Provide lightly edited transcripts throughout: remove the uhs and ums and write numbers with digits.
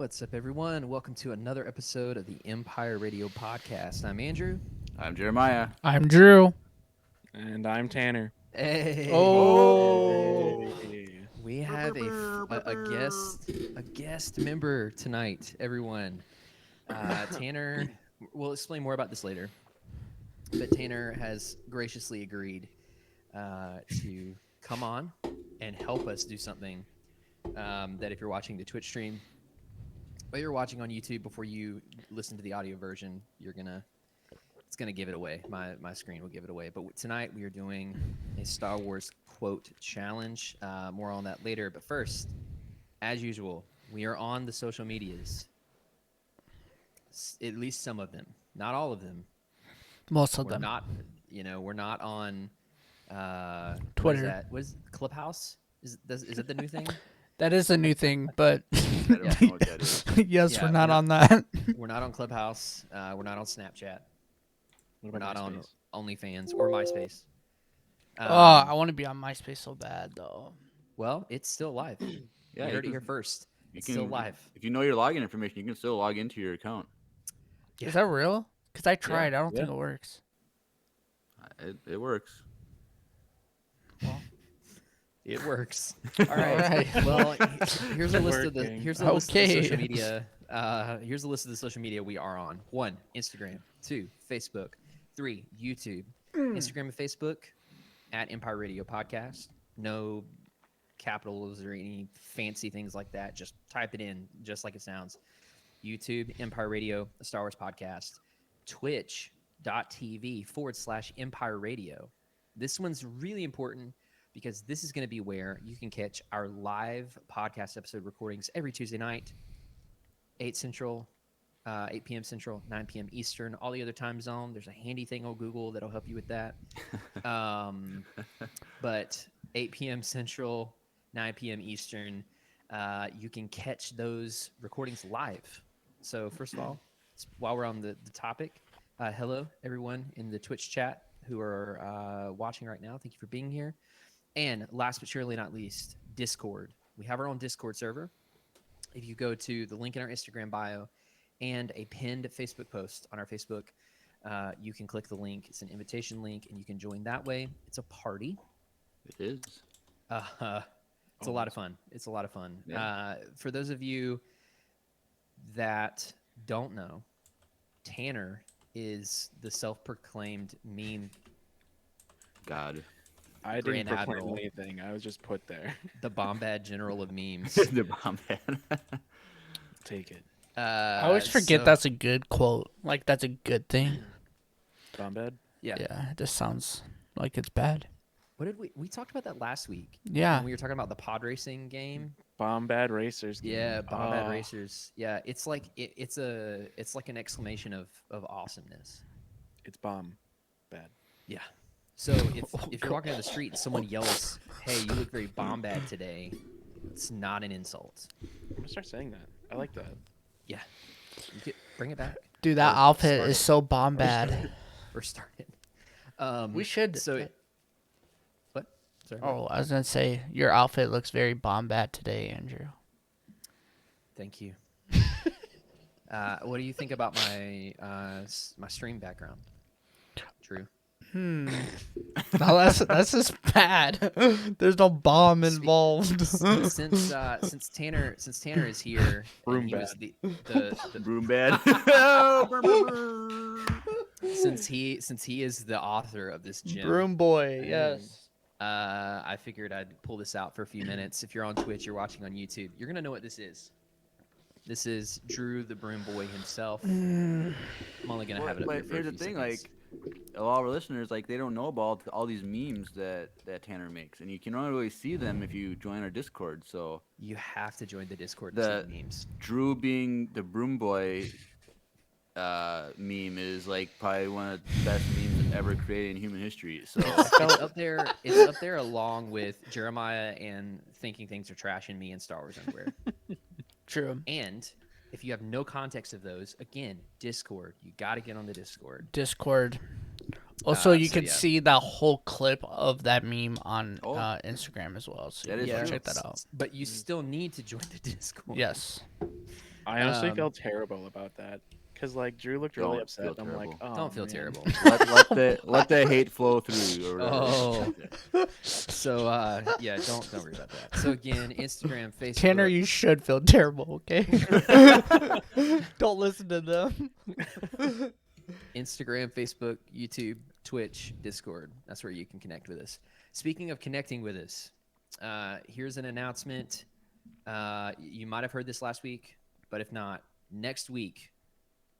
What's up, everyone? Welcome to another episode of the Empire Radio Podcast. I'm Andrew. I'm Jeremiah. I'm Drew. And I'm Tanner. Hey, Oh. we have a guest member tonight. Everyone, Tanner. We'll explain more about this later, but Tanner has graciously agreed to come on and help us do something that if you're watching the Twitch stream. But you're watching on YouTube before you listen to the audio version, it's gonna give it away. My screen will give it away. But tonight we are doing a Star Wars quote challenge. More on that later. But first, as usual, we are on the social medias. At least some of them, not all of them. Most of We're them. not. We're not on Twitter. What is Clubhouse? Is it the new thing? That is a new thing, but I don't know what that is. yes, Yeah, we're not on that. We're not on Clubhouse. We're not on Snapchat. What We're about not on MySpace? OnlyFans or MySpace. I want to be on MySpace so bad, though. Well, it's still live. Yeah, You you heard it can- here first. You It's still live. If you know your login information, you can still log into your account. Yeah. Is that real? Because I tried. I don't think Yeah. it works. It works. It works. All right. Well, here's a list of the Working. here's a list of the Okay. social media. Here's a list of the social media we are on. 1, Instagram. 2, Facebook. 3, YouTube. Instagram and Facebook at Empire Radio Podcast. No capitals or any fancy things like that. Just type it in, just like it sounds. YouTube, Empire Radio, a Star Wars podcast. Twitch.tv/Empire Radio. This one's really important because this is going to be where you can catch our live podcast episode recordings every Tuesday night, 8 p.m. Central, 9 p.m. Eastern, all the other time zone. There's a handy thing on Google that'll help you with that. But 8 p.m. Central, 9 p.m. Eastern, you can catch those recordings live. So first of all, while we're on the topic, hello, everyone in the Twitch chat who are watching right now. Thank you for being here. And last but surely not least, Discord. We have our own Discord server. If you go to the link in our Instagram bio and a pinned Facebook post on our Facebook, you can click the link. It's an invitation link, and you can join that way. It's a party. It is. It's a lot of fun. It's a lot of fun. Yeah. For those of you that don't know, Tanner is the self-proclaimed meme, God. I Grand didn't proclaim Admiral. anything. I was just put there. the Bombad General of memes. The bomb man. Take it. I always forget that's a good quote. Like, that's a good thing. Bomb bed? Yeah. Yeah, it just sounds like it's bad. What did we talked about that last week? Yeah. When we were talking about the pod racing game. Bomb bad racers. Yeah, Bombad Oh, Racers. Yeah, it's like it's like an exclamation of awesomeness. It's bomb bad. Yeah. So if you're walking down the street and someone yells, "Hey, you look very Bombad today," it's not an insult. I'm gonna start saying that. I like that. Yeah. Bring it back Dude, that Or outfit start is it. so bomb bad. or start it. We should. So what? Sorry. Oh, I was going to say, your outfit looks very bomb bad today, Andrew. Thank you. What do you think about my my stream background, Drew? No, that's just bad. There's no bomb involved. Since Tanner is here, and Broom he was bad. the Broom bad. since he is the author of this gym, Broom boy, yes. I figured I'd pull this out for a few minutes. If you're on Twitch, you're watching on YouTube, you're gonna know what this is. This is Drew the Broom Boy himself. I'm only gonna have it up here But for here's a the few thing, seconds. like, a lot of our listeners, like, they don't know about all these memes that Tanner makes, and you can only really see them if you join our Discord. So You have to join the Discord to see the memes. Drew being the broom boy meme is like probably one of the best memes ever created in human history. So It's up there. It's up there along with Jeremiah and thinking things are trash and me and Star Wars underwear. True. And if you have no context of those, again, Discord. You got to get on the Discord. Discord. Also, you so can yeah. see that whole clip of that meme on Oh. Instagram as well. So That you is can true. check that out. But you still need to join the Discord. Yes. I honestly Um, felt terrible about that because like Drew looked really Don't upset. feel And I'm like, terrible. oh, Don't feel man. terrible. Let the hate flow through or whatever. Oh. So yeah, don't worry about that. So again, Instagram, Facebook. Tanner, you should feel terrible, okay? Don't listen to them. Instagram, Facebook, YouTube, Twitch, Discord. That's where you can connect with us. Speaking of connecting with us, here's an announcement. You might have heard this last week, but if not, next week,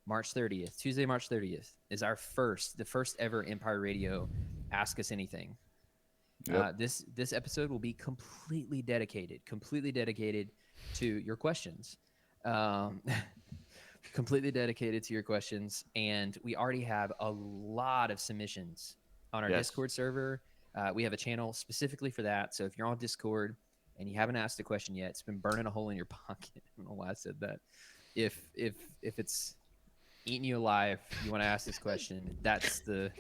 March 30th, Tuesday, March 30th, is the first ever Empire Radio Ask Us Anything. Yep. This episode will be completely dedicated to your questions. Completely dedicated to your questions, and we already have a lot of submissions on our Yes. Discord server. We have a channel specifically for that, so if you're on Discord and you haven't asked a question yet, it's been burning a hole in your pocket. I don't know why I said that. If it's eating you alive, you want to ask this question, that's the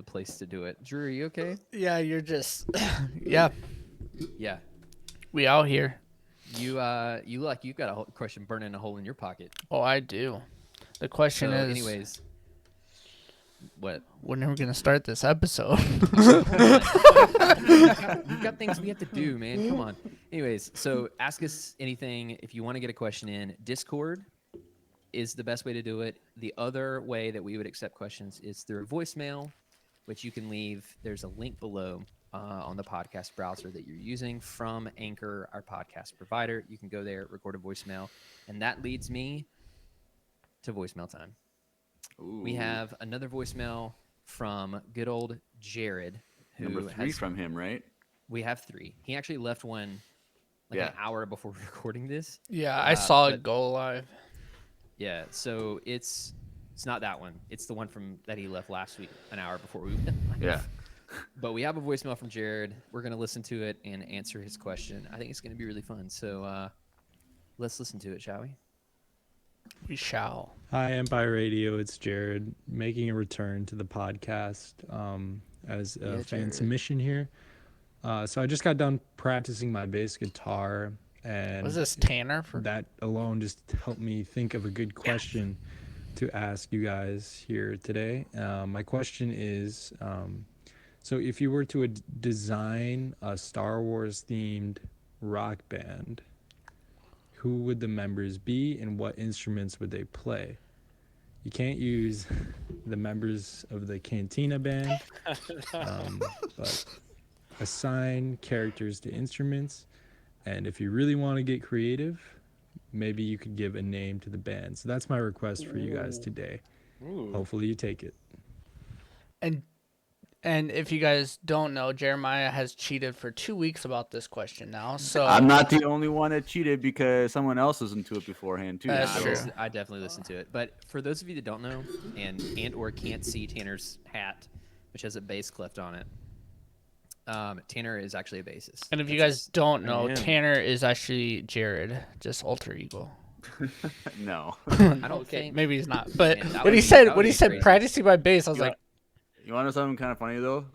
place to do it. Drew, are you okay? Yeah, you're just yeah, Yeah. we out here. You look like you've got a question burning a hole in your pocket. Oh, I do. The question So, is, anyways, what? when are we gonna start this episode? We've got things we have to do, man. Come on. Anyways, so ask us anything if you want to get a question in. Discord is the best way to do it. The other way that we would accept questions is through a voicemail, which you can leave. There's a link below on the podcast browser that you're using from Anchor, our podcast provider. You can go there, record a voicemail, and that leads me to voicemail time. Ooh. We have another voicemail from good old Jared, who number 3 from him, right? We have 3. He actually left one like an hour before recording this. Yeah, I saw but- it go live. Yeah, so it's not that one. It's the one that he left last week, an hour before we went live. Yeah. But we have a voicemail from Jared. We're gonna listen to it and answer his question. I think it's gonna be really fun. So let's listen to it, shall we? We shall. Hi, Empire Radio. It's Jared making a return to the podcast as a fan Jared. submission here. So I just got done practicing my bass guitar, and Was this Tanner for? that alone just helped me think of a good question to ask you guys here today. My question is, so if you were to design a Star Wars themed rock band, who would the members be and what instruments would they play? You can't use the members of the Cantina band, but assign characters to instruments. And if you really want to get creative, maybe you could give a name to the band. So that's my request for you guys today. Ooh. Hopefully you take it. And if you guys don't know, Jeremiah has cheated for 2 weeks about this question now. So I'm not the only one that cheated because someone else listened to it beforehand too. That's I true. I definitely listened to it. But for those of you that don't know and or can't see Tanner's hat, which has a bass clef on it, Tanner is actually a bassist. And if you guys don't know, am. Tanner is actually Jared, just alter ego. No. I don't Okay, think maybe he's not. But Man, that when would he be- said that would be crazy. practicing my bass, I was You like, You want to know something kind of funny though?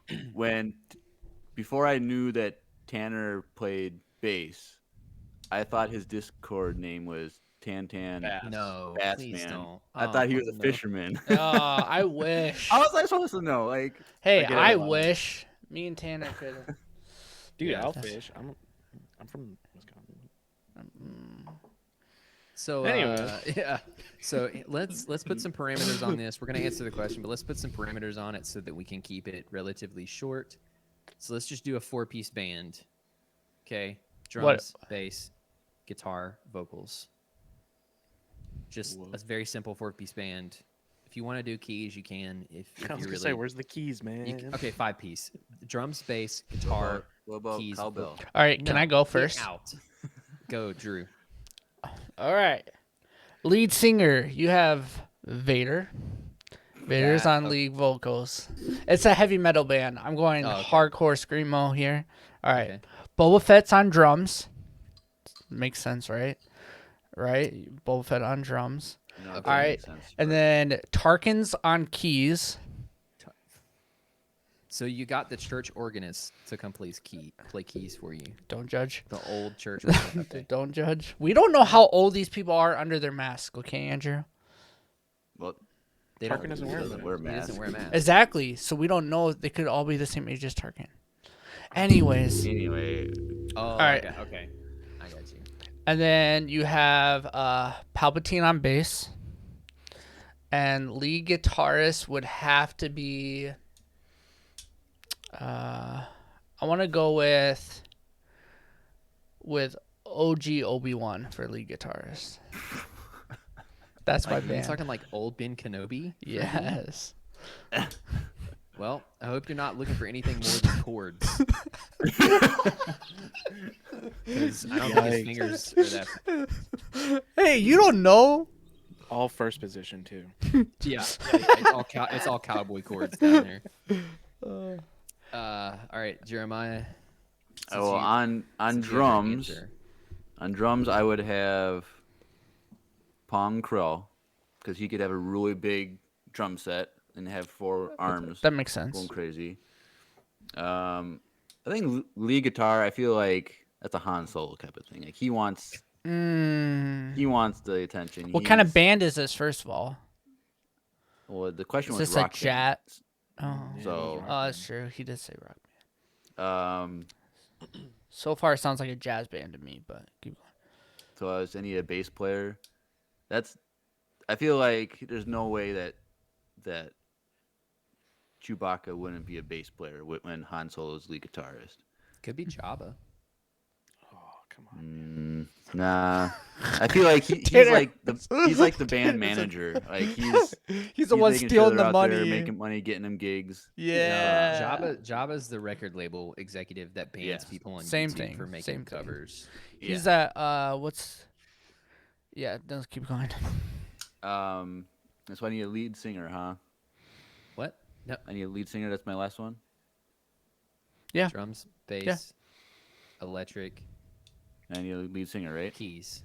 Before I knew that Tanner played bass, I thought his Discord name was Tantan. Bass. no, Bass please man. don't. I thought he was a no. fisherman. oh, I wish. How was I supposed to know? Like, Hey, I get it I a lot. wish me and Tanner could. Dude, Yeah, I'll that's- fish. I'm from Wisconsin. So Anyways. yeah. So let's put some parameters on this. We're gonna answer the question, but let's put some parameters on it so that we can keep it relatively short. So let's just do a 4-piece band. Okay, drums, bass, guitar, vocals. Just Whoa. a very simple 4-piece band. If you want to do keys, you can. If I was you're gonna really say, where's the keys, man? okay, 5-piece. Drums, bass, guitar, what about keys, cowbell? All right, can No, I go get first? out. Go, Drew. All right. Lead singer, you have Vader. Vader's Yeah, on okay. lead vocals. It's a heavy metal band. I'm going Oh, okay. hardcore screamo here. All right. Okay. Boba Fett's on drums. Makes sense, right? Right? Boba Fett on drums. No, All that right, makes sense. And then Tarkin's on keys. So you got the church organist to come play keys for you. Don't judge. The old church organist. Okay. Don't judge. We don't know how old these people are under their mask. Okay, Andrew. Well, They Tarkin doesn't he wear doesn't one. wear a He mask. doesn't wear a mask. Exactly. So we don't know. They could all be the same age as Tarkin. Anyways, Anyway, Oh, right. okay. I got you. and then you have Palpatine on bass, and lead guitarist would have to be. I want to go with OG Obi-Wan for lead guitarist. That's my Like, you're band. talking like old Ben Kenobi? Yes. Well, I hope you're not looking for anything more than chords. Because I don't think his Yikes. fingers are that. Hey, you don't know. All first position too. Yeah, it's all cowboy chords down there. All right, Jeremiah. since well, you- on since you have your drums, answer. I would have Pong Krill, because he could have a really big drum set and have 4 arms That makes going sense. crazy. I think lead guitar. I feel like that's a Han Solo type of thing. Like he wants the attention. What kind of He's- band is this, first of all? Well, the question Is was this a rock band. jazz? Oh, Yeah, So- rock oh, that's band. true. He did say rock band. Um, So far, it sounds like a jazz band to me, but keep going. so I need a bass player. I feel like there's no way that Chewbacca wouldn't be a bass player when Han Solo's lead guitarist. Could be Jabba. Oh, come on. Nah, I feel like he's Tanner. like the band manager. Like He's the one making sure stealing they're the out money. there making money, getting them gigs. Yeah. Jabba's the record label executive that bans Yes. people on Same YouTube thing, for making same thing. covers. He's Yeah. that. What's? Yeah. Let's keep going. That's why I need a lead singer, huh? What? No. I need a lead singer. That's my last one. Yeah. Drums, bass, electric, I need a lead singer, right? keys.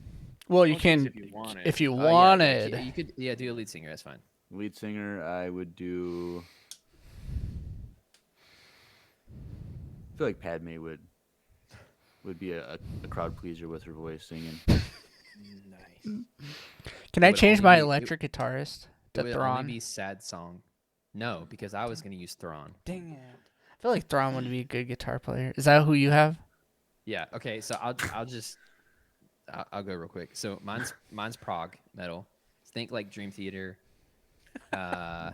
Well, you Well, can if you want it. if you Oh, yeah, wanted. you could do a lead singer. That's fine. Lead singer, I would do. I feel like Padme would be a crowd pleaser with her voice singing. Nice. Can I would change only my be- electric guitarist It to would only Thrawn? be sad song. No, because I was gonna use Thrawn. Dang it! I feel like Thrawn would be a good guitar player. Is that who you have? Yeah. Okay. So I'll go real quick. So mine's prog metal. Think like Dream Theater. You I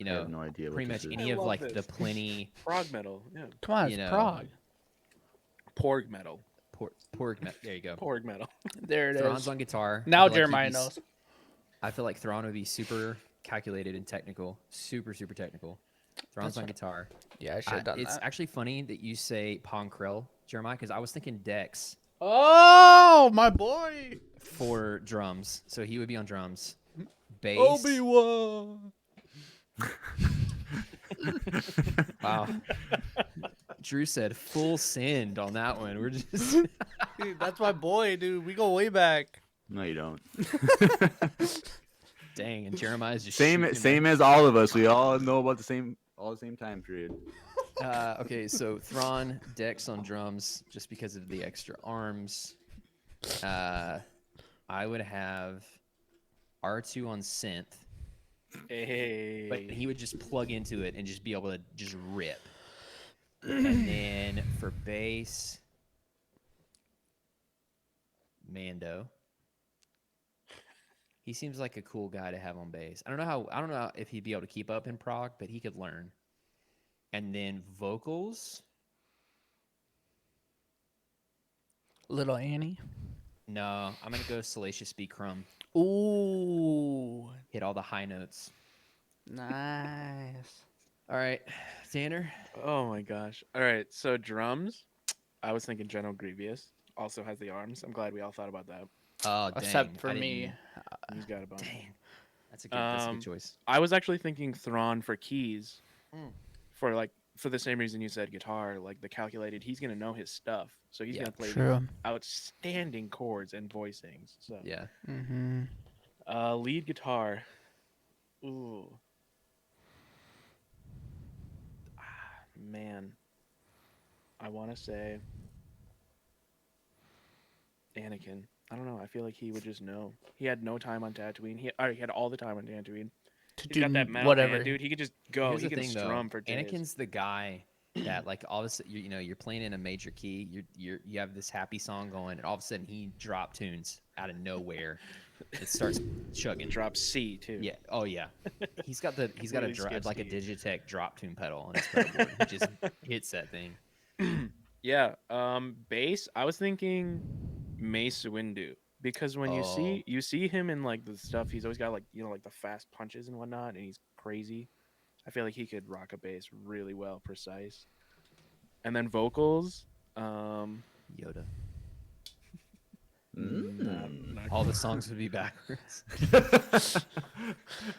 know, have no idea what pretty this much is. any I of love like this. the plenty Prog metal. Yeah. Come on, You it's know, Prague. Porg metal. porg. There you go. Porg metal. There it Thrawn's is. on guitar. I Now feel like he'd Jeremiah be knows. I feel like Thrawn would be super calculated and technical, super technical. Thrawn's on guitar. Yeah, I should have done It's that. actually funny that you say Pong Krell, Jeremiah, because I was thinking Dex Oh, my boy, for drums, so he would be on drums. Bass. Obi-Wan. Wow. Drew said full send on that one. We're just Dude, that's my boy, dude. We go way back. No, you don't. dang, and Jeremiah's just Same shooting same as all of us. We all know about the same time period. Okay, so Thrawn, Dex on drums, just because of the extra arms. I would have R2 on synth, Hey. but he would just plug into it and just be able to just rip. And then for bass, Mando. He seems like a cool guy to have on bass. I don't know if he'd be able to keep up in prog, but he could learn. And then vocals, Little Annie. no, I'm gonna go Salacious B. Crumb. Ooh, Hit all the high notes. nice. All right, Tanner. Oh my gosh. All right. So drums. I was thinking General Grievous also has the arms. I'm glad we all thought about that. Oh, dang. Except for I didn't- me. He's got a bunch. Dang. That's a good Um, choice. I was actually thinking Thrawn for keys. Mm. For the same reason you said guitar, like the calculated, he's gonna know his stuff. So he's Yeah. gonna play these True. outstanding chords and voicings. So Yeah. Mm-hmm. lead guitar. Ooh. Man, I want to say Anakin. I don't know. I feel like he would just know. He had no time on Tatooine. He had all the time on Tatooine. To He's got that do metal whatever. hand, dude. He could just go. Here's He the can thing, though. strum for days. Anakin's the guy that, like, all of a sudden, you're playing in a major key. You have this happy song going, and all of a sudden he drop tunes out of nowhere. It starts chugging. Drop C too. Yeah. Oh yeah. He's got a Completely skips like a D. Digitech drop tune pedal on his pedal board. He just hits that thing. Yeah. Bass. I was thinking Mace Windu because when you see him in like the stuff, he's always got like like the fast punches and whatnot, and he's crazy. I feel like he could rock a bass really well, precise. And then vocals. Yoda. Not All the songs would be backwards.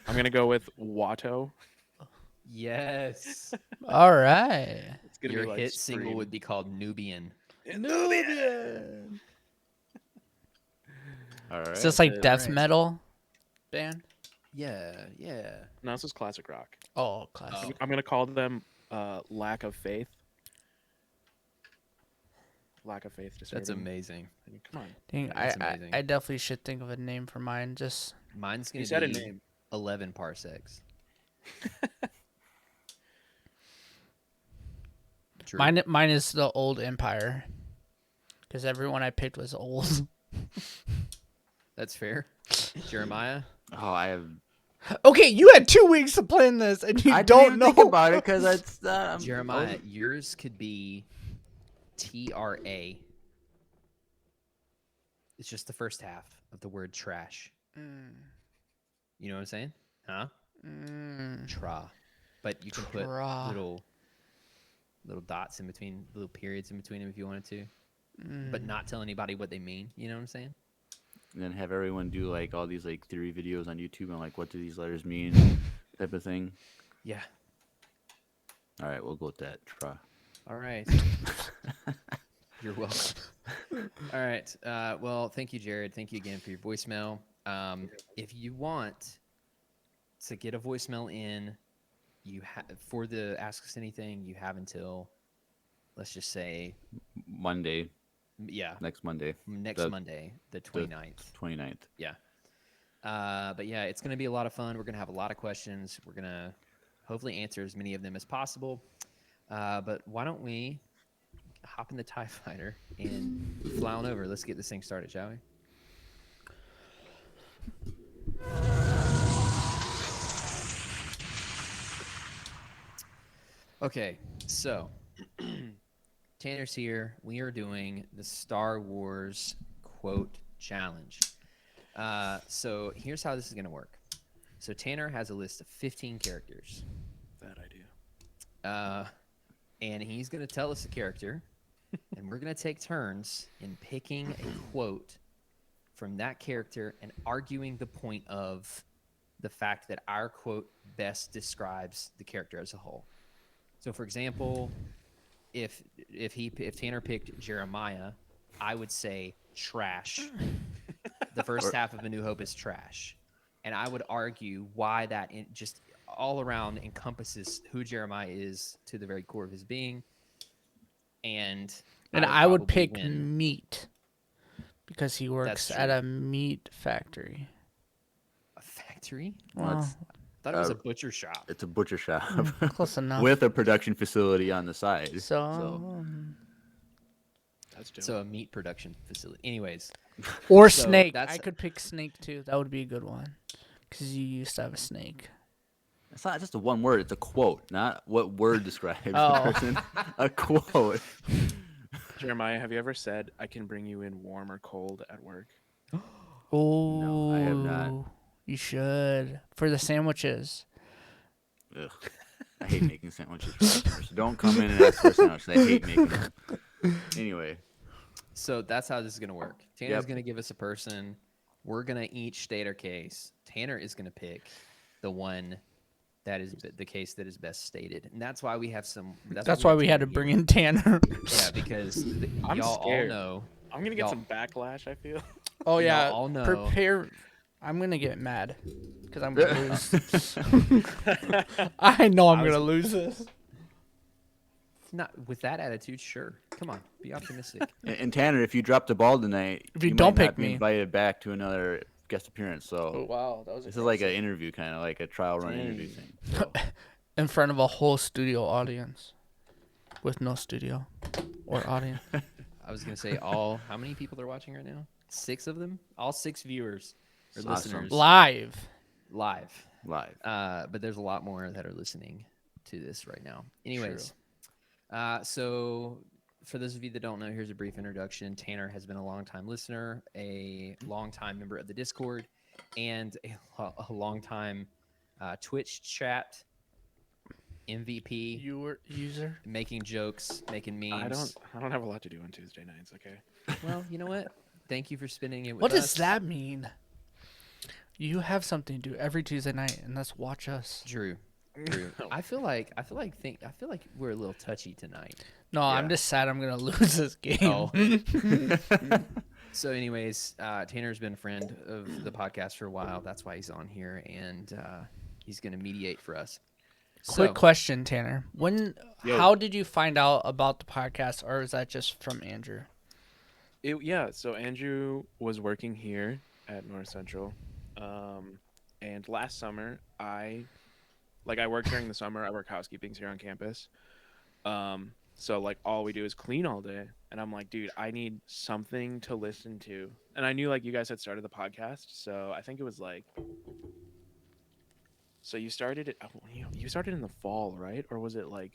I'm gonna go with Watto. Yes. All right. It's gonna Your be like hit single Scream. would be called Nubian. Nubian. All right. Is this like death Right. metal band? Yeah. Yeah. No, this is classic rock. Oh, classic. I'm gonna call them Lack of Faith. Lack of Faith. That's Disturbing. amazing. I mean, come on. Dang, That's I amazing. I definitely should think of a name for mine. Just Mine's gonna You said a be name. 11 parsecs. True. mine is the old Empire, because everyone I picked was old. That's fair. Jeremiah. Oh, I have. Okay, you had 2 weeks to plan this, and you I don't didn't know think about it because it's Jeremiah, yours could be TRA. It's just the first half of the word trash. You know what I'm saying? Huh? Tra. But you can put Tra. little dots in between, little periods in between them if you wanted to. But not tell anybody what they mean. You know what I'm saying? And then have everyone do like all these like theory videos on YouTube and like what do these letters mean, type of thing. Yeah. All right, we'll go with that. Try. All right. You're welcome. All right. Well, thank you, Jared. Thank you again for your voicemail. If you want to get a voicemail in, you have for the Ask Us Anything, you have until, let's just say, Monday, yeah, next Monday, next Monday, the 29th. 29th. Yeah. But yeah, it's going to be a lot of fun. We're going to have a lot of questions. We're going to hopefully answer as many of them as possible. But why don't we hop in the TIE Fighter and fly on over? Let's get this thing started, shall we? Okay, so Tanner's here. We are doing the Star Wars quote challenge. So here's how this is going to work. So Tanner has a list of 15 characters. That I do. And he's going to tell us a character, and we're going to take turns in picking a quote from that character and arguing the point of the fact that our quote best describes the character as a whole. So, for example, if Tanner picked Jeremiah, I would say trash. The first half of A New Hope is trash. And I would argue why that just all around encompasses who Jeremiah is to the very core of his being. And I would probably pick win. meat because he works That's at true. a meat factory. A factory? Well, That's- I thought it was a butcher shop. It's a butcher shop close enough. with a production facility on the side. So, That's dope. So a meat production facility. Anyways, or So snake. that's- I could pick snake too. That would be a good one because you used to have a snake. It's not just a one word. It's a quote, not what word describes Oh. the person. A quote. Jeremiah, have you ever said, I can bring you in warm or cold at work? Oh, I have not. You should for the sandwiches. Ugh. I hate making sandwiches. So don't come in and ask for a sandwich. I hate making them. Anyway, so that's how this is going to work. Tanner's Yep. going to give us a person. We're going to each state our case. Tanner is going to pick the one that is the case that is best stated. And that's why we have some. That's why we had to bring in Tanner. Yeah, because I'm y'all scared. all know. I'm going to get Y'all- some backlash, I feel. Oh Y'all yeah, all know. prepare. I'm gonna get mad because I'm gonna lose. I know I'm I was- gonna lose this. Not with that attitude, sure. Come on, be optimistic. And Tanner, if you drop the ball tonight, If you might don't not pick be me. invited back to another guest appearance. Oh, So wow. That was this is like an interview, kind of like a trial run interview Dang. thing. So. in front of a whole studio audience with no studio or audience. I was gonna say how many people are watching right now? 6 of them. All 6 viewers or Awesome. listeners Live. live. Live. But there's a lot more that are listening to this right now. Anyways, so for those of you that don't know, here's a brief introduction. Tanner has been a longtime listener, a longtime member of the Discord, and a longtime Twitch chat MVP, User. making jokes, making memes. I don't have a lot to do on Tuesday nights. Okay. Well, you know what? Thank you for spending it with What us. does that mean? You have something to do every Tuesday night, and that's watch us. Drew. I feel like we're a little touchy tonight. No, I'm just sad I'm gonna lose this game. Oh. So, anyways, Tanner's been a friend of the podcast for a while. That's why he's on here, and he's going to mediate for us. Quick question, Tanner. Yo. How did you find out about the podcast, or is that just from Andrew? So Andrew was working here at North Central, and last summer I work during the summer. I work housekeeping here on campus. So like all we do is clean all day, and I'm like, dude, I need something to listen to. And I knew like you guys had started the podcast, so I think it was like. So you started it. You started in the fall, right? Or was it like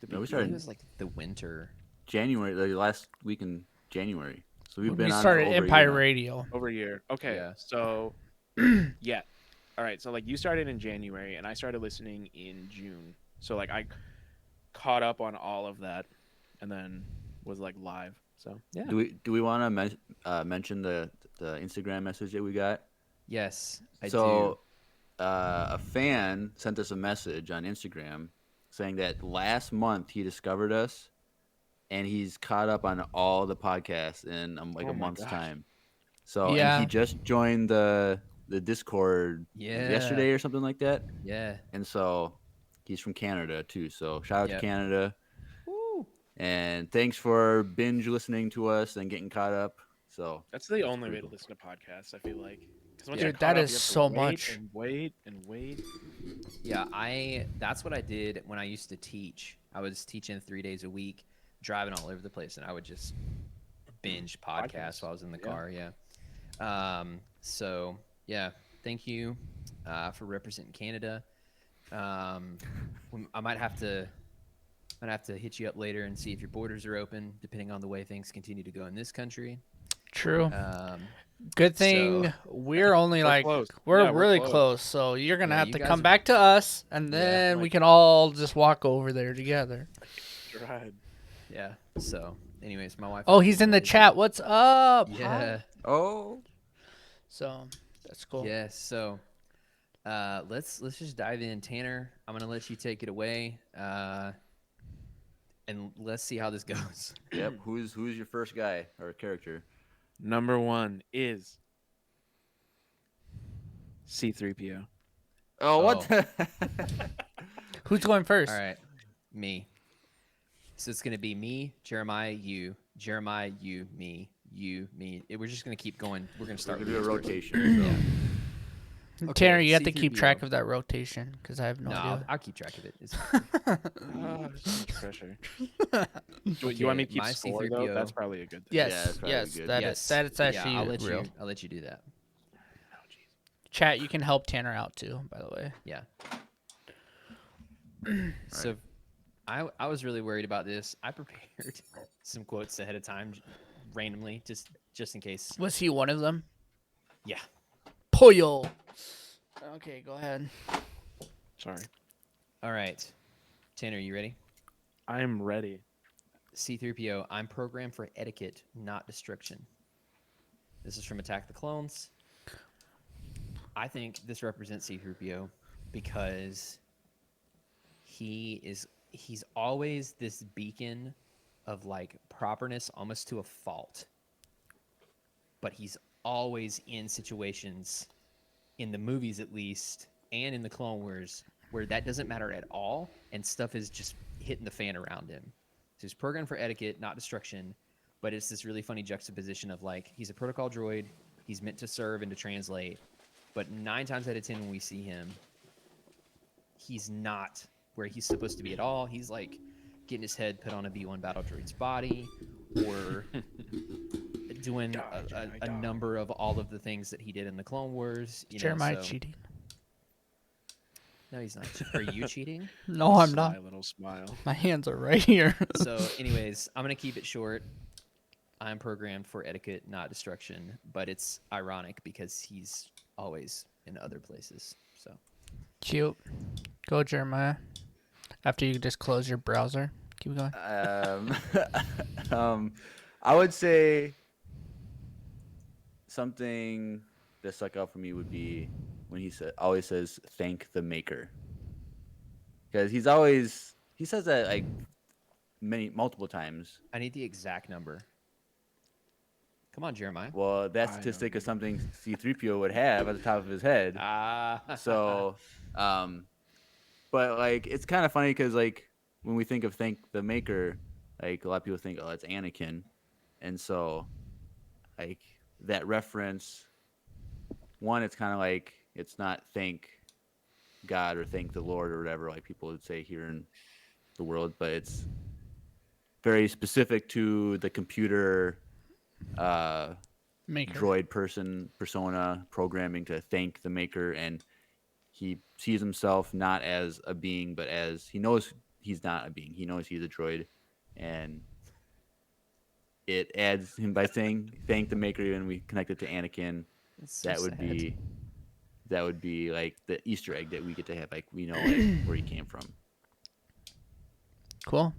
the No, we I think started it was like the winter. January, the last week in January. So we've been We on started for over a Empire year now. Radio. over a year? Okay, Yeah. so yeah, all right. So like you started in January, and I started listening in June. So like I caught up on all of that, and then was like live. So Yeah. Do we want to mention the Instagram message that we got? Yes, I So a fan sent us a message on Instagram saying that last month he discovered us, and he's caught up on all the podcasts in like Oh a my month's gosh. time. So Yeah. and he just joined the Discord Yeah. yesterday or something like that. do. Yeah. And so he's from Canada too. So shout out Yep. to Canada. Woo. And thanks for binge listening to us and getting caught up. So that's the only pretty way to cool. listen to podcasts. I feel like because once Dude, you're caught that up, is you have to so wait much. and wait and wait. Yeah, that's what I did when I used to teach. I was teaching 3 days a week, driving all over the place, and I would just binge podcasts while I was in the Yeah. car. Yeah. So yeah, thank you for representing Canada. I might have to hit you up later and see if your borders are open, depending on the way things continue to go in this country. True. Um, Good thing we're only We're like close. we're Yeah, we're really close. close. So you're gonna Yeah, have you to guys come are- back to us, and Yeah, then we like- can all just walk over there together. Right. yeah. So, anyways, my wife. Oh, he's in the chat. What's up? Hi. Yeah. Oh, So that's cool. Yeah. So, let's just dive in, Tanner. I'm gonna let you take it away, and let's see how this goes. yep. Who's your first guy or character? Number 1 is C-3PO. Oh, what? Oh. Who's going first? All right, me. So it's gonna be me, Jeremiah, you, me, you, me. We're just gonna keep going. We're gonna We're start gonna with do a this person. rotation. So. Okay, Tanner, you have to keep C-3PO. track of that rotation because I have no No, idea. I'll keep track of it. It's fine. So much pressure. You want me to keep my score though? C-3PO. That's probably a good thing. Yeah, Yes, that's probably yes, good. that is Yes. that is actually yeah, real. I'll let you do that. Chat, you can help Tanner out too, by the way. Yeah. So, I was really worried about this. I prepared some quotes ahead of time, randomly, just in case. Was he one of them? Yeah. Pollo. Okay, go ahead. Sorry. All right, Tanner, you ready? I'm ready. C-3PO, I'm programmed for etiquette, not destruction. This is from Attack the Clones. I think this represents C-3PO because he's always this beacon of like properness almost to a fault. But he's always in situations, in the movies at least, and in the Clone Wars, where that doesn't matter at all, and stuff is just hitting the fan around him. So he's programmed for etiquette, not destruction. But it's this really funny juxtaposition of like he's a protocol droid, he's meant to serve and to translate, but 9 times out of 10 when we see him, he's not where he's supposed to be at all. He's like getting his head put on a B1 battle droid's body, or doing a number of all of the things that he did in the Clone Wars. You know, Jeremiah so... cheating. No, he's not. Are you cheating? No, I'm not. Little smile. My hands are right here. So, anyways, I'm gonna keep it short. I'm programmed for etiquette, not destruction, but it's ironic because he's always in other places. So Cute. Go, Jeremiah. After you just close your browser. Keep going. I would say something that stuck out for me would be when he always says "thank the maker," because he says that like multiple times. I need the exact number. Come on, Jeremiah. Well, that statistic is something C-3PO would have at the top of his head. So, but like it's kind of funny because like when we think of thank the maker, like a lot of people think, oh, it's Anakin, and so like that reference. One, it's kind of like it's not thank God or thank the Lord or whatever like people would say here in the world, but it's very specific to the computer Maker. droid persona programming to thank the maker, and he sees himself not as a being, but as he knows he's not a being. He knows he's a droid, and it adds him by saying thank the maker, and we connect it to Anakin. So that would sad. be like the Easter egg that we get to have, like we know like where he came from. Cool.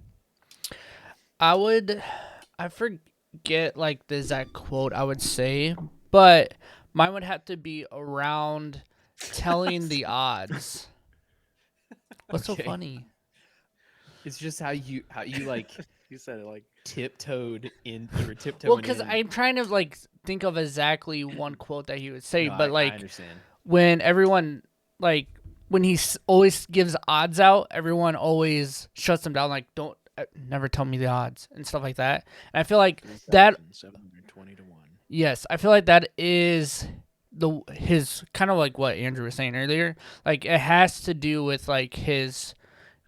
I forget like the exact quote I would say, but mine would have to be around telling the odds. What's so Okay. funny? It's just how you like You said it like tiptoed in. You were tiptoeing. Well, because in. I'm trying to like think of exactly one quote that he would say, No, but I like understand. when everyone like when he always gives odds out, everyone always shuts him down. Like, don't never tell me the odds and stuff like that. And I feel like that 720 to 1. yes, I feel like that is his kind of like what Andrew was saying earlier. Like it has to do with like his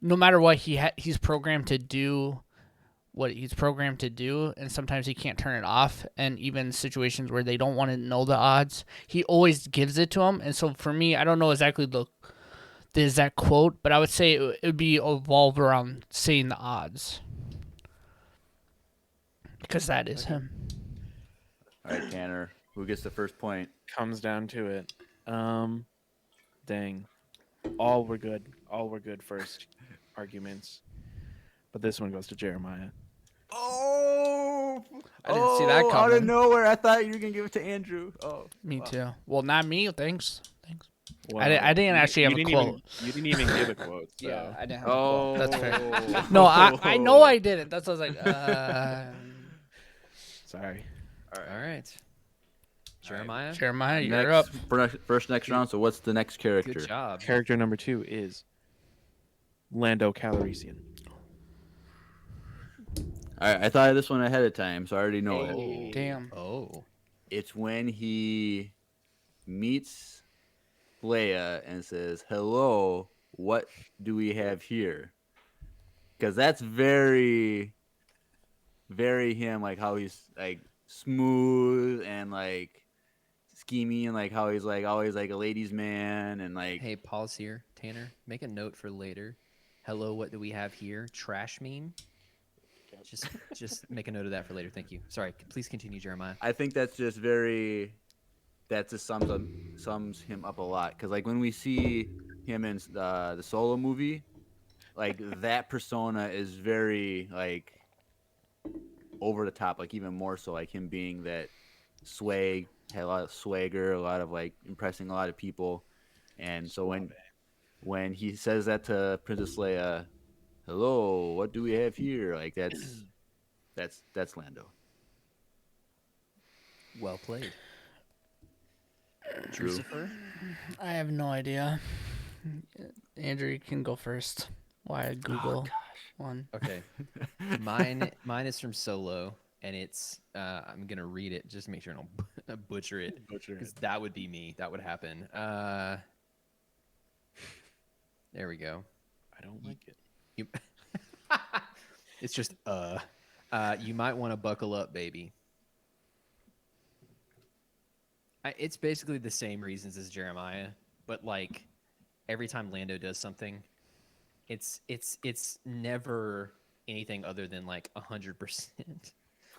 no matter what he's programmed to do what he's programmed to do, and sometimes he can't turn it off. And even situations where they don't want to know the odds, he always gives it to them. And so for me, I don't know exactly the exact quote, but I would say it would be evolved around saying the odds, because that is him. All right, Tanner, who gets the first point? Comes down to it. Dang. All were good first arguments. But this one goes to Jeremiah. Oh, I didn't see that out coming. of nowhere. I thought you were gonna give it to Andrew. Oh, Me too. Well, not me. Thanks. Well, I didn't actually have a didn't quote. you didn't even give a quote. So. Yeah, I didn't have oh, a quote. That's fair. No, I know I didn't. That's what I was like. Sorry. All right. Jeremiah. Jeremiah, you're up. Next round. So what's the next character? Good job. Character number 2 is Lando Calrissian. All right, I thought of this one ahead of time, so I already know it. Oh. Damn. Oh. It's when he meets Leia and says, "Hello, what do we have here?" Because that's very, very him. Like how he's like smooth and like scheming, and like how he's like always like a ladies' man, and like Hey, pause here, Tanner. Make a note for later. Hello, what do we have here? Trash meme. Just make a note of that for later. Thank you. Sorry. Please continue, Jeremiah. I think that's just very. That just sums him up a lot, because like when we see him in the Solo movie, like that persona is very like over the top, like even more so, like him being that swag, had a lot of swagger, a lot of like impressing a lot of people, and so when he says that to Princess Leia, "Hello, what do we have here?" Like that's Lando. Well played. True. Lucifer? I have no idea. Andrew, you can go first. Why Google one? Okay, mine is from Solo, and it's I'm gonna read it just to make sure I don't butcher it, Butcher because it. that would be me. That would happen. There we go. I don't like it. You, it's just you might want to buckle up, baby. It's basically the same reasons as Jeremiah, but like every time Lando does something, it's never anything other than like 100%.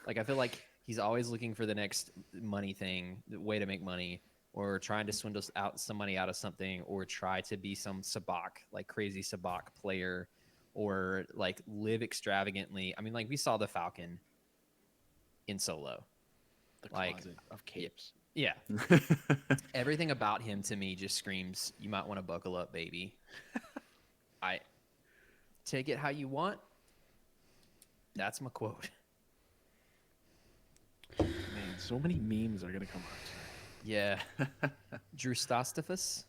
Like I feel like he's always looking for the next money thing, the way to make money, or trying to swindle out some money out of something, or try to be some sabak, like crazy sabak player, or like live extravagantly. I mean, like we saw the Falcon in Solo. The Like, closet of capes. Yeah. Everything about him to me just screams, you might want to buckle up, baby. I take it how you want. That's my quote. Man, so many memes are gonna come out. Yeah. Drew Stostafus.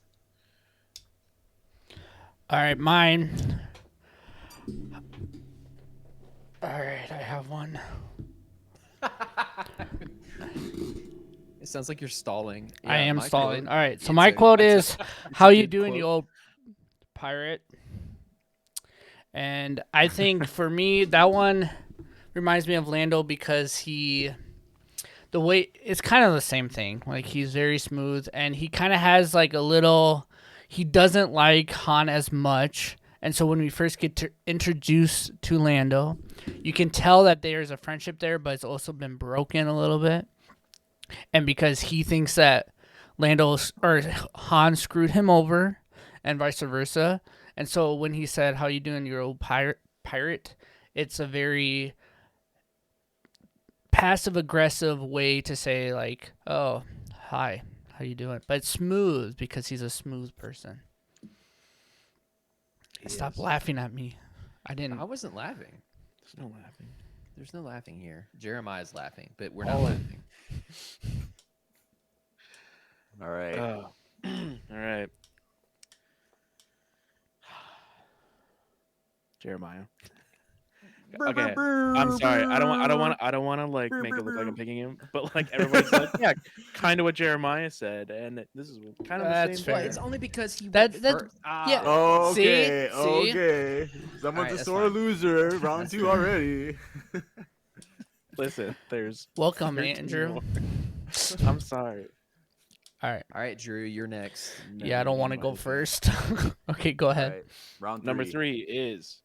All right, mine. All right, I have one. It sounds like you're stalling. I Yeah, am my stalling. quote, All right, so it's my a- quote it's is, a- it's "How a you good doing, you quote. old pirate?" And I think for me, that one reminds me of Lando because the way it's kind of the same thing. Like he's very smooth, and he kind of has like a little. He doesn't like Han as much, and so when we first get introduced to Lando, you can tell that there's a friendship there, but it's also been broken a little bit. And because he thinks that or Han screwed him over, and vice versa. And so when he said, "How you doing, you old pirate?" It's a very passive aggressive way to say like, "Oh, hi, how you doing?" But it's smooth because he's a smooth person. Stop laughing at me. I didn't. I wasn't laughing. There's no laughing. There's no laughing here. Jeremiah's laughing, but we're All not in. laughing. All right. All right. Jeremiah. Okay. I'm sorry. I don't want to like make it look like I'm picking him, but like everybody's like, yeah, kind of what Jeremiah said, and this is kind of the That's same. fair. Well, it's only because he That- went that's- first. yeah. Okay, See? okay. Someone's Alright, a that's sore fine. loser. Round That's 2 fair. already. Listen, there's Welcome, 13 Andrew. more. I'm sorry. All right. All right, Drew, you're next. Yeah, I don't want to go first. Okay, go All ahead. right. Round 3. Number 3 is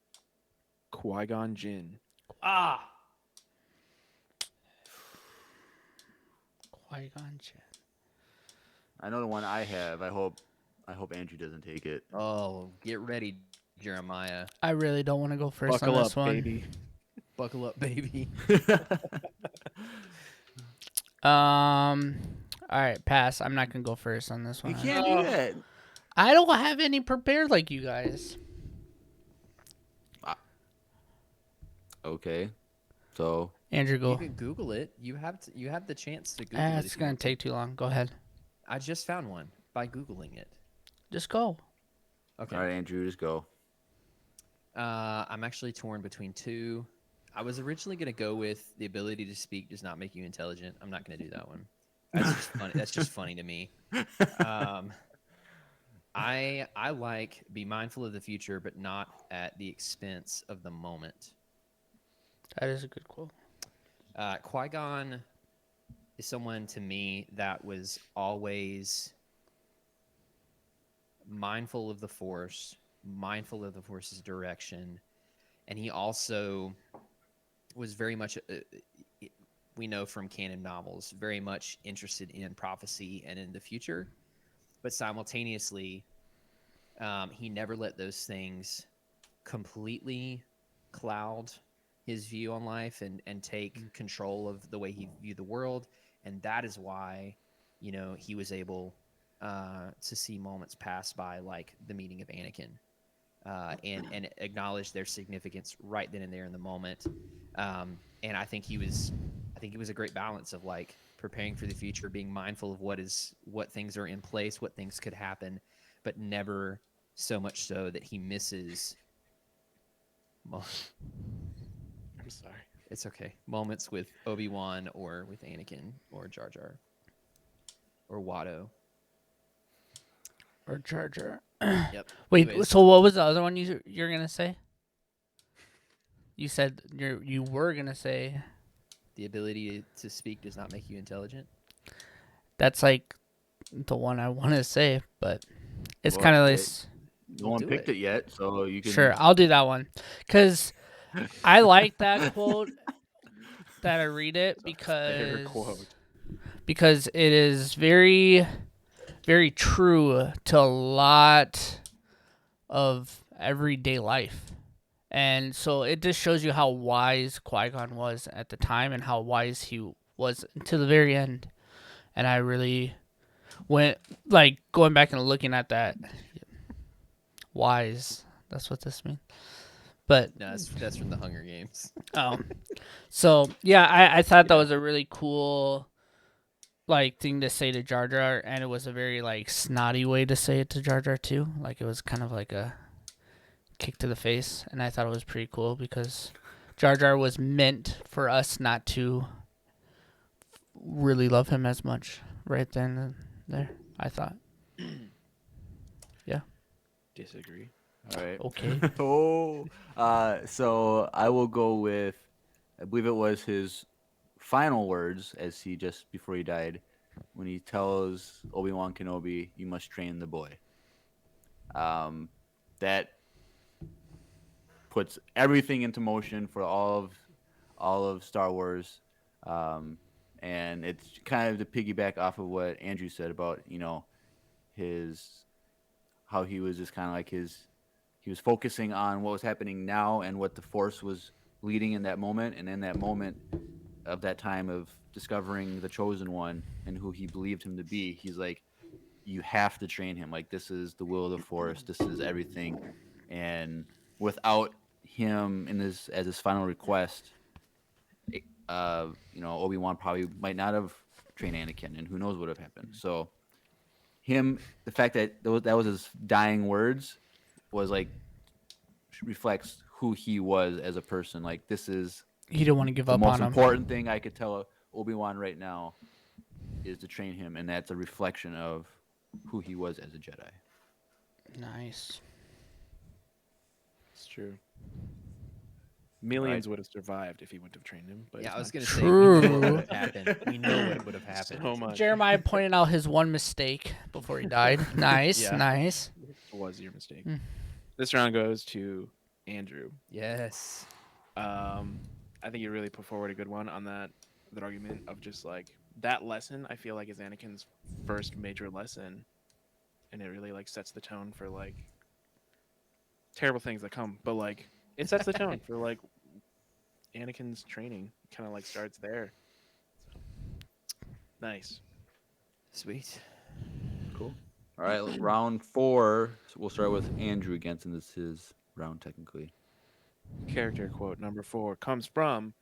Qui-Gon Jinn. Ah. Qui-Gon Jinn. I know the one I have. I hope Andrew doesn't take it. Oh, get ready, Jeremiah. I really don't want to go first Buckle on this up, one. baby. Buckle up, baby. All right, pass. I'm not gonna go first on this You one. can't do that. I don't have any prepared like you guys. Okay. So, Andrew, You go. can Google it. You have the chance to Google it. It's if you gonna want to. take too long. Go ahead. I just found one by Googling it. Just go. Okay. all right, Andrew, just go. I'm actually torn between two. I was originally going to go with the ability to speak does not make you intelligent. I'm not going to do that one. That's just funny. That's just funny to me. I like be mindful of the future, but not at the expense of the moment. That is a good quote. Qui-Gon is someone to me that was always mindful of the Force, mindful of the Force's direction, and he also was very much, we know from canon novels, very much interested in prophecy and in the future, but simultaneously, he never let those things completely cloud his view on life and take control of the way he viewed the world. And that is why, he was able to see moments pass by, like the meeting of Anakin, and acknowledge their significance right then and there in the moment. And I think he was a great balance of like preparing for the future, being mindful of what things are in place, what things could happen, but never so much so that he misses Mo- I'm sorry. It's okay. Moments with Obi-Wan or with Anakin or Jar Jar or Watto. Or Jar Jar. Yep. Wait, Anyways, so what was the other one you're gonna say? You said you were gonna say the ability to speak does not make you intelligent. that's like the one I want to say, but it's Well, kind of yeah, like no one do picked it. it yet, so you can. sure. I'll do that one because I like that quote that I read it Fair quote. because it is very very true to a lot of everyday life. And so it just shows you how wise Qui-Gon was at the time and how wise he was to the very end. And I really went, like, going back and looking at that, wise, that's what this means. But, No, that's from the Hunger Games. so, yeah, I thought that was a really cool, like, thing to say to Jar Jar. And it was a very, like, snotty way to say it to Jar Jar, too. Like, it was kind of like a kick to the face, and I thought it was pretty cool because Jar Jar was meant for us not to really love him as much right then and there, I thought. Disagree. All right. Okay. So I will go with, I believe it was his final words as he just before he died, when he tells Obi-Wan Kenobi, "You must train the boy." That puts everything into motion for all of Star Wars, and it's kind of to piggyback off of what Andrew said about his how he was just kind of like he was focusing on what was happening now and what the Force was leading in that moment, and in that moment of that time of discovering the Chosen One and who he believed him to be, he's like, you have to train him. Like, this is the will of the Force. This is everything. And without him in his as his final request, Obi-Wan probably might not have trained Anakin, and who knows what would have happened. So the fact that that was his dying words was like reflects who he was as a person. Like, this is He didn't want to give the up most on him. important thing I could tell Obi-Wan right now is to train him, and that's a reflection of who he was as a Jedi. Nice. It's true. Millions would have survived if he wouldn't have trained him. But Yeah, it's I was not. gonna say we know what True. would have happened. We know what would have happened. So much. Jeremiah pointed out his one mistake before he died. Nice, Yeah. nice. Was your mistake. Mm. This round goes to Andrew. Yes. I think you really put forward a good one on that argument of just like that lesson. I feel like is Anakin's first major lesson, and it really like sets the tone for like terrible things that come. But like it sets the tone for like Anakin's training. Kind of like starts there. So, nice. Sweet. Cool. All right, round 4. So we'll start with Andrew again, since this is his round technically. Character quote number 4 comes from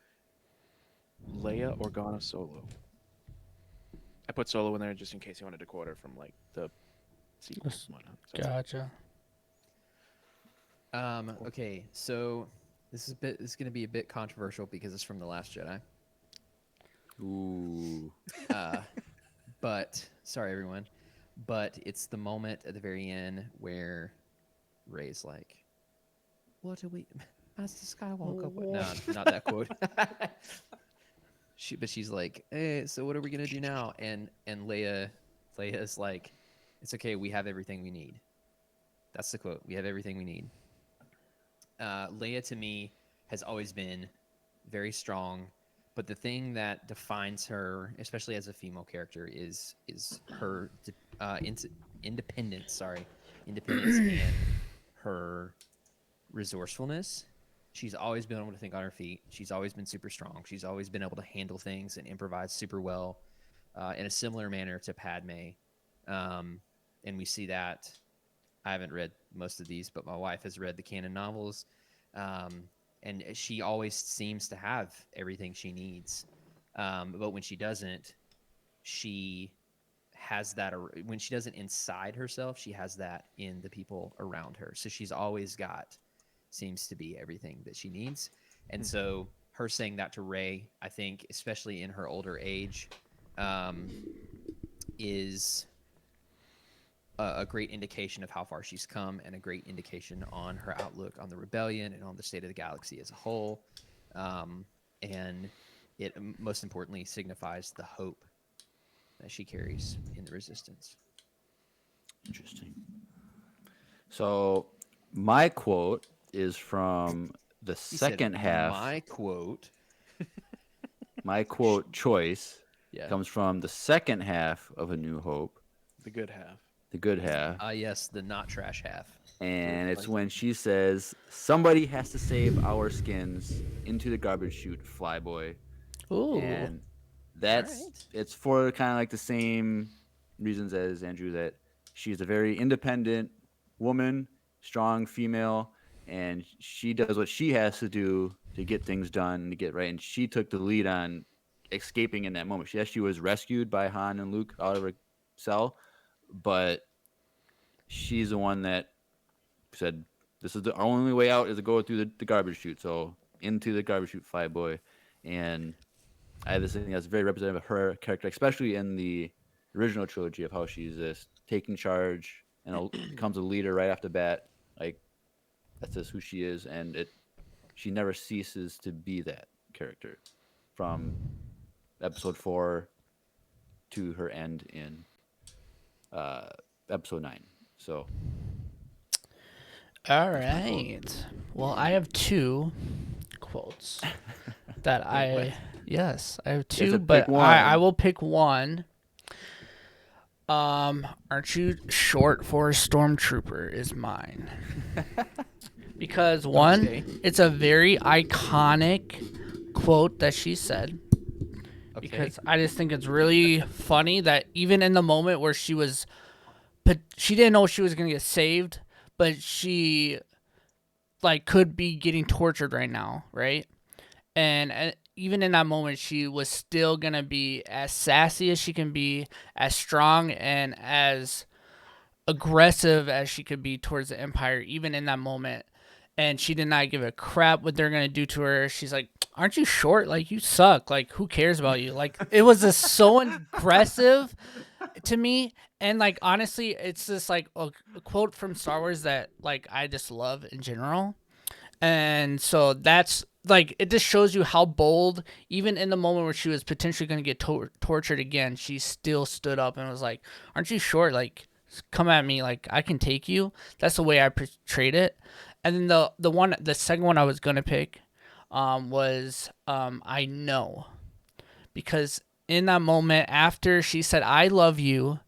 Leia Organa Solo. I put Solo in there just in case you wanted to quote her from like the sequels and whatnot. So Gotcha. Okay, so this is going to be a bit controversial because it's from The Last Jedi. Ooh. But sorry everyone, but it's the moment at the very end where Rey's like, "What do we, Master Skywalker?" No, not that quote. She's like, "Hey, so what are we gonna do now?" And Leia's like, "It's okay, we have everything we need." That's the quote. We have everything we need. Leia to me has always been very strong, but the thing that defines her, especially as a female character, is her independence. Independence and her resourcefulness. She's always been able to think on her feet. She's always been super strong. She's always been able to handle things and improvise super well, in a similar manner to Padme. And we see that. I haven't read most of these, but my wife has read the canon novels. And she always seems to have everything she needs. But when she doesn't, she has that. When she doesn't inside herself, she has that in the people around her. So she's always got seems to be everything that she needs. And so her saying that to Rey, I think, especially in her older age, is a great indication of how far she's come and a great indication on her outlook on the rebellion and on the state of the galaxy as a whole. And it most importantly signifies the hope that she carries in the resistance. Interesting. So my quote is from the He said, second half. My quote. My quote choice Yeah. comes from the second half of A New Hope, The good half. the good half. Yes, the not trash half. And it's when she says, "Somebody has to save our skins. Into the garbage chute, Flyboy." Ooh. And that's Alright. it's for kind of like the same reasons as Andrew, that she's a very independent woman, strong female, and she does what she has to do to get things done, to get right. And she took the lead on escaping in that moment. She was rescued by Han and Luke out of her cell, but she's the one that said, "This is our only way out is to go through the garbage chute." So into the garbage chute, Flyboy. And I have this thing that's very representative of her character, especially in the original trilogy, of how she's this taking charge and becomes a leader right off the bat. Like, that's just who she is, and she never ceases to be that character from episode 4 to her end in episode 9. So All right. Well, I have two quotes that I yes, I have to two, pick but one. I will pick one. Aren't you short for a stormtrooper is mine. Because one, Okay. it's a very iconic quote that she said. Okay. Because I just think it's really funny that even in the moment where she didn't know she was gonna get saved, but she like could be getting tortured right now, right? And even in that moment, she was still gonna be as sassy as she can be, as strong and as aggressive as she could be towards the Empire, even in that moment. And she did not give a crap what they're gonna do to her. She's like, "Aren't you short? Like, you suck. Like, who cares about you?" Like, it was just so aggressive to me. And like, honestly, it's just like a quote from Star Wars that like I just love in general. And so that's like, it just shows you how bold, even in the moment where she was potentially going to get tortured again, she still stood up and was like, "Aren't you short? Like, come at me. Like, I can take you." That's the way I portrayed it. And then the second one I was going to pick was "I know." Because in that moment, after she said, "I love you"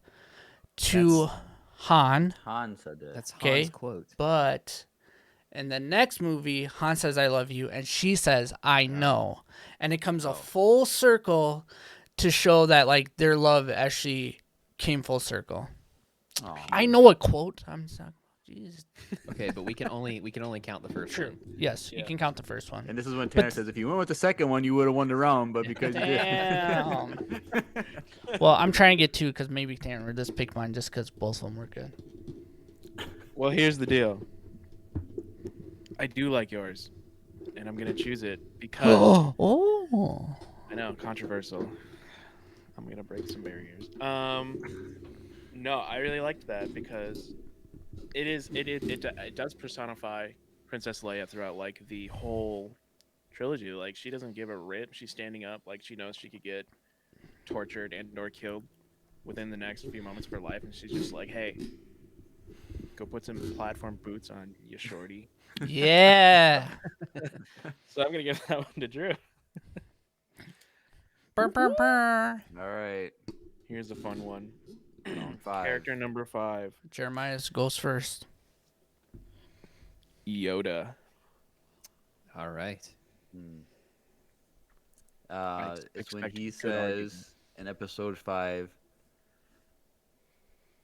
to Han, Han said that. That's Han's Okay. quote. but in the next movie, Han says, "I love you," and she says, "I know." And it comes a full circle to show that like their love actually came full circle. Oh, I know a quote. I'm sorry. Jeez. Okay, but we can only count the first True. one. Yes, you Yeah. can count the first one. and this is when Tanner says, "If you went with the second one, you would have won the round, but because you did." Damn. Well, I'm trying to get two because maybe Tanner would just pick mine just because both of them were good. Well, here's the deal. I do like yours, and I'm gonna choose it because Oh. I know, controversial. I'm gonna break some barriers. No, I really liked that because it does personify Princess Leia throughout like the whole trilogy. Like, she doesn't give a rip. She's standing up. Like, she knows she could get tortured and or killed within the next few moments of her life, and she's just like, "Hey, go put some platform boots on, you shorty." Yeah. So I'm gonna give that one to Drew. Burr, burr, burr. All right. Here's a fun one. Round 5. Character number 5, Jeremiah goes first. Yoda. All right. It's when expect he a good argument. says in episode 5,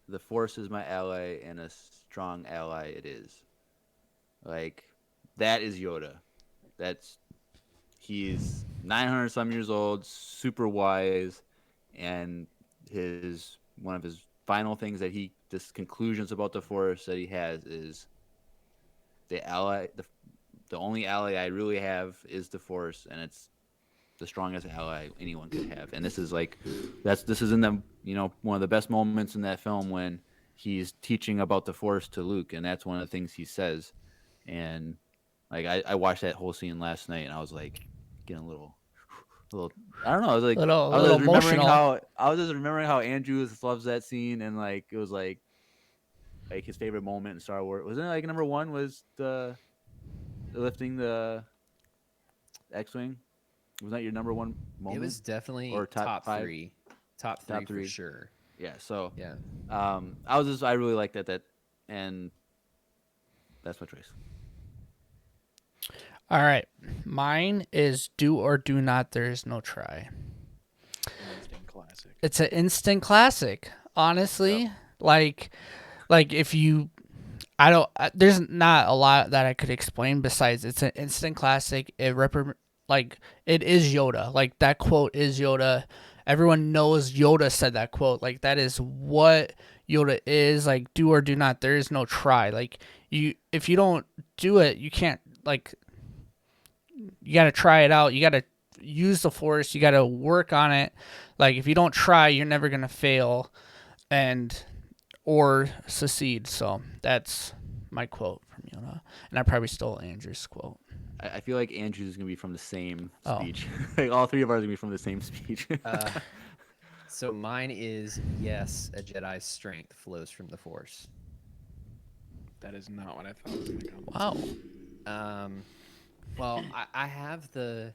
"The Force is my ally, and a strong ally it is." Like, that is Yoda. He's 900 some years old, super wise, and one of his final things that this conclusions about the Force that he has is the the only ally I really have is the Force, and it's the strongest ally anyone could have. And this is in the one of the best moments in that film when he's teaching about the Force to Luke, and that's one of the things he says. And like I watched that whole scene last night, and I was like getting a little. I don't know. I was like, Little I was just remembering emotional. how Andrews loves that scene, and like it was like his favorite moment in Star Wars. Wasn't it like number one was the lifting the X-wing? Was that your number one moment? It was definitely or top five? three, top three for sure. Yeah. So Yeah. I really liked that, and that's my choice. All right. Mine is do or do not. There is no try. An instant classic. It's an instant classic. Honestly, Yep. like if you, there's not a lot that I could explain besides it's an instant classic. It it is Yoda. Like that quote is Yoda. Everyone knows Yoda said that quote. Like that is what Yoda is. Like do or do not. There is no try. Like if you don't do it, you can't you got to try it out. You got to use the Force. You got to work on it. Like if you don't try, you're never going to fail or succeed. So that's my quote from Yoda. And I probably stole Andrew's quote. I feel like Andrews is gonna be from the same Oh. speech. Like all three of ours are gonna be from the same speech. So mine is yes, a Jedi's strength flows from the Force. That is not what I thought was going to come. Wow. Well, I have the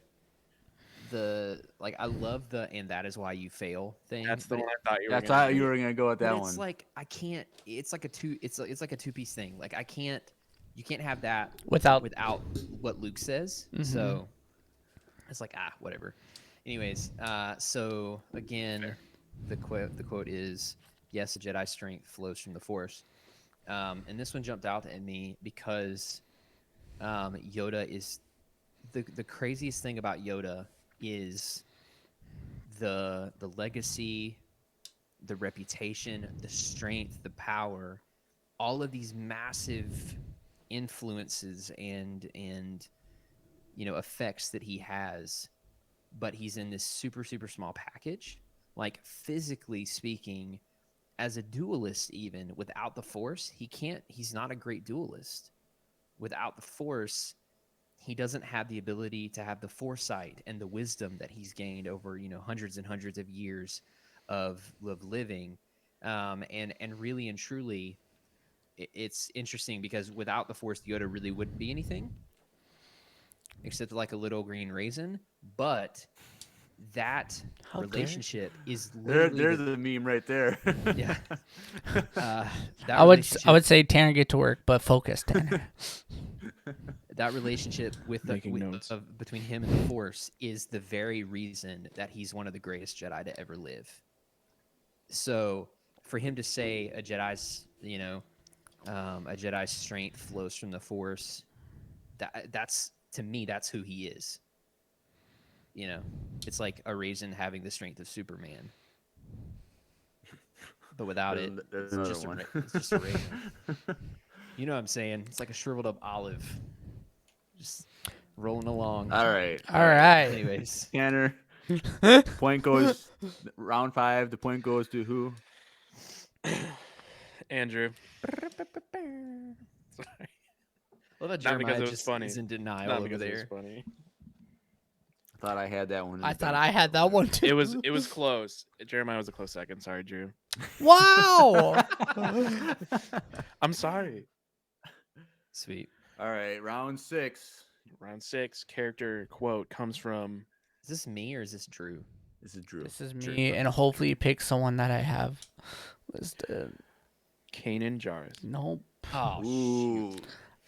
like I love the and that is why you fail thing. That's the but one I thought you were That's going how to you were gonna go with but that it's one. like I can't. It's like a two-piece thing. Like I can't. You can't have that Without what Luke says. Mhm. So it's like whatever. Anyways, so again, the quote is yes, a Jedi strength flows from the Force. And this one jumped out at me because Yoda is the craziest thing about Yoda is the legacy, the reputation, the strength, the power, all of these massive influences and effects that he has, but he's in this super small package. Like physically speaking, as a duelist, even without the Force, he's not a great duelist. Without the Force, he doesn't have the ability to have the foresight and the wisdom that he's gained over hundreds and hundreds of years of living, and really and truly, it's interesting because without the Force, Yoda really wouldn't be anything except like a little green raisin. But that How dare relationship is literally There's a meme right there. yeah. That I would relationship- say Tanner get to work, but focus, Tanner. that relationship Making notes. between him and the Force is the very reason that he's one of the greatest Jedi to ever live. So for him to say a Jedi's strength flows from the Force, that's to me that's who he is. It's like a raisin having the strength of Superman, but without it, There's it's another just one. it's just a raisin. You know what I'm saying? It's like a shriveled up olive, just rolling along. All right. All right. Anyways, Tanner. Point goes round 5. The point goes to who? Andrew. Sorry. well, that Not Jeremiah because it was just funny. is in denial Not over because it was there. funny. I thought I had that one. I thought I had that one too. It was close. Jeremiah was a close second. Sorry, Drew. Wow. I'm sorry. Sweet. All right, round 6. Round 6 character quote comes from Is this me or is this Drew? This is Drew. This is me, and hopefully you pick someone that I have listed. Kanan Jarrus. Nope. Oh shoot! Ooh.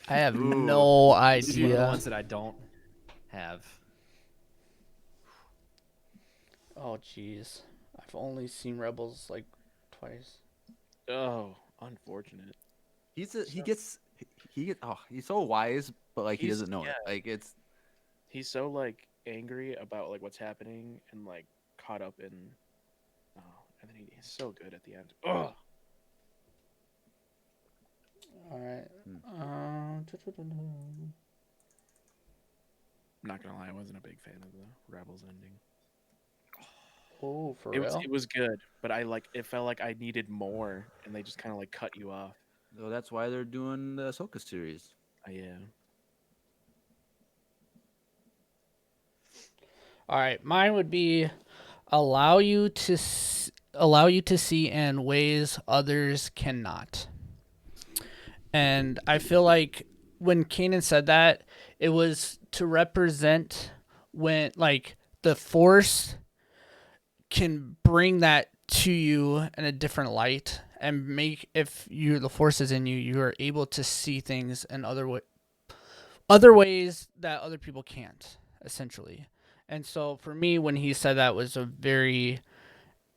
I have Ooh. no This is one of the idea. ones that I don't have. Oh, jeez. I've only seen Rebels like twice. Oh, unfortunate. He gets he's so wise, but like he He's- doesn't know it. yeah. Like it's He's so like angry about like what's happening and like caught up in and then he's so good at the end. Oh, All right. Not gonna lie, I wasn't a big fan of the Rebels ending. Oh, for It was real? it was good, but it felt like I needed more, and they just kind of like cut you off. So that's why they're doing the Ahsoka series. Yeah. All right, mine would be allow you to allow you to see in ways others cannot. And I feel like when Kanan said that, it was to represent when like the Force can bring that to you in a different light and make if you the Force is in you, you are able to see things in other ways that other people can't, essentially. And so for me, when he said that was a very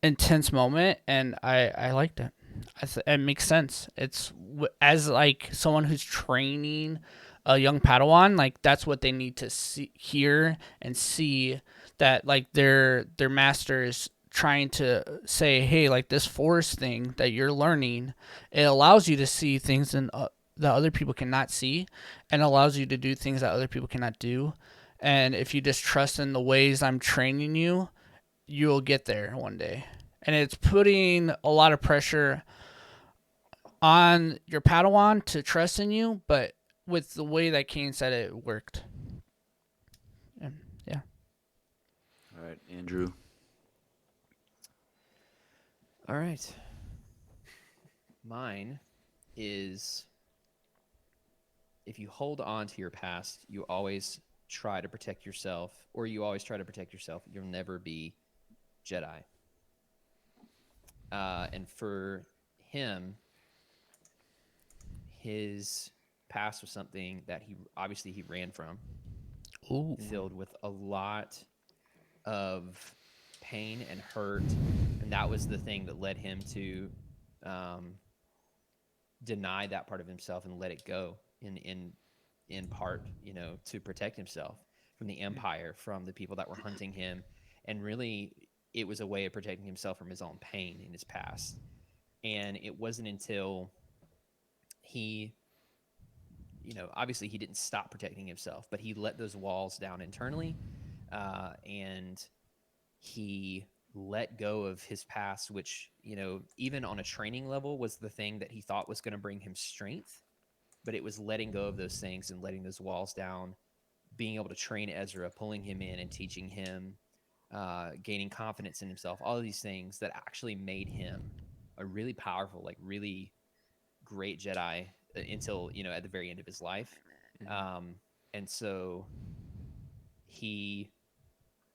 intense moment, and I liked it. It makes sense. It's as like someone who's training a young Padawan, like that's what they need to see, hear, and see that like their master is trying to say, hey, like this force thing that you're learning, it allows you to see things in that other people cannot see, and allows you to do things that other people cannot do. And if you just trust in the ways I'm training you, you'll get there one day. And it's putting a lot of pressure on your Padawan to trust in you, but with the way that Kane said it, it worked. And yeah. All right, Andrew. All right. Mine is if you hold on to your past, you always try to protect yourself, or you always try to protect yourself, you'll never be Jedi. And for him, his past was something that he ran from, Ooh. filled with a lot of pain and hurt, and that was the thing that led him to deny that part of himself and let it go in part, to protect himself from the Empire, from the people that were hunting him, and really it was a way of protecting himself from his own pain in his past. And it wasn't until he, obviously he didn't stop protecting himself, but he let those walls down internally, and he let go of his past, which, even on a training level was the thing that he thought was going to bring him strength, but it was letting go of those things and letting those walls down, being able to train Ezra, pulling him in and teaching him, gaining confidence in himself, all of these things that actually made him a really powerful, like really great Jedi until, at the very end of his life. And so he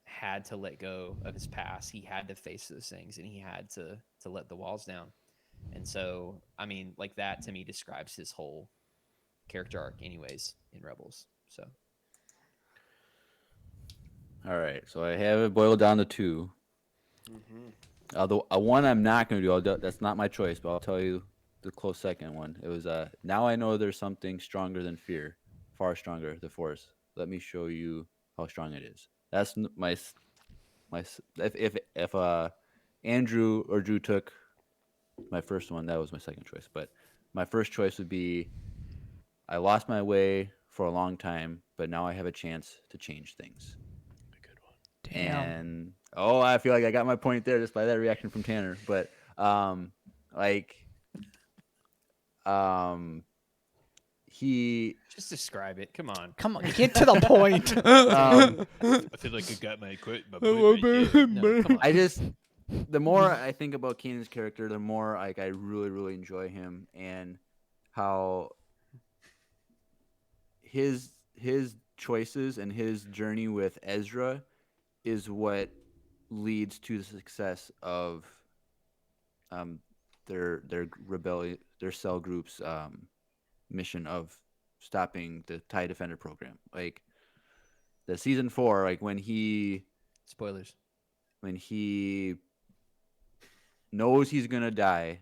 had to let go of his past. He had to face those things, and he had to let the walls down. And so, I mean, like that to me describes his whole character arc anyways in Rebels. So All right, so I have it boiled down to two. Although one I'm not going to do, that's not my choice, but I'll tell you the close second one. It was now I know there's something stronger than fear, far stronger, the Force. Let me show you how strong it is. That's my if Andrew or Drew took my first one, that was my second choice. But my first choice would be I lost my way for a long time, but now I have a chance to change things. Damn. And I feel like I got my point there just by that reaction from Tanner. But he just describe it. Come on. Come on, get to the point. I feel like I got my point right there. No, come on. I just the more I think about Kanan's character, the more like I really, really enjoy him and how his choices and his journey with Ezra is what leads to the success of their rebellion, their cell group's mission of stopping the TIE Defender program. Like the season 4, like when he knows he's gonna die,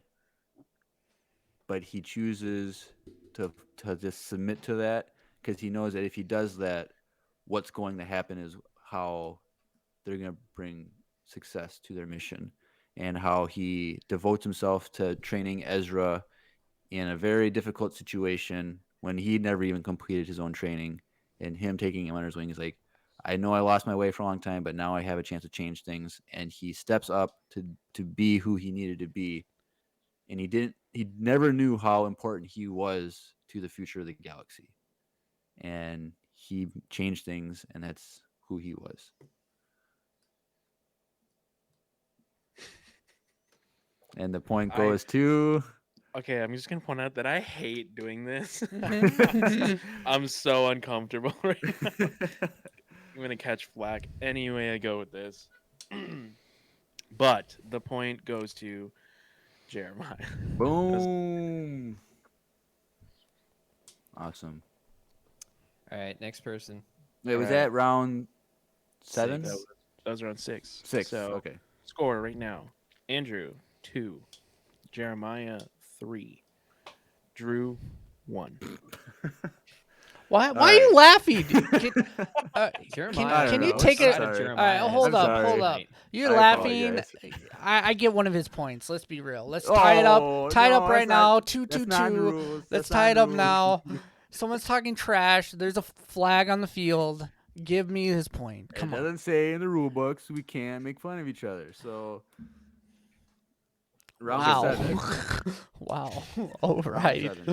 but he chooses to just submit to that because he knows that if he does that, what's going to happen is how they're going to bring success to their mission, and how he devotes himself to training Ezra in a very difficult situation when he never even completed his own training, and him taking him under his wing is like, I know I lost my way for a long time, but now I have a chance to change things. And he steps up to be who he needed to be. And he never knew how important he was to the future of the galaxy. And he changed things, and that's who he was. And the point goes to Okay, I'm just gonna point out that I hate doing this. I'm so uncomfortable right now. I'm gonna catch flack anyway I go with this. But the point goes to Jeremiah. boom. Awesome. All right, next person. Wait, was Alright. that round 7? That was around 6. 6. So Okay. score right now: Andrew 2, Jeremiah 3, Drew 1. Why All are you right. laughing? Jeremiah. can you know. take I'm it? sorry. All right, hold I'm up, sorry. hold up. You're I laughing. apologize. I get one of his points. Let's be real. Let's tie it up. Oh, Tie it up no, right that's not- now. 2 2 that's not in the 2. rules. Let's That's not tie in it the up rules. now. Someone's talking trash. There's a flag on the field. Give me his point. Come It on. doesn't say in the rule books we can't make fun of each other. So round Wow. 7. Wow. All Round right. 7. Who,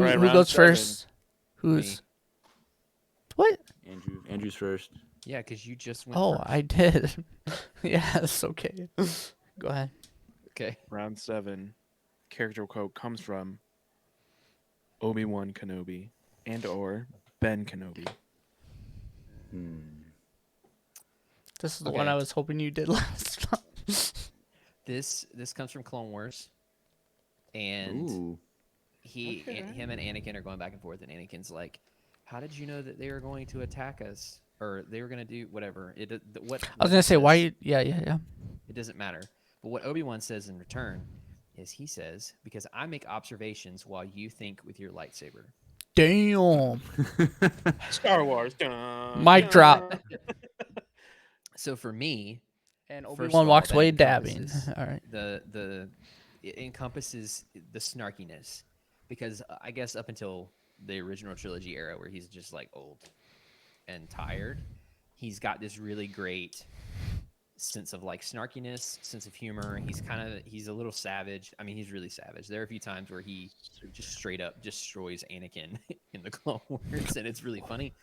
All right, who round goes 7. first? Who's Me. what? Andrew's first. Yeah, because you just went. Oh, first. I did. Yes. Okay. Go ahead. Okay. Round 7. Character quote comes from Obi-Wan Kenobi and or Ben Kenobi. This is the Okay. one I was hoping you did last time. This comes from Clone Wars, and Ooh. him and Anakin are going back and forth, and Anakin's like, "How did you know that they were going to attack us, or they were going to do whatever?" What I was gonna say he why says, you. Yeah. It doesn't matter. But what Obi-Wan says in return is he says, "Because I make observations while you think with your lightsaber." Damn. Star Wars. Dun, Mic dun. drop. So for me, And first Obi-Wan of all, walks that away dabbing. encompasses All right. It encompasses the snarkiness, because I guess up until the original trilogy era, where he's just like old and tired, he's got this really great sense of like snarkiness, sense of humor. He's a little savage. I mean, he's really savage. There are a few times where he just straight up destroys Anakin in the Clone Wars, and it's really funny.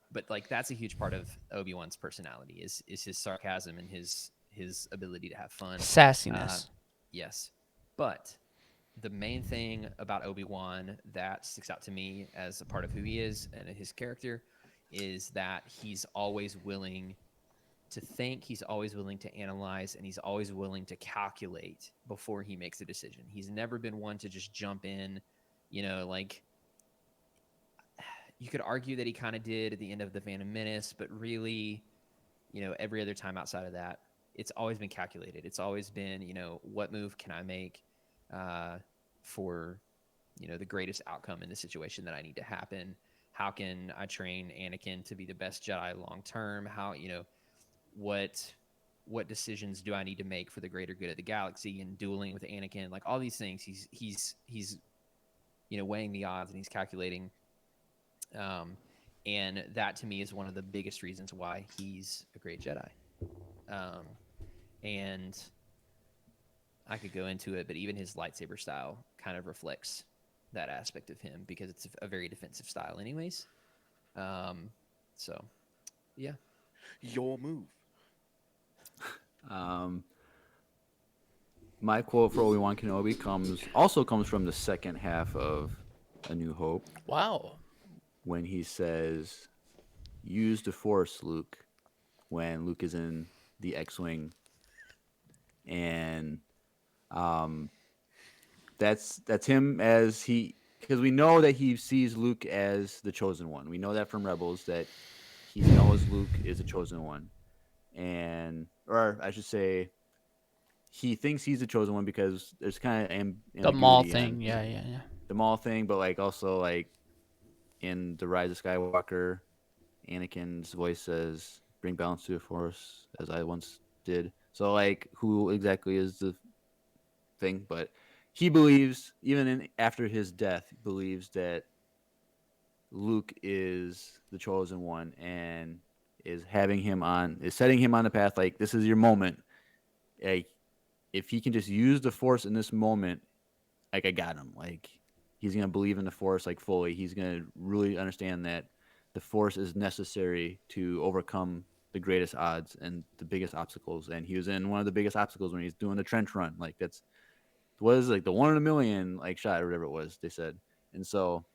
But like that's a huge part of Obi-Wan's personality is his sarcasm and his ability to have fun. Sassiness. Yes. But the main thing about Obi-Wan that sticks out to me as a part of who he is and his character is that he's always willing to think, he's always willing to analyze, and he's always willing to calculate before he makes a decision. He's never been one to just jump in, like you could argue that he kind of did at the end of the Phantom Menace, but really, every other time outside of that, it's always been calculated. It's always been, what move can I make for, the greatest outcome in the situation that I need to happen? How can I train Anakin to be the best Jedi long term? How, what decisions do I need to make for the greater good of the galaxy, and dueling with Anakin? Like all these things, he's weighing the odds, and he's calculating. And that to me is one of the biggest reasons why he's a great Jedi. And I could go into it, but even his lightsaber style kind of reflects that aspect of him, because it's a very defensive style anyways. So yeah. Your move. My quote for Obi-Wan Kenobi comes from the second half of A New Hope, Wow. when he says, "Use the Force, Luke," when Luke is in the X-wing, and that's him because we know that he sees Luke as the chosen one. We know that from Rebels that he knows Luke is the chosen one, or I should say, he thinks he's the chosen one because there's kind of The Maul thing. Yeah. the Maul thing, but like also like in The Rise of Skywalker, Anakin's voice says, "Bring balance to the Force, as I once did." So like, who exactly is the thing? But he believes, even after his death, believes that Luke is the chosen one, and is setting him on the path. Like, this is your moment. Like, if he can just use the Force in this moment, like, I got him. Like, he's gonna believe in the Force like fully. He's gonna really understand that the Force is necessary to overcome the greatest odds and the biggest obstacles. And he was in one of the biggest obstacles when he's doing the trench run. Like, that's was like the 1 in a million like shot or whatever it was they said. And so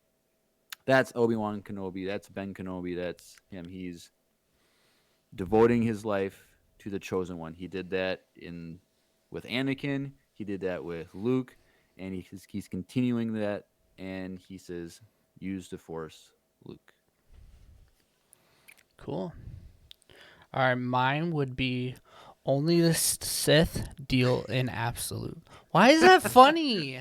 that's Obi-Wan Kenobi. That's Ben Kenobi. That's him. He's devoting his life to the chosen one. He did that with Anakin. He did that with Luke, and he's continuing that. And he says, "Use the Force, Luke." Cool. All right, mine would be only the Sith deal in absolute. Why is that funny?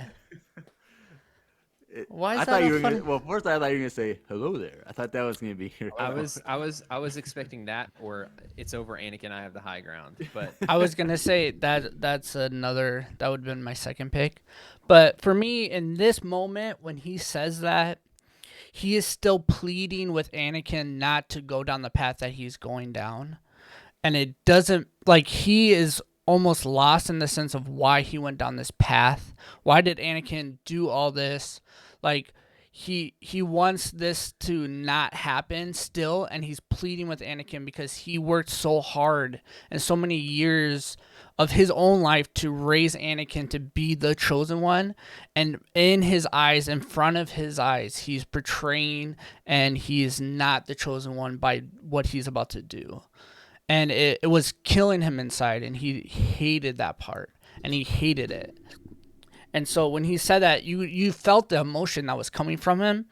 Why is I that thought you were funny? gonna, well, first I thought you were gonna say hello there. I thought that was gonna be your. I was expecting that, or it's over Anakin. I have the high ground, but I was gonna say that that would have been my second pick. But for me, in this moment when he says that, he is still pleading with Anakin not to go down the path that he's going down. And it doesn't, like, he is almost lost in the sense of why he went down this path. Why did Anakin do all this? Like, he wants this to not happen still, and he's pleading with Anakin because he worked so hard and so many years of his own life to raise Anakin to be the chosen one. And in his eyes, in front of his eyes, he's betraying, and he is not the chosen one by what he's about to do. And it was killing him inside, and he hated that part, and he hated it. And so when he said that, you felt the emotion that was coming from him,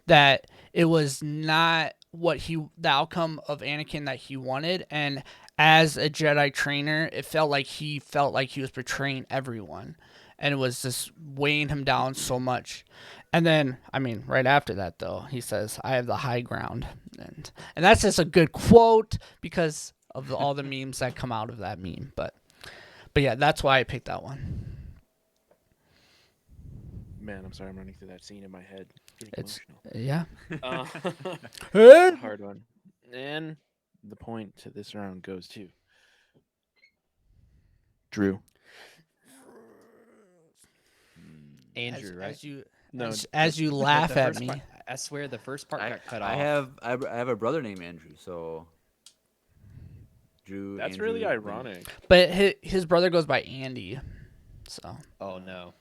that it was not the outcome of Anakin that he wanted. And as a Jedi trainer, it felt like he was betraying everyone, and it was just weighing him down so much. And then, I mean, right after that, though, he says, "I have the high ground," and that's just a good quote because of all the memes that come out of that meme. But yeah, that's why I picked that one. Man, I'm sorry, I'm running through that scene in my head. Getting It's emotional. yeah. A hard one. And the point to this round goes to Drew. Andrew, right? No, As you The laugh at first me. part, I swear the first part got cut off. I have a brother named Andrew, so Drew. that's Andrew, really then- ironic. But his brother goes by Andy. So Oh no.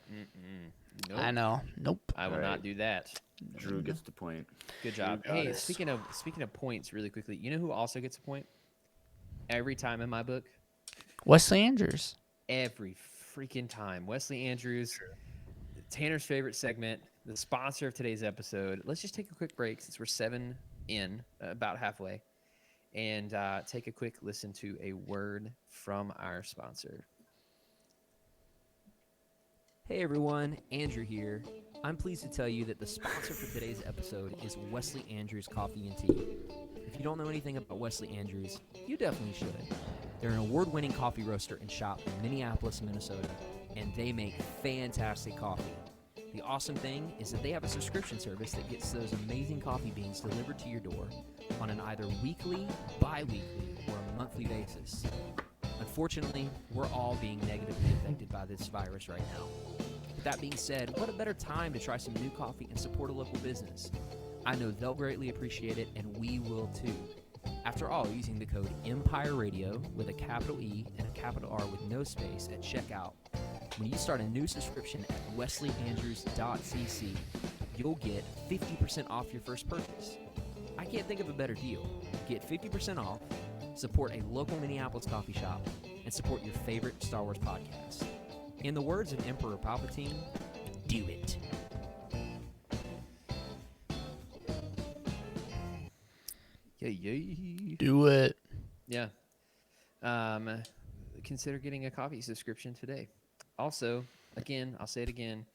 Nope. I know. Nope. I will Alright. not do that. Drew gets the point. Good job. got Hey, it. speaking of points, really quickly, you know who also gets a point? Every time in my book, Wesley Andrews. every freaking time. Wesley Andrews, Tanner's favorite segment, the sponsor of today's episode. Let's just take a quick break since we're 7 in, about halfway, and take a quick listen to a word from our sponsor. Hey everyone, Andrew here. I'm pleased to tell you that the sponsor for today's episode is Wesley Andrews Coffee and Tea. If you don't know anything about Wesley Andrews, you definitely should. They're an award-winning coffee roaster and shop in Minneapolis, Minnesota, and they make fantastic coffee. The awesome thing is that they have a subscription service that gets those amazing coffee beans delivered to your door on an either weekly, bi-weekly, or a monthly basis. Unfortunately, we're all being negatively affected by this virus right now. With that being said, what a better time to try some new coffee and support a local business. I know they'll greatly appreciate it, and we will too. After all, using the code Empire Radio with a capital E and a capital R with no space at checkout, when you start a new subscription at wesleyandrews.cc, you'll get 50% off your first purchase. I can't think of a better deal. Get 50% off, support a local Minneapolis coffee shop, and support your favorite Star Wars podcast. In the words of Emperor Palpatine, do it. Yay. Do it. Yeah. Consider getting a coffee subscription today. Also, again, I'll say it again.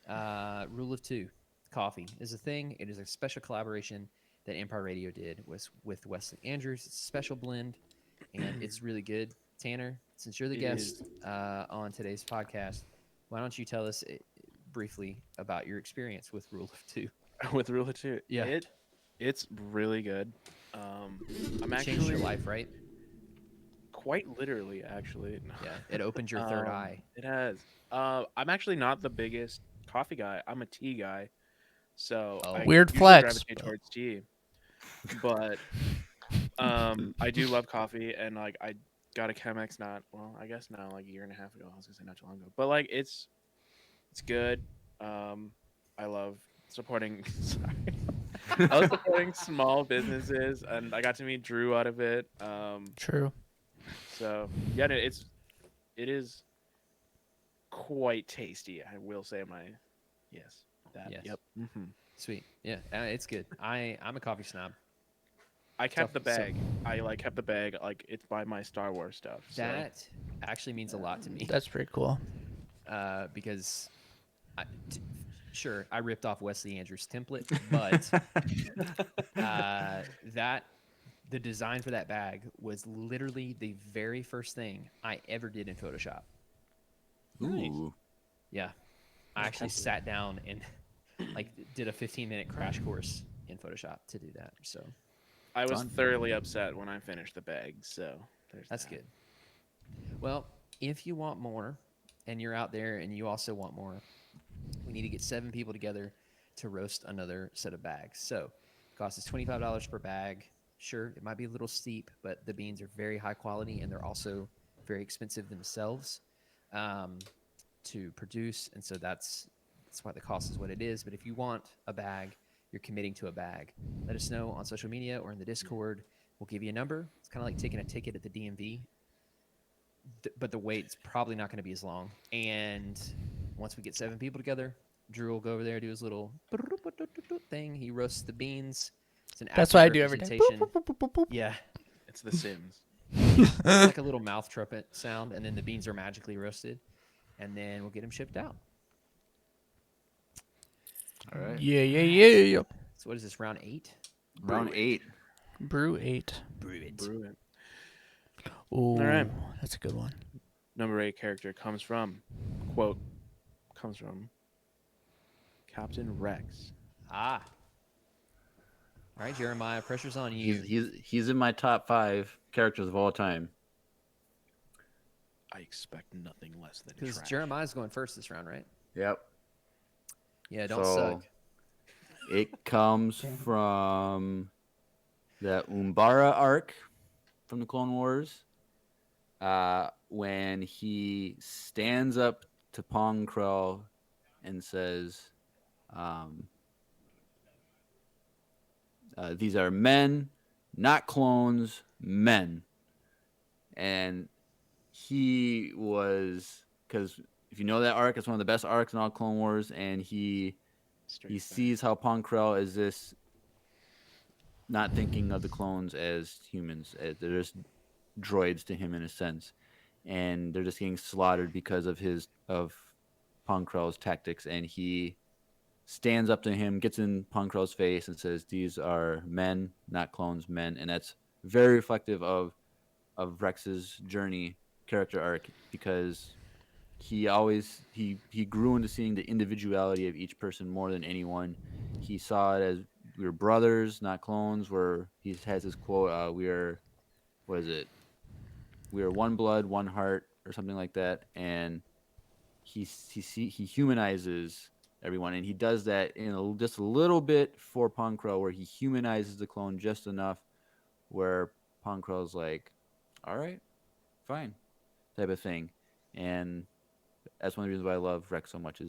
Rule of 2, coffee is a thing. It is a special collaboration that Empire Radio did with Wesley Andrews. It's a special blend, and it's really good. Tanner, since you're the guest on today's podcast, why don't you tell us briefly about your experience with Rule of 2? With Rule of 2. Yeah. It's really good. Changed I'm your actually life, right? quite literally, actually. Yeah, it opened your third eye. It has. I'm actually not the biggest coffee guy. I'm a tea guy, so Oh. I Weird usually flex, gravitate but- towards tea. But I do love coffee, and like I got a Chemex I guess now like a year and a half ago. I was gonna say not too long ago, but like it's good. I love supporting. Sorry. I was supporting small businesses, and I got to meet Drew out of it. True. So yeah, it is quite tasty. I will say yes. That Yes. yep. Sweet. Yeah, it's good. I'm a coffee snob. I kept the So- bag. I like kept the bag. Like it's by my Star Wars stuff. So. That actually means a lot to me. That's pretty cool. Because sure, I ripped off Wesley Andrews' template, but the design for that bag was literally the very first thing I ever did in Photoshop. Ooh. Yeah, I actually sat down and like did a 15-minute crash course in Photoshop to do that. So I was Fun. thoroughly upset when I finished the bag. So that's that. good. Well, if you want more, and you're out there and you also want more, we need to get 7 people together to roast another set of bags. So it costs us $25 per bag. Sure, it might be a little steep, but the beans are very high quality and they're also very expensive themselves to produce. And so that's why the cost is what it is. But if you want a bag, you're committing to a bag. Let us know on social media or in the Discord. We'll give you a number. It's kind of like taking a ticket at the DMV. But the wait's probably not going to be as long. And once we get 7 people together, Drew will go over there, do his little thing. He roasts the beans. It's an That's what I accurate do every day. representation. Boop, boop, boop, boop, boop. Yeah, It's The Sims. it's like a little mouth trumpet sound, and then the beans are magically roasted, and then we'll get them shipped out. All right. Yeah. So what is this, round 8? Round 8. Brew 8. Brew it. Brilliant. Ooh, right. that's a good one. Number 8 character comes from Captain Rex. Ah. All right, Jeremiah, pressure's on you. He's in my top 5 characters of all time. I expect nothing less than Because trash. Jeremiah's going first this round, right? Yep. Yeah, don't So, suck. It comes from the Umbara arc from the Clone Wars. When he stands up to Pong Krell and says, these are men, not clones, men. And he was, because if you know that arc, it's one of the best arcs in all Clone Wars, and he sees how Pong Krell is this, not thinking of the clones as humans, as they're just droids to him in a sense, and they're just getting slaughtered because of Pong Krell's tactics, and he stands up to him, gets in Pong Krell's face, and says, "These are men, not clones, men," and that's very reflective of Rex's journey, character arc, because he grew into seeing the individuality of each person more than anyone. He saw it as we were brothers, not clones. Where he has his quote, "We are, what is it? We are one blood, one heart," or something like that. And he humanizes everyone, and he does that in just a little bit for Pong Krell, where he humanizes the clone just enough, where Pong Krell's like, "All right, fine," type of thing. And that's one of the reasons why I love Rex so much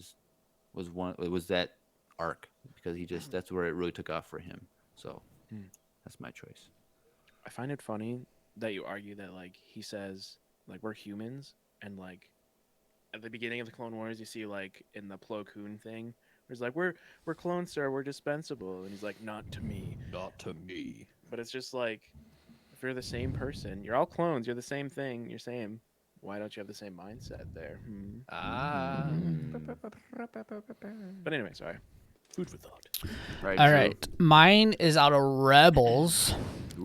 was that arc, because that's where it really took off for him. So that's my choice. I find it funny that you argue that like he says like we're humans, and like at the beginning of the Clone Wars you see like in the Plo Koon thing where he's like we're clones, sir, we're dispensable, and he's like not to me. Not to me. But it's just like if you're the same person, you're all clones, you're the same thing, you're same. Why don't you have the same mindset there? Ah. But anyway, sorry. Food for thought. Right. All Drew? right. Mine is out of Rebels,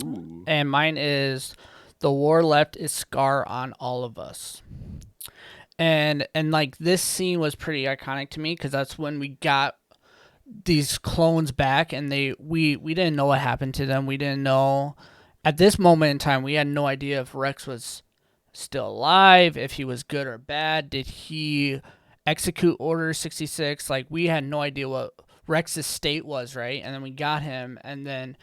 Ooh. and mine is "The war left its scar on all of us." And like this scene was pretty iconic to me because that's when we got these clones back, and we didn't know what happened to them. We didn't know at this moment in time. We had no idea if Rex was still alive, if he was good or bad. Did he execute Order 66? Like, we had no idea what Rex's state was, right? And then we got him, and then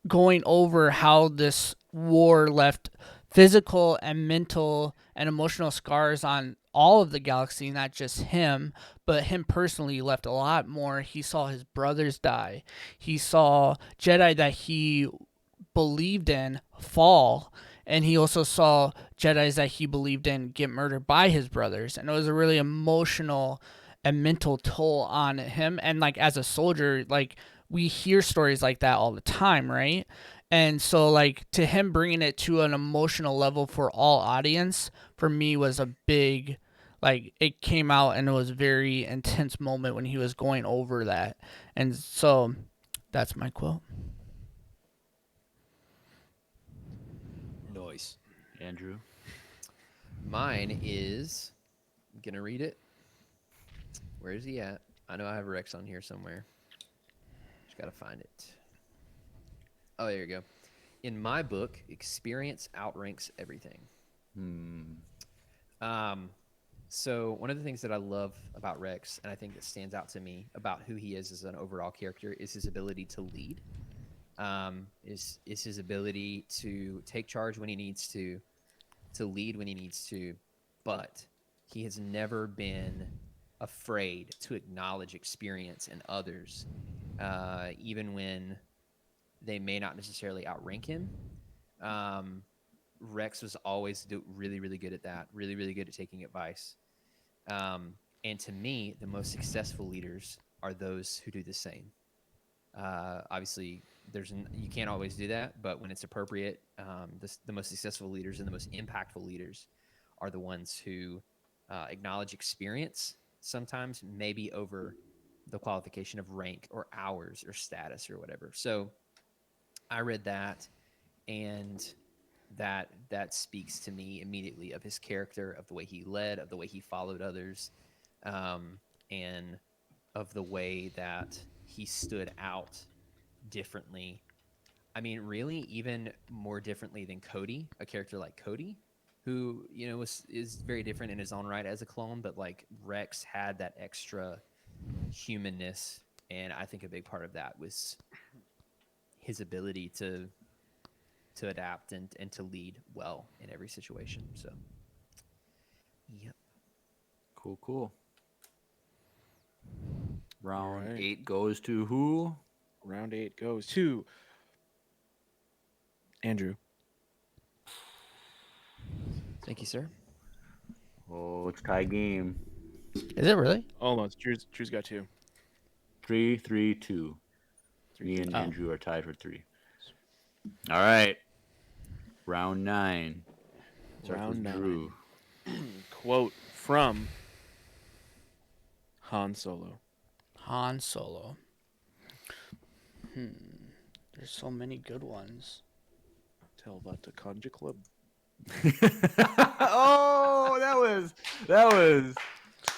going over how this war left physical and mental and emotional scars on all of the galaxy, not just him, but him personally left a lot more. He saw his brothers die. He saw Jedi that he believed in fall, and he also saw Jedis that he believed in get murdered by his brothers. And it was a really emotional and mental toll on him. And like, as a soldier, like, we hear stories like that all the time, right? And so, like, to him bringing it to an emotional level for all audience, for me, was a big, like, it came out and it was a very intense moment when he was going over that. And so that's my quote. Noise. Andrew. Mine is, I'm gonna read it. Where is he at? I know I have Rex on here somewhere. Just gotta find it. Oh, there you go. In my book, experience outranks everything. So one of the things that I love about Rex, and I think that stands out to me about who he is as an overall character, is his ability to lead. Is his ability to take charge when he needs to lead when he needs to, but he has never been afraid to acknowledge experience in others, even when they may not necessarily outrank him. Rex was always really, really good at that, really, really good at taking advice. And to me, the most successful leaders are those who do the same. Obviously, you can't always do that, but when it's appropriate, the most successful leaders and the most impactful leaders are the ones who acknowledge experience, sometimes maybe over the qualification of rank or hours or status or whatever. So I read that, and that speaks to me immediately of his character, of the way he led, of the way he followed others, and of the way that he stood out differently. I mean, really, even more differently than Cody, a character like Cody, who, you know, is very different in his own right as a clone, but like Rex had that extra humanness, and I think a big part of that was his ability to adapt and to lead well in every situation. So, yep. Cool. Round Alright. 8 goes to who? Round 8 goes to Andrew. Thank you, sir. Oh, it's tie game. Is it really? Almost. Drew's got 2. 3-3-2. Me and Oh. Andrew are tied for 3. All right. Round 9. Starts Round with 9. Drew. Quote from Han Solo. Han Solo. There's so many good ones. Tell that to Conja Club. Oh, that was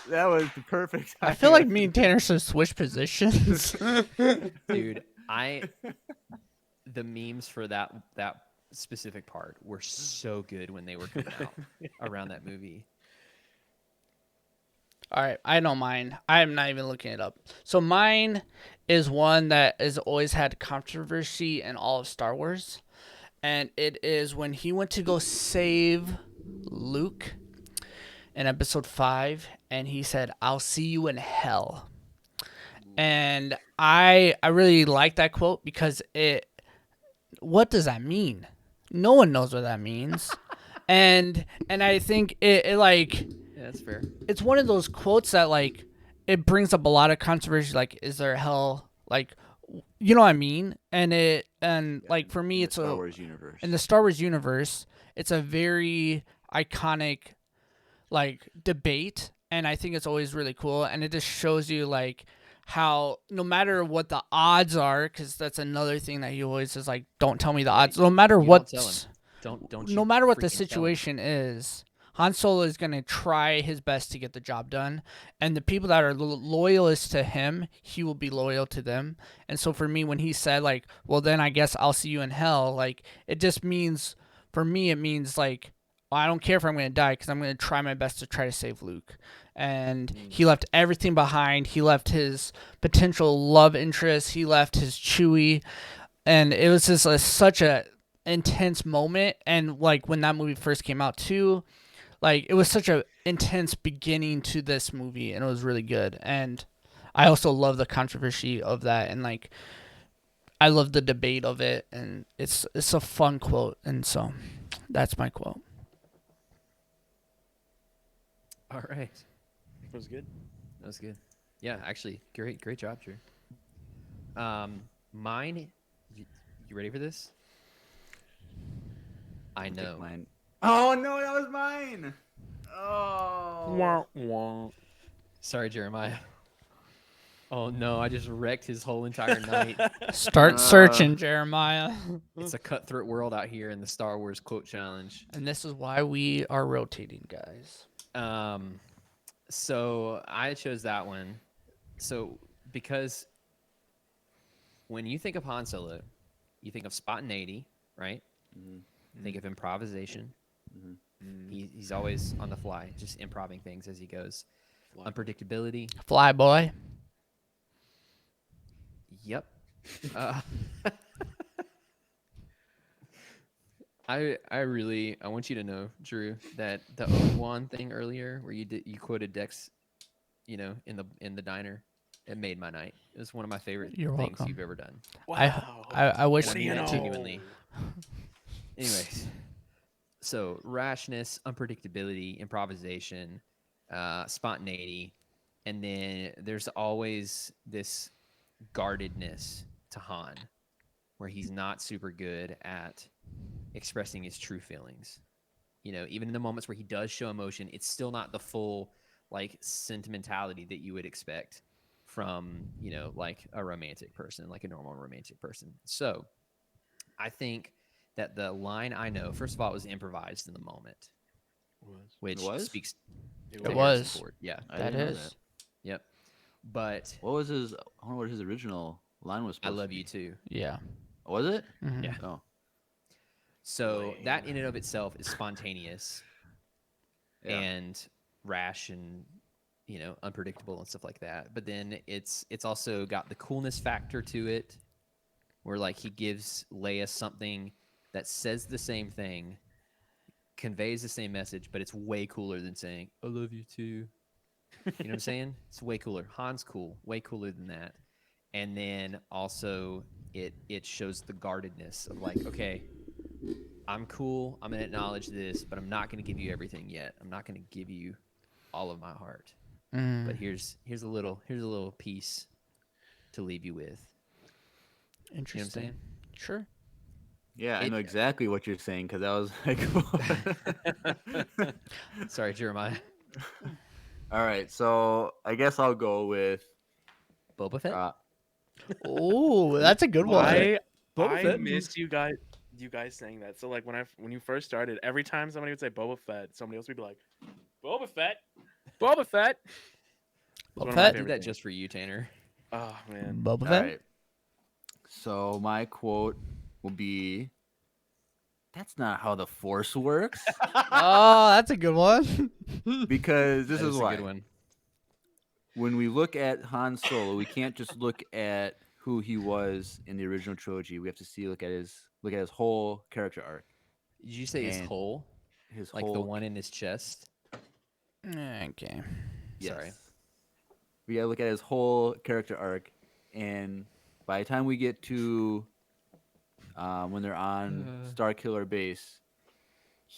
the perfect. I feel like me and Tanner should switch positions. Dude, the memes for that specific part were so good when they were coming out around that movie. All right, I know mine. I am not even looking it up. So mine is one that has always had controversy in all of Star Wars. And it is when he went to go save Luke in episode 5, and he said, "I'll see you in hell." And I really like that quote because what does that mean? No one knows what that means. and I think it like, Yeah, that's fair. it's one of those quotes that, like, it brings up a lot of controversy, like, is there hell? Like, you know what I mean? And like, for me, In the it's Star Wars universe. in the Star Wars universe, it's a very iconic, like, debate, and I think it's always really cool, and it just shows you, like, how no matter what the odds are, because that's another thing that he always is like, don't tell me the odds. No matter You don't tell what, him. Don't no you matter what the freaking tell him. situation is, Han Solo is going to try his best to get the job done, and the people that are loyalist to him, he will be loyal to them. And so for me, when he said like, well, then I guess I'll see you in hell, like it just means, for me, it means like, well, I don't care if I'm going to die because I'm going to try my best to try to save Luke. And he left everything behind. He left his potential love interest. He left his Chewie, and it was just such a intense moment. And like when that movie first came out too, like it was such a intense beginning to this movie, and it was really good. And I also love the controversy of that, and like I love the debate of it, and it's a fun quote. And so that's my quote. All right. It was good. That was good. Yeah, actually, great job, Drew. Mine. You ready for this? I Take know. mine. Oh no, that was mine. Oh. Wah, wah. Sorry, Jeremiah. Oh no, I just wrecked his whole entire night. Start searching, Jeremiah. It's a cutthroat world out here in the Star Wars quote challenge. And this is why we are rotating, guys. So I chose that one. So because when you think of Han Solo, you think of spontaneity, right? Mhm. You think of improvisation. Mhm. He's always on the fly, just improvising things as he goes. Unpredictability. Fly boy. Yep. Uh, I want you to know, Drew, that the Obi-Wan thing earlier, where you quoted Dex, in the diner, it made my night. It was one of my favorite You're things welcome. you've ever done. I wish And I do you mean that know? genuinely. Anyways, so rashness, unpredictability, improvisation, spontaneity, and then there's always this guardedness to Han, where he's not super good at expressing his true feelings. Even in the moments where he does show emotion, it's still not the full like sentimentality that you would expect from, like a romantic person, like a normal romantic person. So I think that the line I know, first of all, it was improvised in the moment, which It was? speaks It to It Harrison was. Ford. Yeah. I That didn't know is. that. Yep. But What was his? I wonder what his original line was I supposed love to you be. too. Yeah. Was it? Mhm. Yeah. Oh. So that in and of itself is spontaneous Yeah. and rash and unpredictable and stuff like that. But then it's also got the coolness factor to it, where like he gives Leia something that says the same thing, conveys the same message, but it's way cooler than saying "I love you too." You know what I'm saying? It's way cooler. Han's cool, way cooler than that. And then also it shows the guardedness of like, okay, I'm cool. I'm gonna acknowledge this, but I'm not gonna give you everything yet. I'm not gonna give you all of my heart. But here's a little piece to leave you with. Interesting. saying? Sure. Yeah, I It- know exactly what you're saying because I was like, Sorry, Jeremiah. all right. So I guess I'll go with. Boba Fett. Oh, that's a good one. I Boba Fett. miss you guys saying that. So like when you first started, every time somebody would say Boba Fett, somebody else would be like, Boba Fett, Boba Fett. It's one of my Fett? I did favorite that things. just for you, Tanner. Oh man. Boba All Fett? right. So my quote will be. That's not how the Force works. Oh, that's a good one. Because this That is a why. good one. When we look at Han Solo, we can't just look at who he was in the original trilogy. We have to look at his whole character arc. Did you say his And whole? His Like whole the one in his chest? Okay. yes. Sorry. We gotta look at his whole character arc, and by the time we get to when they're on Starkiller Base,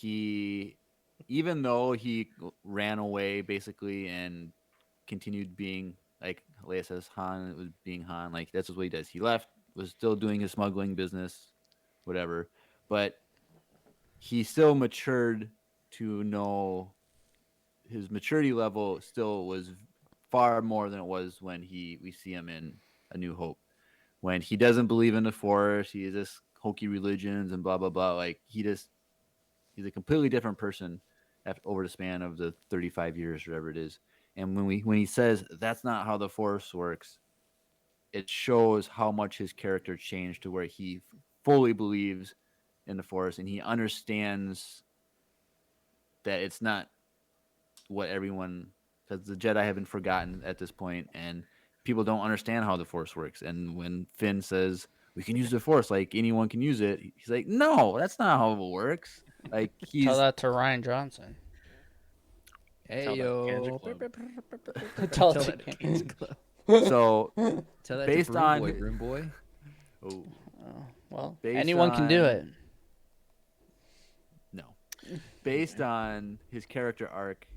even though he ran away basically and continued being like Leia says, Han was being Han. Like that's just what he does. He left, was still doing his smuggling business, whatever. But he still matured to know his maturity level still was far more than it was when we see him in A New Hope. When he doesn't believe in the Force, he is this hokey religions and blah blah blah. Like he's a completely different person over the span of the 35 years, whatever it is. And when he says that's not how the Force works, it shows how much his character changed to where he fully believes in the Force and he understands that it's not what everyone, because the Jedi have been forgotten at this point and people don't understand how the Force works. And when Finn says we can use the Force like anyone can use it, he's like, no, that's not how it works. Like Tell that to Ryan Johnson. Hey Tell that to Kansas yo. Club. Tell Tell it that to to Kansas Kansas Club. so Tell that based to Broom on Boy, Broom Boy. oh Oh, well, Based anyone can do on- it. no, based on his character arc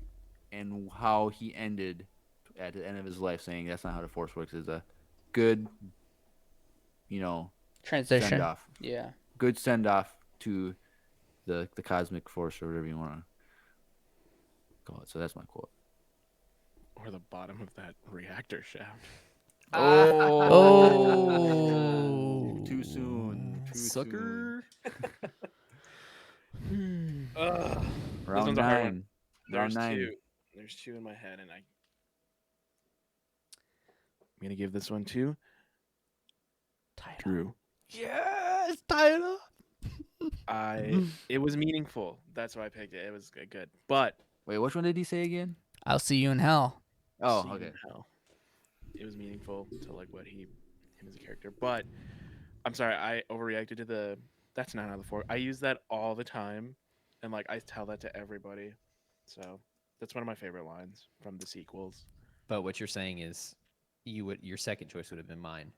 and how he ended at the end of his life, saying that's not how the Force works is a good, send Transition. off. Yeah. Good send off to the cosmic force or whatever you want to call it. So that's my quote. Or the bottom of that reactor shaft. Oh. Too soon. Too Sucker. Hmm. Ugh. Soon. This Round one's a hard one. 9. There's Round 9. two. There's two in my head, and I'm gonna give this one to Drew. Yes, tie it up. It was meaningful. That's why I picked it. It was good. But Wait, which one did he say again? I'll see you in hell. Oh, see you okay. in hell. It was meaningful to like what him as a character. But I'm sorry, I overreacted to the that's not how the Force. I use that all the time, and like I tell that to everybody. So that's one of my favorite lines from the sequels. But what you're saying is, your second choice would have been mine.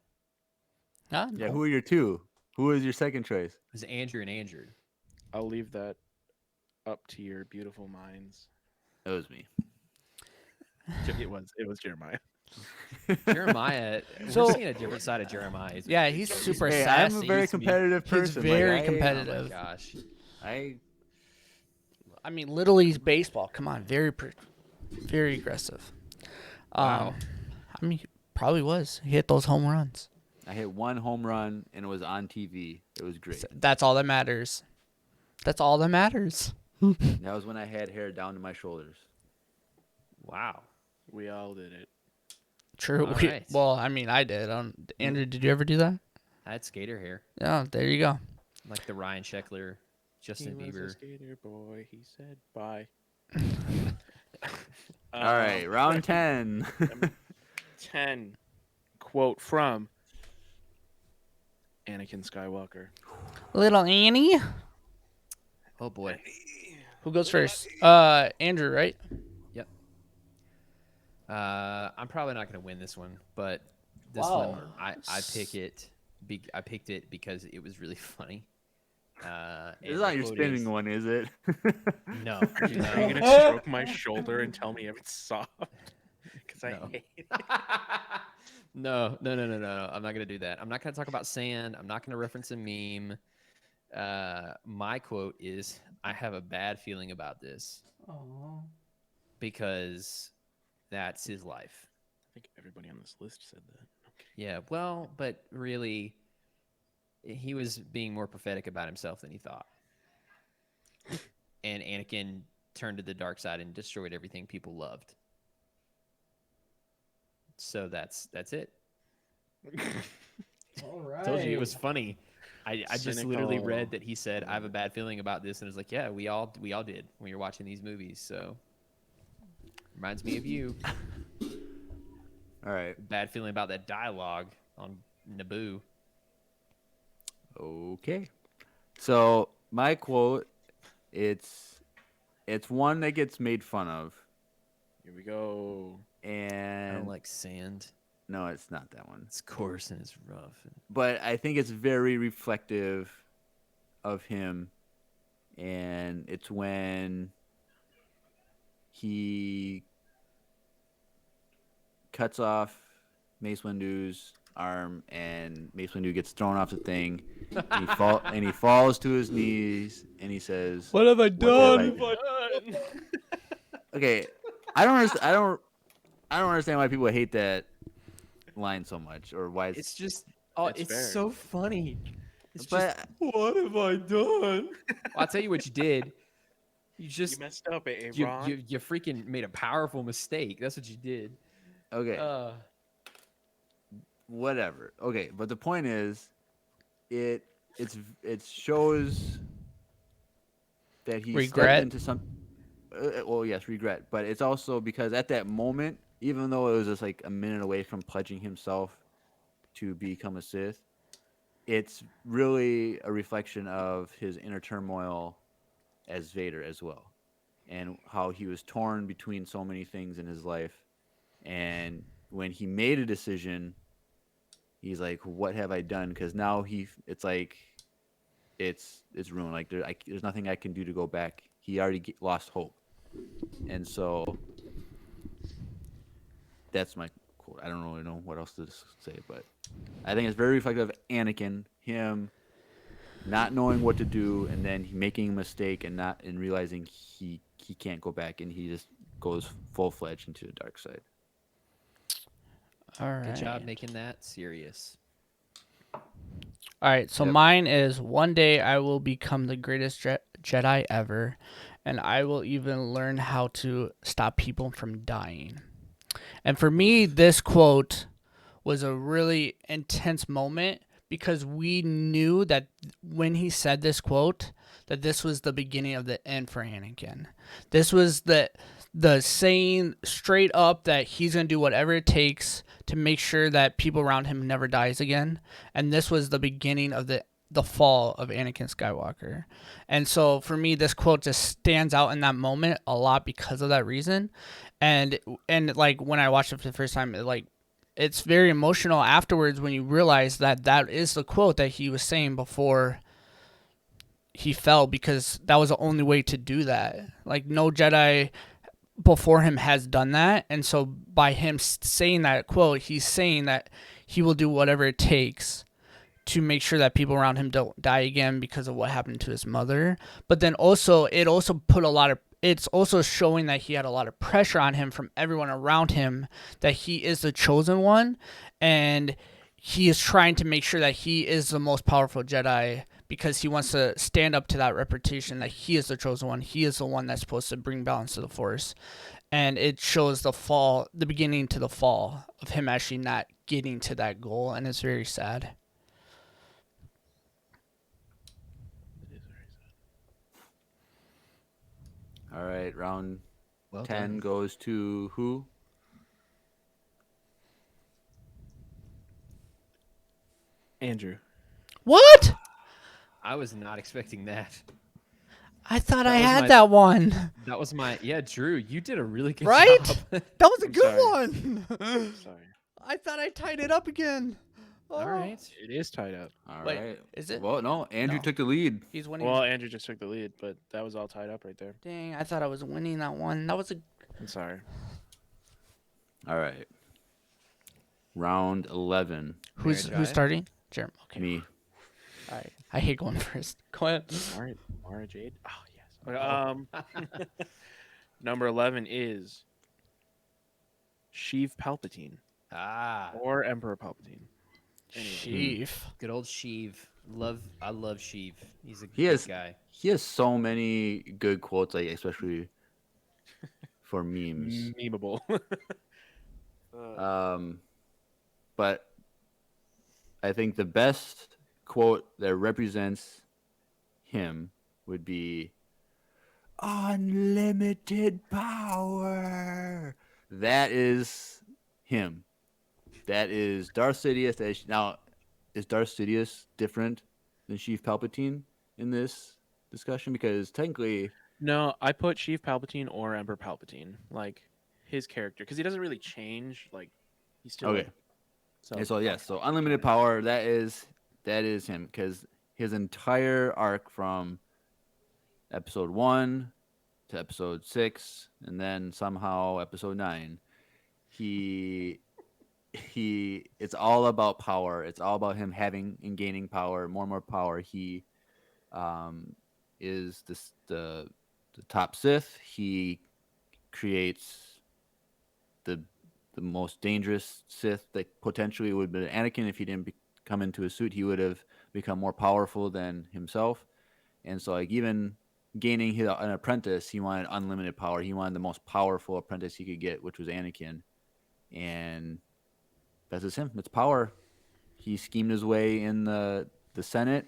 Huh? Yeah, who are your two? Who is your second choice? It was Andrew and Andrew. I'll leave that up to your beautiful minds. It was me. It was Jeremiah. Jeremiah, So- we're seeing a different side of Jeremiah. Yeah, he's super Hey, sassy. I'm a very used to be- competitive He's person. very like, Oh competitive. my gosh. I I mean, Little League baseball. Come on, very aggressive. Wow. I mean, he probably was. He hit those home runs. I hit one home run and it was on TV. It was great. That's all that matters. That's all that matters. That was when I had hair down to my shoulders. Wow. We all did it. True. All We- right. Well, I mean, I did. Andrew, did you ever do that? I had skater hair, Oh, there you go. like the Ryan Sheckler, Justin He was a Bieber. skater boy. He said bye. All right, round 10. 10 quote from Anakin Skywalker. Little Annie. Oh boy. Who goes first? Andrew, right? I'm probably not going to win this one, but this Wow. one I pick it. I picked it because it was really funny. It's and not the your quote spinning is- one, is it? No, Are you no. gonna stroke my shoulder and tell me if it's soft? Because I No. hate it. No. I'm not gonna do that. I'm not gonna talk about sand. I'm not gonna reference a meme. My quote is, "I have a bad feeling about this," because that's his life. I think everybody on this list said that. Okay. Yeah. Well, but really, he was being more prophetic about himself than he thought. And Anakin turned to the dark side and destroyed everything people loved. So that's it. All right. Told you it was funny. I just literally Cynical. read that he said, "I have a bad feeling about this," and it's like, yeah, we all did when you're watching these movies. So reminds me of you. All right. Bad feeling about that dialogue on Naboo. Okay. So my quote, it's one that gets made fun of, Here we go. I and don't like sand. no, it's not that one. It's coarse and it's rough. But I think it's very reflective of him, and it's when he cuts off Mace Windu's arm, and Mace Windu gets thrown off the thing, and he falls to his knees, and he says, What have I "What have done? I Okay, I don't understand why people hate that line so much, or why It's just, oh, It's it's fair. so funny. It's but just, what have I done? Well, I'll tell you what you did. You You just messed up, you Ron. you freaking made a powerful mistake. That's what you did. Okay, Uh, whatever. Okay, but the point is, it shows that he stepped Regret. into some. Well, yes, regret, but it's also because at that moment, even though it was just like a minute away from pledging himself to become a Sith, it's really a reflection of his inner turmoil as Vader as well, and how he was torn between so many things in his life. And when he made a decision, he's like, "What have I done?" Because now it's like it's ruined. Like there's nothing I can do to go back. He already lost hope, and so that's my quote. I don't really know what else to say, but I think it's very reflective of Anakin, him not knowing what to do, and then making a mistake and realizing he can't go back, and he just goes full fledged into the dark side. All good job right. making that serious. All right, so Yep. mine is one day I will become the greatest Jedi ever, and I will even learn how to stop people from dying. And for me, this quote was a really intense moment because we knew that when he said this quote, that this was the beginning of the end for Anakin. This was the saying straight up that he's going to do whatever it takes to make sure that people around him never dies again. And this was the beginning of the fall of Anakin Skywalker. And so for me, this quote just stands out in that moment a lot because of that reason. And like when I watched it for the first time, it's very emotional afterwards when you realize that that is the quote that he was saying before he fell, because that was the only way to do that. Like no Jedi before him has done that, and so by him saying that quote, he's saying that he will do whatever it takes to make sure that people around him don't die again because of what happened to his mother. But then also it's also showing that he had a lot of pressure on him from everyone around him, that he is the chosen one, and he is trying to make sure that he is the most powerful Jedi because he wants to stand up to that reputation that he is the chosen one. He is the one that's supposed to bring balance to the Force. And it shows the beginning to the fall of him actually not getting to that goal, and it's very sad. All right, round Well 10 done. goes to who? Andrew. What? I was not expecting that. I thought That I was had my- that one. That was my Drew. You did a really good Right? job. That was a I'm good sorry. one. Sorry. I thought I tied it up again. All right. It is tied up. All Wait, right. is it? Well, no, Andrew No. took the lead. He's winning. Well, Andrew just took the lead, but that was all tied up right there. Dang, I thought I was winning that one. That was a. I'm sorry. All right. Round 11. Who's Jai? starting? Jeremy. Okay. Me. All right. I hate going first. Go ahead. Mara Jade. Oh yes. Number 11 is Sheev Palpatine Ah, or Emperor Palpatine. Chief. good old Sheev. I love Sheev. He's a He good has guy. he has so many good quotes, like especially for memes. Memeable. But I think the best quote that represents him would be unlimited power. That is him. That is Darth Sidious. Now, is Darth Sidious different than Sheev Palpatine in this discussion? Because technically, No, I put Sheev Palpatine or Emperor Palpatine, like his character, because he doesn't really change. Like he's still okay. So, So yes, so unlimited power. That is him, because his entire arc from episode 1 to episode 6, and then somehow episode 9, he it's all about power. It's all about him having and gaining power, more and more power. He is the top Sith. He creates the most dangerous Sith that potentially would have been Anakin. If he didn't come into a suit, he would have become more powerful than himself. And so, like, even gaining an apprentice, he wanted unlimited power. He wanted the most powerful apprentice he could get, which was Anakin. And that's just him. It's power. He schemed his way in the Senate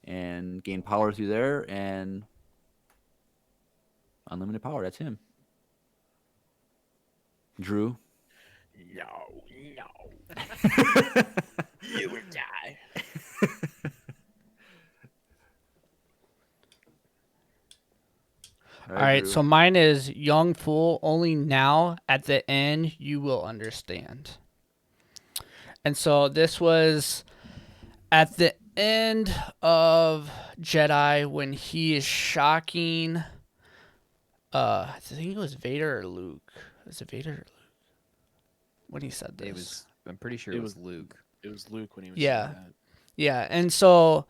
and gained power through there, and unlimited power. That's him. Drew. No. You will die. All right, Drew. so mine is young fool. Only now at the end you will understand. And so this was at the end of Jedi when he is shocking. I think it was Vader or Luke. Was it Vader or Luke? When he said this, I'm pretty sure it was Luke. It was Luke when he was Yeah. saying that. Yeah, and so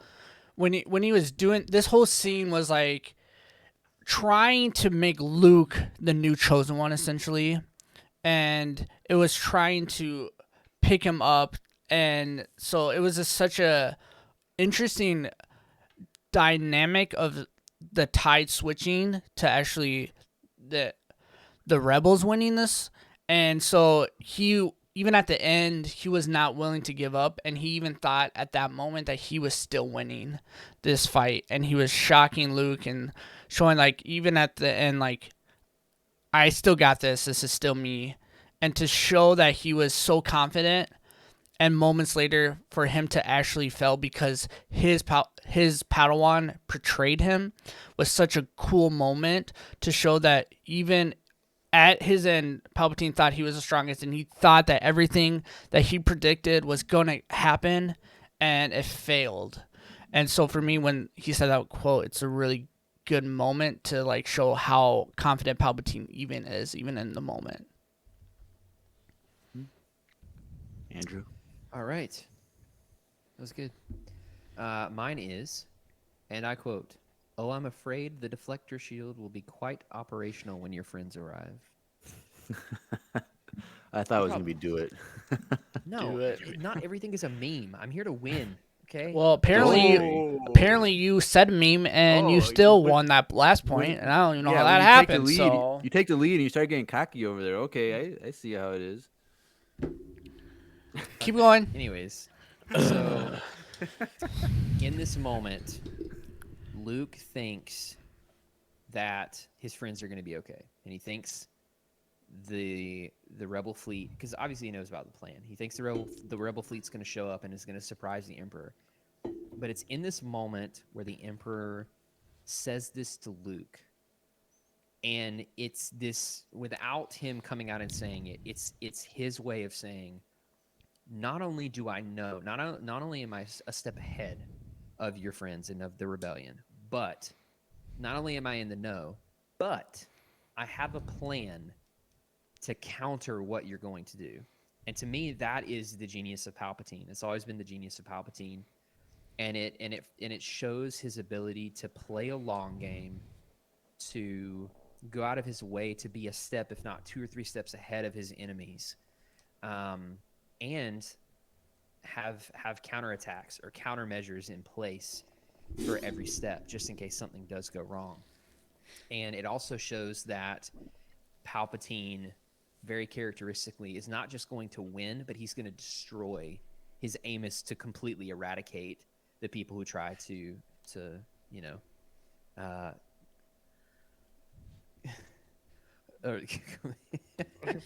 when he was doing this whole scene was like trying to make Luke the new chosen one essentially, and it was trying to pick him up, and so it was such a interesting dynamic of the tide switching to actually the rebels winning this. And so he, even at the end, he was not willing to give up, and he even thought at that moment that he was still winning this fight, and he was shocking Luke and showing like even at the end like I still got this is still me. And to show that he was so confident, and moments later for him to actually fail because his Padawan betrayed him was such a cool moment to show that even at his end, Palpatine thought he was the strongest, and he thought that everything that he predicted was going to happen, and it failed. And so for me, when he said that quote, it's a really good moment to like show how confident Palpatine even is, even in the moment. Andrew. All right. That was good. Mine is, and I quote, "Oh, I'm afraid the deflector shield will be quite operational when your friends arrive." I thought it was going to be do it. No, Do it. not everything is a meme. I'm here to win, okay? Well, apparently, Oh. apparently you said meme, and you Oh, still when- won that last point, and I don't even know how when that you take the happened. lead, So you take the lead and you start getting cocky over there. Okay, I see how it is. keep going. Anyways, so in this moment, Luke thinks that his friends are going to be okay, and he thinks the rebel fleet, because obviously he knows about the plan. He thinks the rebel fleet's going to show up and is going to surprise the Emperor. But it's in this moment where the Emperor says this to Luke, and it's this without him coming out and saying it. It's his way of saying, not only do I know, not only am I a step ahead of your friends and of the rebellion, but not only am I in the know, but I have a plan to counter what you're going to do. And to me, that is the genius of Palpatine. It's always been the genius of Palpatine, and it shows his ability to play a long game, to go out of his way to be a step, if not 2 or 3 steps ahead of his enemies, and have counterattacks or countermeasures in place for every step, just in case something does go wrong. And it also shows that Palpatine, very characteristically, is not just going to win, but he's going to destroy. His aim is to completely eradicate the people who try to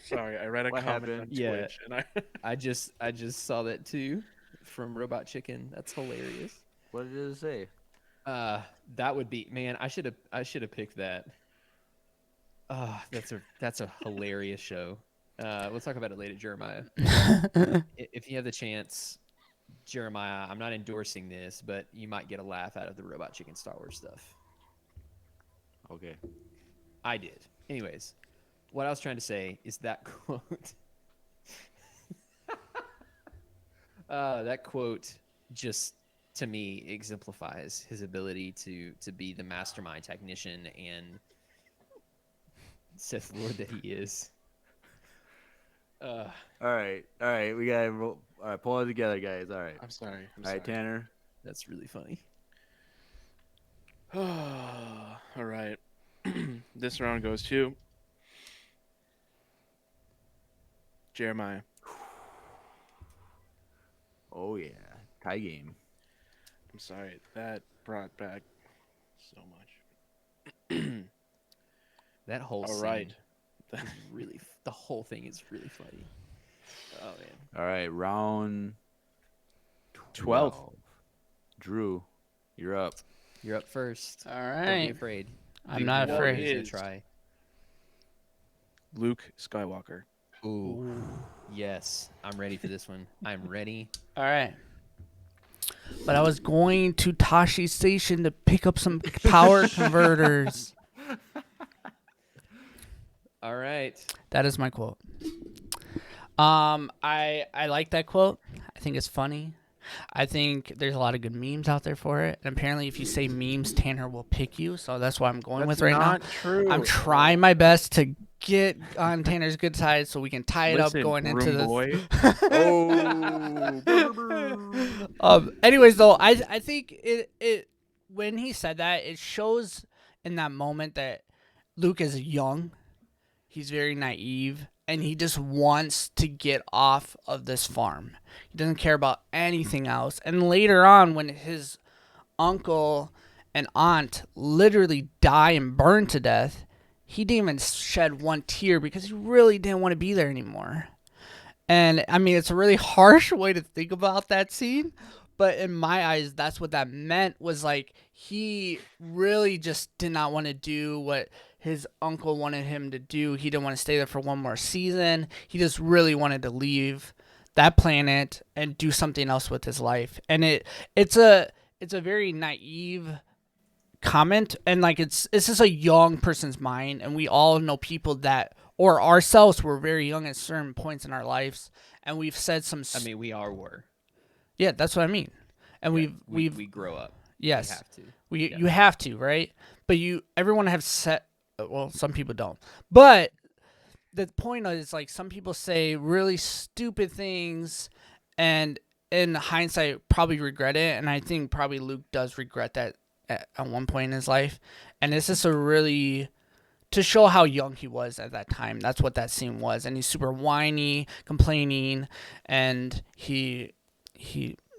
Sorry, I read a What comment happened? on Yeah. Twitch, and I just saw that too from Robot Chicken. That's hilarious. What did it say? That would be, man. I should have picked that. That's a hilarious show. We'll talk about it later, Jeremiah. If you have the chance, Jeremiah, I'm not endorsing this, but you might get a laugh out of the Robot Chicken Star Wars stuff. Okay. I did. Anyways, what I was trying to say is that quote. That quote just, to me, exemplifies his ability to be the mastermind technician and Sith Lord that he is. All right. We gotta roll. All right, pull it together, guys. All right. I'm sorry. All right, Tanner. That's really funny. All All right. This round goes to Jeremiah. Oh yeah, tie game. I'm sorry. That brought back so much. That whole All scene right. is really the whole thing is really funny. Oh man. All right, round 12. 12. Drew, you're up. You're up first. All Don't be right. afraid. I'm Duke not from afraid. Norway is gonna Is- try. Luke Skywalker. Ooh. Yes, I'm ready for this one. I'm ready. All right. But I was going to Tashi Station to pick up some power converters. All right. That is my quote. I like that quote. I think it's funny. I think there's a lot of good memes out there for it. And apparently, if you say memes, Tanner will pick you. So that's what I'm going with right now. Not true. I'm trying my best to get on Tanner's good side so we can tie it Listen, up going into room the. boy. Oh. Anyways, though, I think it when he said that, it shows in that moment that Luke is young. He's very naive, and he just wants to get off of this farm. He doesn't care about anything else. And later on, when his uncle and aunt literally die and burn to death, he didn't even shed one tear because he really didn't want to be there anymore. And I mean, it's a really harsh way to think about that scene, but in my eyes, that's what that meant, was like he really just did not want to do what his uncle wanted him to do. He didn't want to stay there for one more season. He just really wanted to leave that planet and do something else with his life. And it's a very naive comment, and like it's just a young person's mind, and we all know people that, or ourselves, were very young at certain points in our lives, and we've said some I mean, we all were. yeah, that's what I mean. And Yeah, we've we grow up. yes, We have to. we Yeah. you have to, right? But everyone have set, well, some people don't, but the point is, like, some people say really stupid things, and in hindsight probably regret it, and I think probably Luke does regret that at one point in his life. And this is a really to show how young he was at that time. That's what that scene was. And he's super whiny, complaining, and he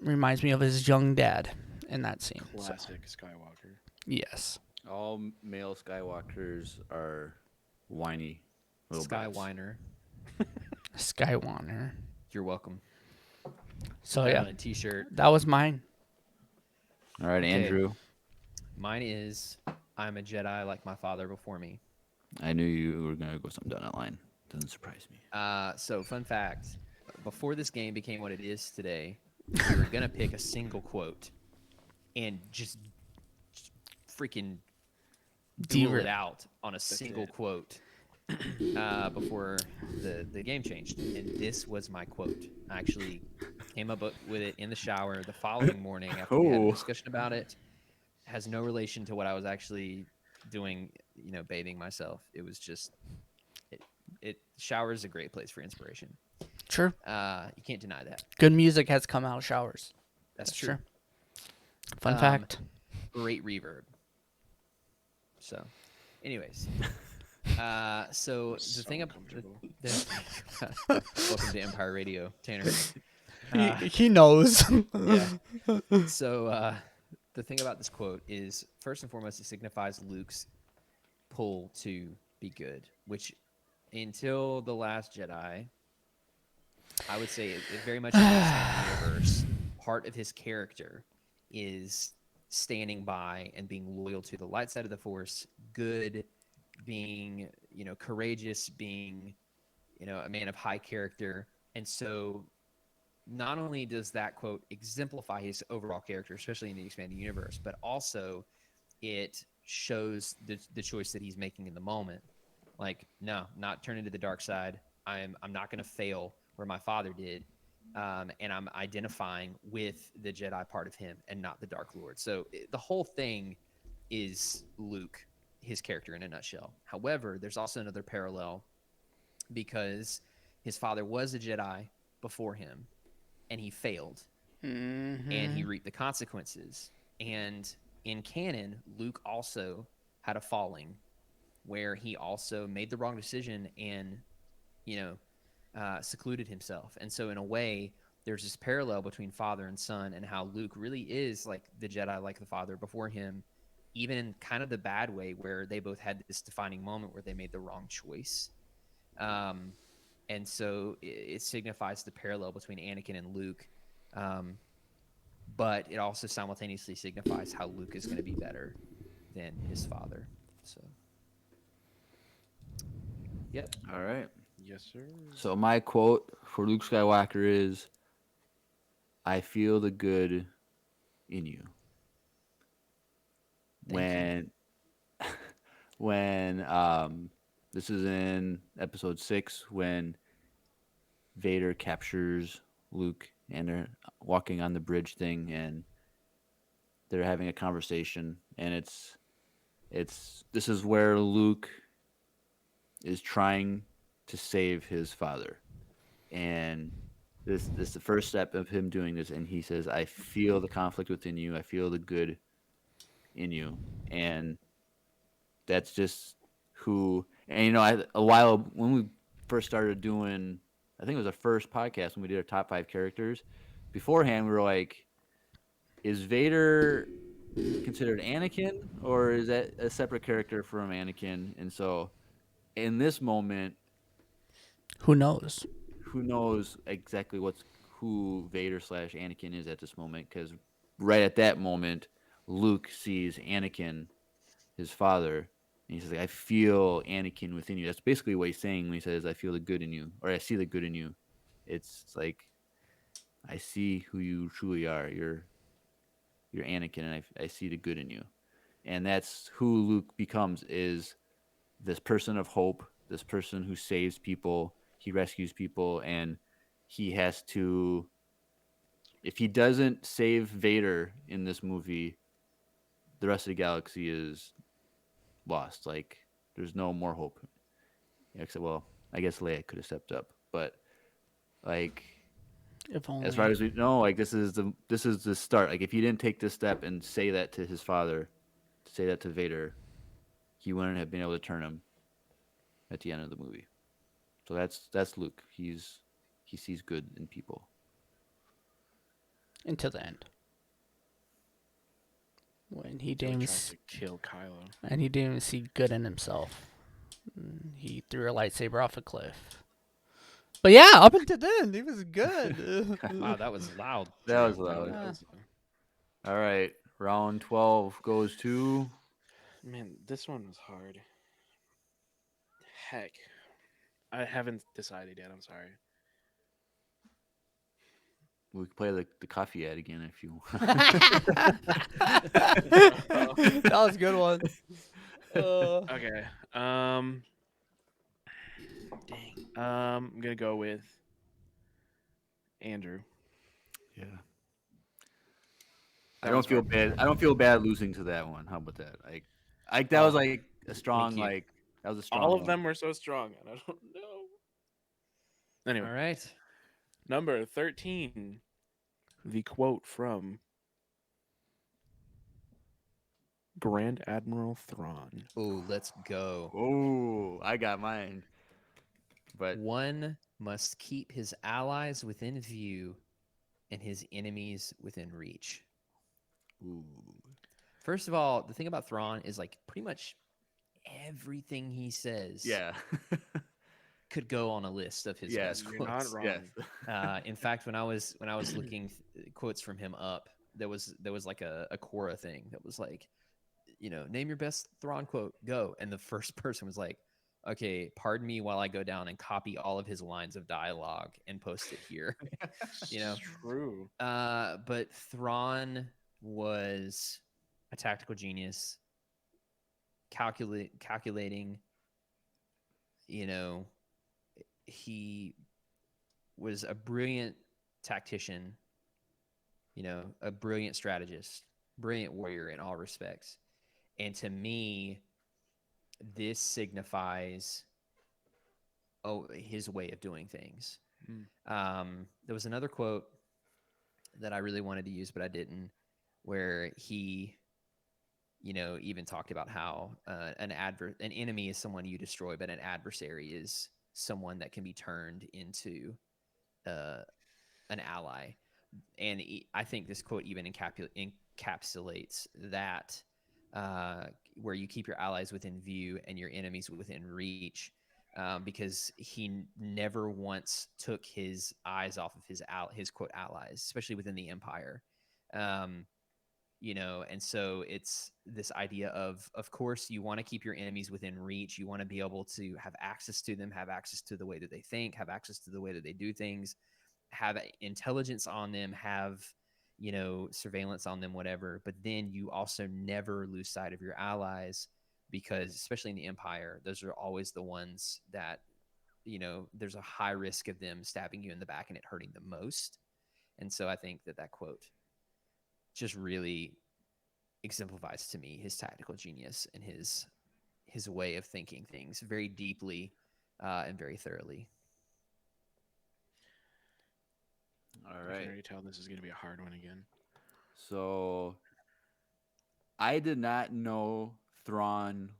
reminds me of his young dad in that scene. So, Classic Skywalker. yes. All male Skywalkers are whiny little Sky brats. Whiner. Skywalker. You're welcome. So Got yeah, on a t-shirt. that was mine. All right, Okay. Andrew. Mine is I'm a Jedi like my father before me. I knew you were gonna go something down that line. Doesn't surprise me. So fun fact, before this game became what it is today, we were gonna pick a single quote and just freaking duel it out on a single quote before the game changed. And this was my quote. I actually came up with it in the shower the following morning after we had a Oh. discussion about it. Has no relation to what I was actually doing, bathing myself. It was just shower is a great place for inspiration. True. You can't deny that. Good music has come out of showers. That's true. Fun fact. Great reverb. So, anyways, so the thing about welcome to Empire Radio, Tanner. He knows. Yeah. So the thing about this quote is, first and foremost, it signifies Luke's pull to be good, which until The Last Jedi, I would say it very much in the expanded universe, part of his character is standing by and being loyal to the light side of the Force, good, being, courageous, being, a man of high character. And so not only does that quote exemplify his overall character, especially in the expanded universe, but also it shows the choice that he's making in the moment. Like, no, not turning to the dark side. I'm not going to fail where my father did. And I'm identifying with the Jedi part of him and not the Dark Lord. So the whole thing is Luke, his character in a nutshell. However, there's also another parallel because his father was a Jedi before him and he failed and he reaped the consequences. And in canon, Luke also had a falling where he also made the wrong decision and, secluded himself. And so, in a way, there's this parallel between father and son, and how Luke really is like the Jedi, like the father before him, even in kind of the bad way, where they both had this defining moment where they made the wrong choice. Um, and so it signifies the parallel between Anakin and Luke. But it also simultaneously signifies how Luke is going to be better than his father. So, yep. All right. Yes, sir. So my quote for Luke Skywalker is, "I feel the good in you." Thank you. When this is in episode 6 when Vader captures Luke and they're walking on the bridge thing and they're having a conversation, and this is where Luke is trying to save his father, and this is the first step of him doing this, and he says, "I feel the conflict within you. I feel the good in you," and that's just who. And a while when we first started doing, I think it was our first podcast when we did our top 5 characters. Beforehand, we were like, "Is Vader considered Anakin, or is that a separate character from Anakin?" And so, in this moment, Who knows? who knows exactly who Vader / Anakin is at this moment? Because right at that moment, Luke sees Anakin, his father, and he says, "I feel Anakin within you." That's basically what he's saying when he says, "I feel the good in you," or "I see the good in you." It's like, I see who you truly are. You're Anakin, and I see the good in you. And that's who Luke becomes, is this person of hope, this person who saves people, he rescues people, and he has to, if he doesn't save Vader in this movie, the rest of the galaxy is lost. Like, there's no more hope. Except, well, I guess Leia could have stepped up, but like, If only. as far as we know, like, this is the start. Like, if he didn't take this step and say that to his father, say that to Vader, he wouldn't have been able to turn him at the end of the movie. So that's Luke. He sees good in people. Until the end. When he Till he didn't tries to kill Kylo. and he didn't even see good in himself. He threw a lightsaber off a cliff. But yeah, up until then, he was good. Wow, that was loud. That was That loud. was- All right, round 12 goes to. Man, this one was hard. Heck. I haven't decided yet. I'm sorry. We can play the coffee ad again if you want. That was a good one. Okay. Dang. I'm gonna go with Andrew. Yeah. That I don't was feel my bad. I don't feel bad losing to that one. How about that? Like that was like a strong you. that was a strong All of one. them were so strong, and I don't know. Anyway, All right. number 13. The quote from Grand Admiral Thrawn. Oh, let's go. Oh, I got mine. But One must keep his allies within view and his enemies within reach. ooh, First of all, the thing about Thrawn is like pretty much everything he says yeah. could go on a list of his Yes. best You're quotes. not wrong. Yes. In fact, when I was looking quotes from him up, there was like a Quora thing that was like, name your best Thrawn quote, go. And the first person was like, okay, pardon me while I go down and copy all of his lines of dialogue and post it here. True. But Thrawn was a tactical genius, calculating. He was a brilliant tactician. A brilliant strategist, brilliant warrior in all respects. And to me, this signifies his way of doing things. There was another quote that I really wanted to use, but I didn't, where he even talked about how an enemy is someone you destroy, but an adversary is someone that can be turned into uh, an ally. And I think this quote even encapsulates that, where you keep your allies within view and your enemies within reach, because he never once took his eyes off of his quote allies, especially within the Empire. Um, and so it's this idea of course you want to keep your enemies within reach. You want to be able to have access to them, have access to the way that they think, have access to the way that they do things, have intelligence on them, have surveillance on them, whatever. But then you also never lose sight of your allies, because especially in the Empire, those are always the ones that there's a high risk of them stabbing you in the back and it hurting the most. And so I think that quote just really exemplifies to me his tactical genius and his way of thinking things very deeply, and very thoroughly. All I can right. already tell this is going to be a hard one again. So I did not know Thrawn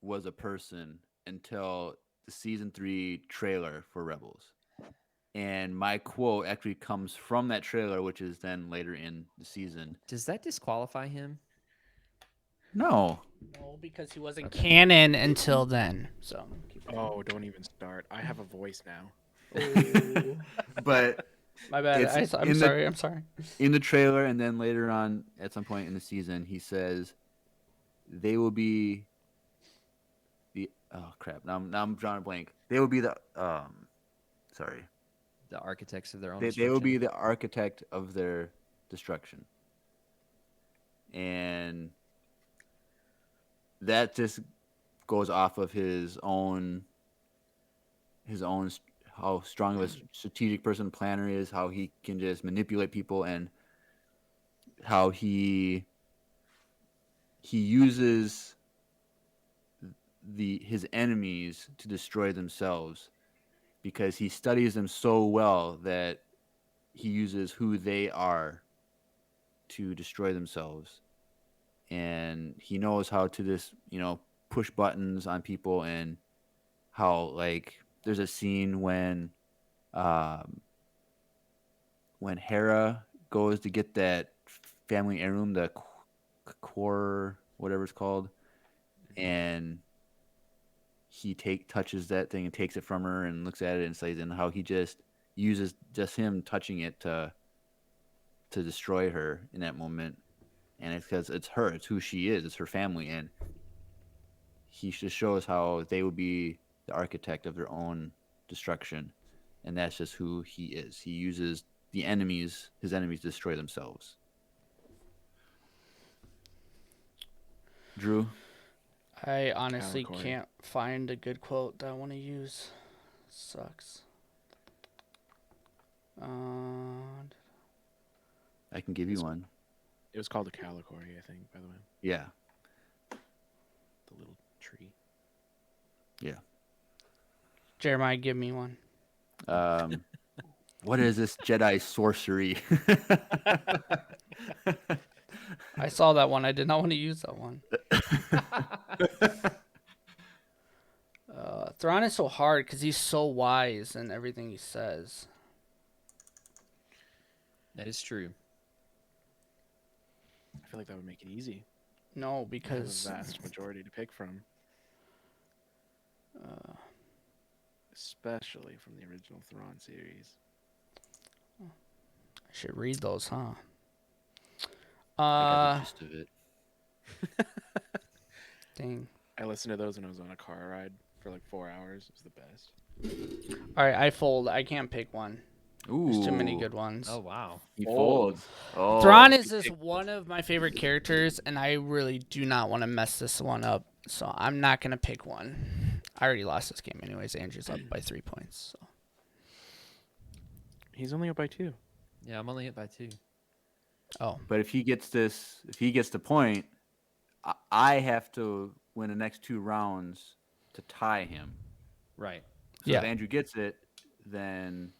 was a person until the season 3 trailer for Rebels. And my quote actually comes from that trailer, which is then later in the season. Does that disqualify him? No. No, because he wasn't canon until then. So. Oh, don't even start. I have a voice now. But My bad. I'm sorry. I'm sorry. In the trailer, and then later on at some point in the season, he says they will be the Now I'm drawing a blank. They will be the The architects of their own They will be the architect of their destruction. And that just goes off of his own how strong of a strategic person planner is, how he can just manipulate people, and how he uses his enemies to destroy themselves, because he studies them so well that he uses who they are to destroy themselves. And he knows how to just, push buttons on people, and how, like, there's a scene when Hera goes to get that family heirloom, the core, whatever it's called, and he touches that thing and takes it from her and looks at it and says, and how he just uses just him touching it to destroy her in that moment. And it's because it's her, it's who she is, it's her family, and he just shows how they would be the architect of their own destruction, and that's just who he is. He uses his enemies to destroy themselves. Drew? I honestly Calicoy. can't find a good quote that I want to use. Sucks. I can give you one. It was called a Calicory, I think, by the way. Yeah. The little tree. Yeah. Jeremiah, give me one. What is this Jedi sorcery? I saw that one. I did not want to use that one. Thrawn is so hard because he's so wise in everything he says. That is true. I feel like that would make it easy. No, I have because a vast majority to pick from. Especially from the original Thrawn series. I should read those, huh? I got the gist of it. Dang. I listened to those when I was on a car ride for like 4 hours. It was the best. All right, I fold. I can't pick one. Ooh. There's too many good ones. Oh wow. He folds. Oh. Thrawn is just one of my favorite characters, and I really do not want to mess this one up. So I'm not gonna pick one. I already lost this game anyways. Andrew's up by 3 points. So. He's only up by 2. Yeah, I'm only hit by 2. Oh, But if he gets the point, I have to win the next 2 rounds to tie him. Right. So Yeah. if Andrew gets it, then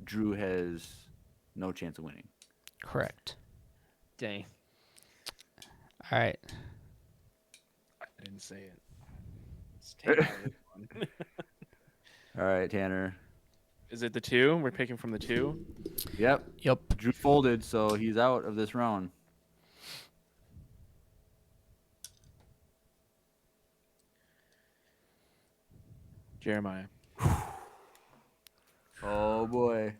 Drew has no chance of winning. correct. Dang. All right. I didn't say it. Let's take out this one. All right, Tanner. Is it the 2? We're picking from the 2. Yep. Yep. Drew folded, so he's out of this round. Jeremiah. Oh boy.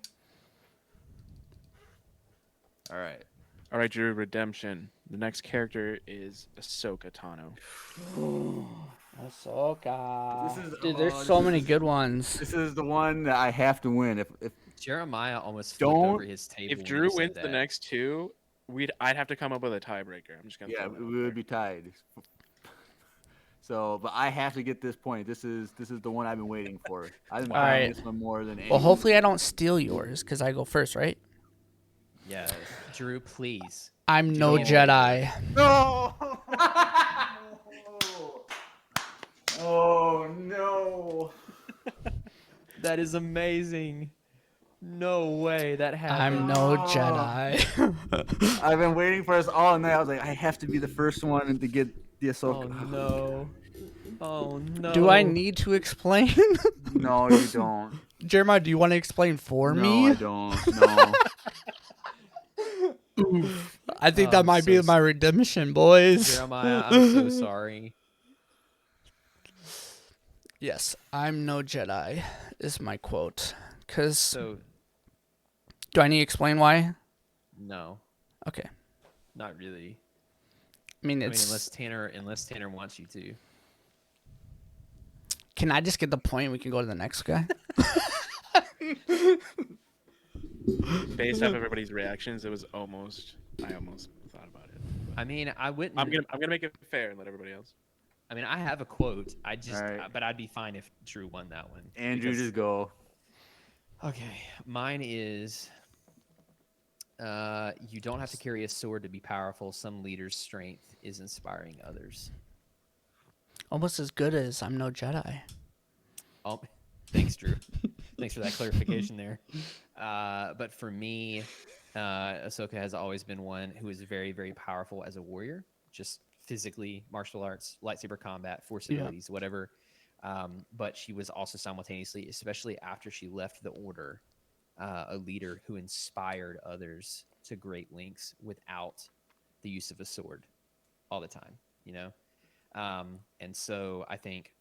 All right. All right, Drew. Redemption. The next character is Ahsoka Tano. Ahsoka. This is- Dude, there's oh, so this many is- good ones. This is the one that I have to win. If Jeremiah almost flipped Don't- over his table. If when Drew you said wins the that. next 2, I'd have to come up with a tiebreaker. I'm just gonna. yeah, throw that out we would there. be tied. So, but I have to get this point. This is the one I've been waiting for. I've been All playing right. this one more than any. Well, hopefully I don't steal yours because I go first, right? Yes, Drew, please. I'm no Don't. Jedi. No. Oh no. That is amazing. No way that happened. I'm no Jedi. I've been waiting for us all night. I was like, I have to be the first one to get the Ahsoka. Oh no. Oh no. Do I need to explain? No, you don't. Jeremiah, do you want to explain for No, me? I don't. No. I think Oh, that I'm might so be my redemption, boys. Jeremiah, I'm so sorry. Yes, I'm no Jedi is my quote. Cause So do I need to explain why? no, Okay. not really. I mean, I mean, it's. unless Tanner wants you to. Can I just get the point? We can go to the next guy. Based off everybody's reactions, it was almost. I almost thought about it. I mean, I wouldn't. I'm gonna make it fair and let everybody else. I mean, I have a quote. I just, All right. but I'd be fine if Drew won that one. Andrew, because- just go. Okay, mine is. You don't have to carry a sword to be powerful. Some leaders' strength is inspiring others. Almost as good as I'm no Jedi. Oh, thanks, Drew. Thanks for that clarification there. But for me, Ahsoka has always been one who is very, very powerful as a warrior, just physically, martial arts, lightsaber combat, force Yeah. abilities, whatever. But she was also simultaneously, especially after she left the Order, a leader who inspired others to great lengths without the use of a sword all the time, you know? And so I think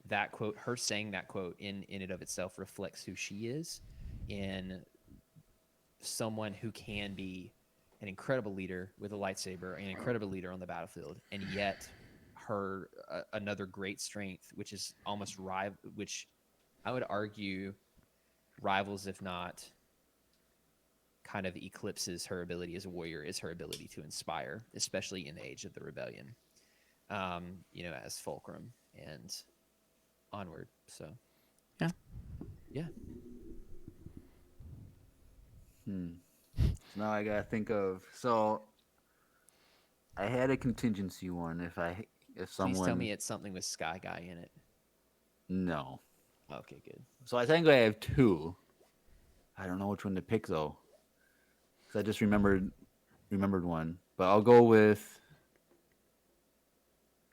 that quote, her saying that quote in and of itself reflects who she is in someone who can be an incredible leader with a lightsaber, an incredible leader on the battlefield, and yet her another great strength, which is almost which I would argue rivals, if not kind of eclipses her ability as a warrior, is her ability to inspire, especially in the age of the rebellion. You know, as Fulcrum and onward. So, Yeah. yeah. So now I gotta think of. So I had a contingency one. If someone. Please tell me it's something with Sky Guy in it. No. Okay, good. So I think I have two. I don't know which one to pick though. 'Cause I just remembered one. But I'll go with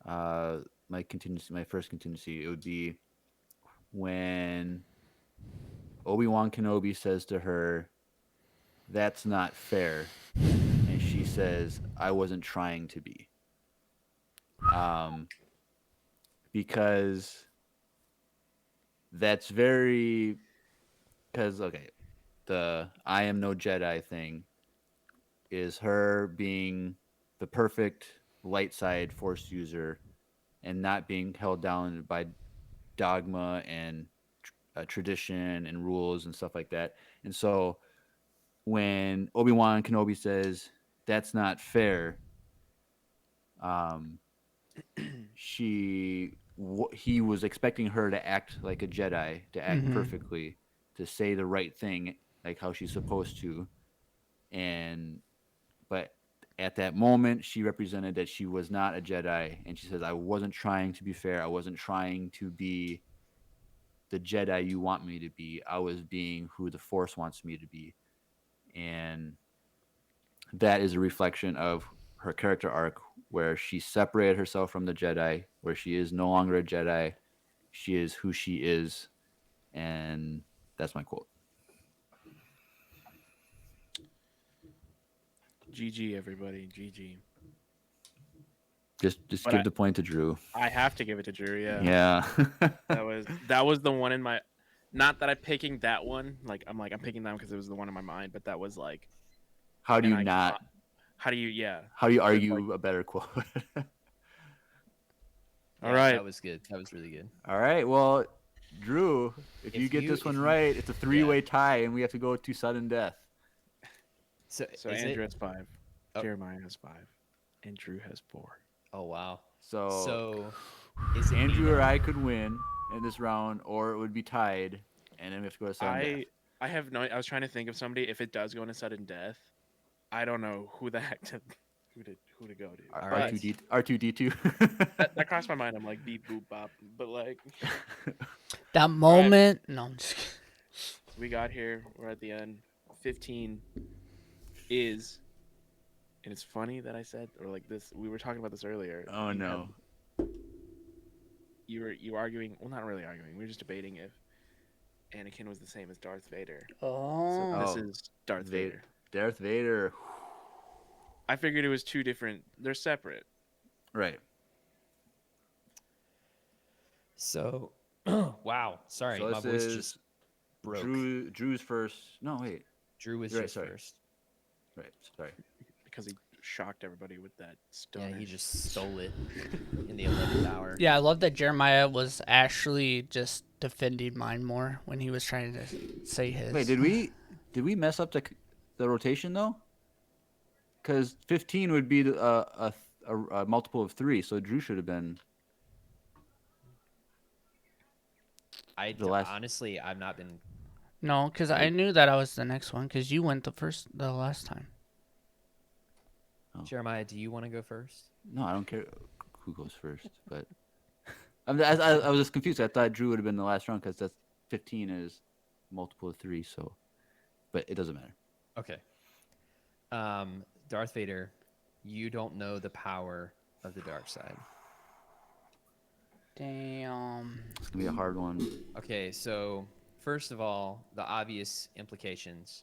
my contingency. My first contingency. It would be when Obi-Wan Kenobi says to her, "That's not fair," and she says, "I wasn't trying to be." Because that's very. Because okay, the "I am no Jedi" thing is her being the perfect light side Force user and not being held down by dogma and tradition and rules and stuff like that. And so when Obi-Wan Kenobi says that's not fair, he was expecting her to act like a Jedi, to act perfectly, to say the right thing like how she's supposed to. But at that moment, she represented that she was not a Jedi, and she says, "I wasn't trying to be fair. I wasn't trying to be the Jedi you want me to be. I was being who the Force wants me to be." And that is a reflection of her character arc where she separated herself from the Jedi, where she is no longer a Jedi. She is who she is, and that's my quote. GG, everybody. GG. Just But give the point to Drew. I have to give it to Drew. Yeah. Yeah. That was the one in my. Not that I'm picking that one. Like I'm picking that one because it was the one in my mind. But that was like. How do and you I not? cannot- How do you? Yeah. How do you With, argue a better quote? All right. That was good. That was really good. All right. Well, Drew, if you get this one right, it's a three-way tie, and we have to go to sudden death. So is Andrew it? has 5, Oh. Jeremiah has 5, and Drew has 4. Oh wow. So Is it me Andrew or then? I could win in this round, or it would be tied, and then we have to go to sudden death. I have no. I was trying to think of somebody. If it does go into sudden death, I don't know who the heck to who to go to. All right. R2D2. That crossed my mind. I'm like beep boop bop, but like That moment. No, I'm just kidding. we got here. We're at the end. 15 is, and it's funny that I said or like this. We were talking about this earlier. Oh no. You were arguing. Well, not really arguing. We were just debating if Anakin was the same as Darth Vader. Oh. So this is Darth Vader. Darth Vader. I figured it was two different. They're separate. Right. So, wow. Sorry, So my this voice is just broke. Drew's first. No, wait. Drew was Right, just sorry. first. Right. Sorry. Because he shocked everybody with that stone. Yeah, he just stole it in the 11th hour. Yeah, I love that Jeremiah was actually just defending mine more when he was trying to say his. Wait, did we mess up the rotation though? Because 15 would be a multiple of 3, so Drew should have been. Honestly, I've not been. No, because I knew that I was the next one because you went the last time. Oh. Jeremiah, do you want to go first? No, I don't care who goes first, but I was just confused. I thought Drew would have been the last round because that's 15 is multiple of 3. So, but it doesn't matter. Okay. Darth Vader, you don't know the power of the dark side. Damn. It's gonna be a hard one. Okay, so first of all, the obvious implications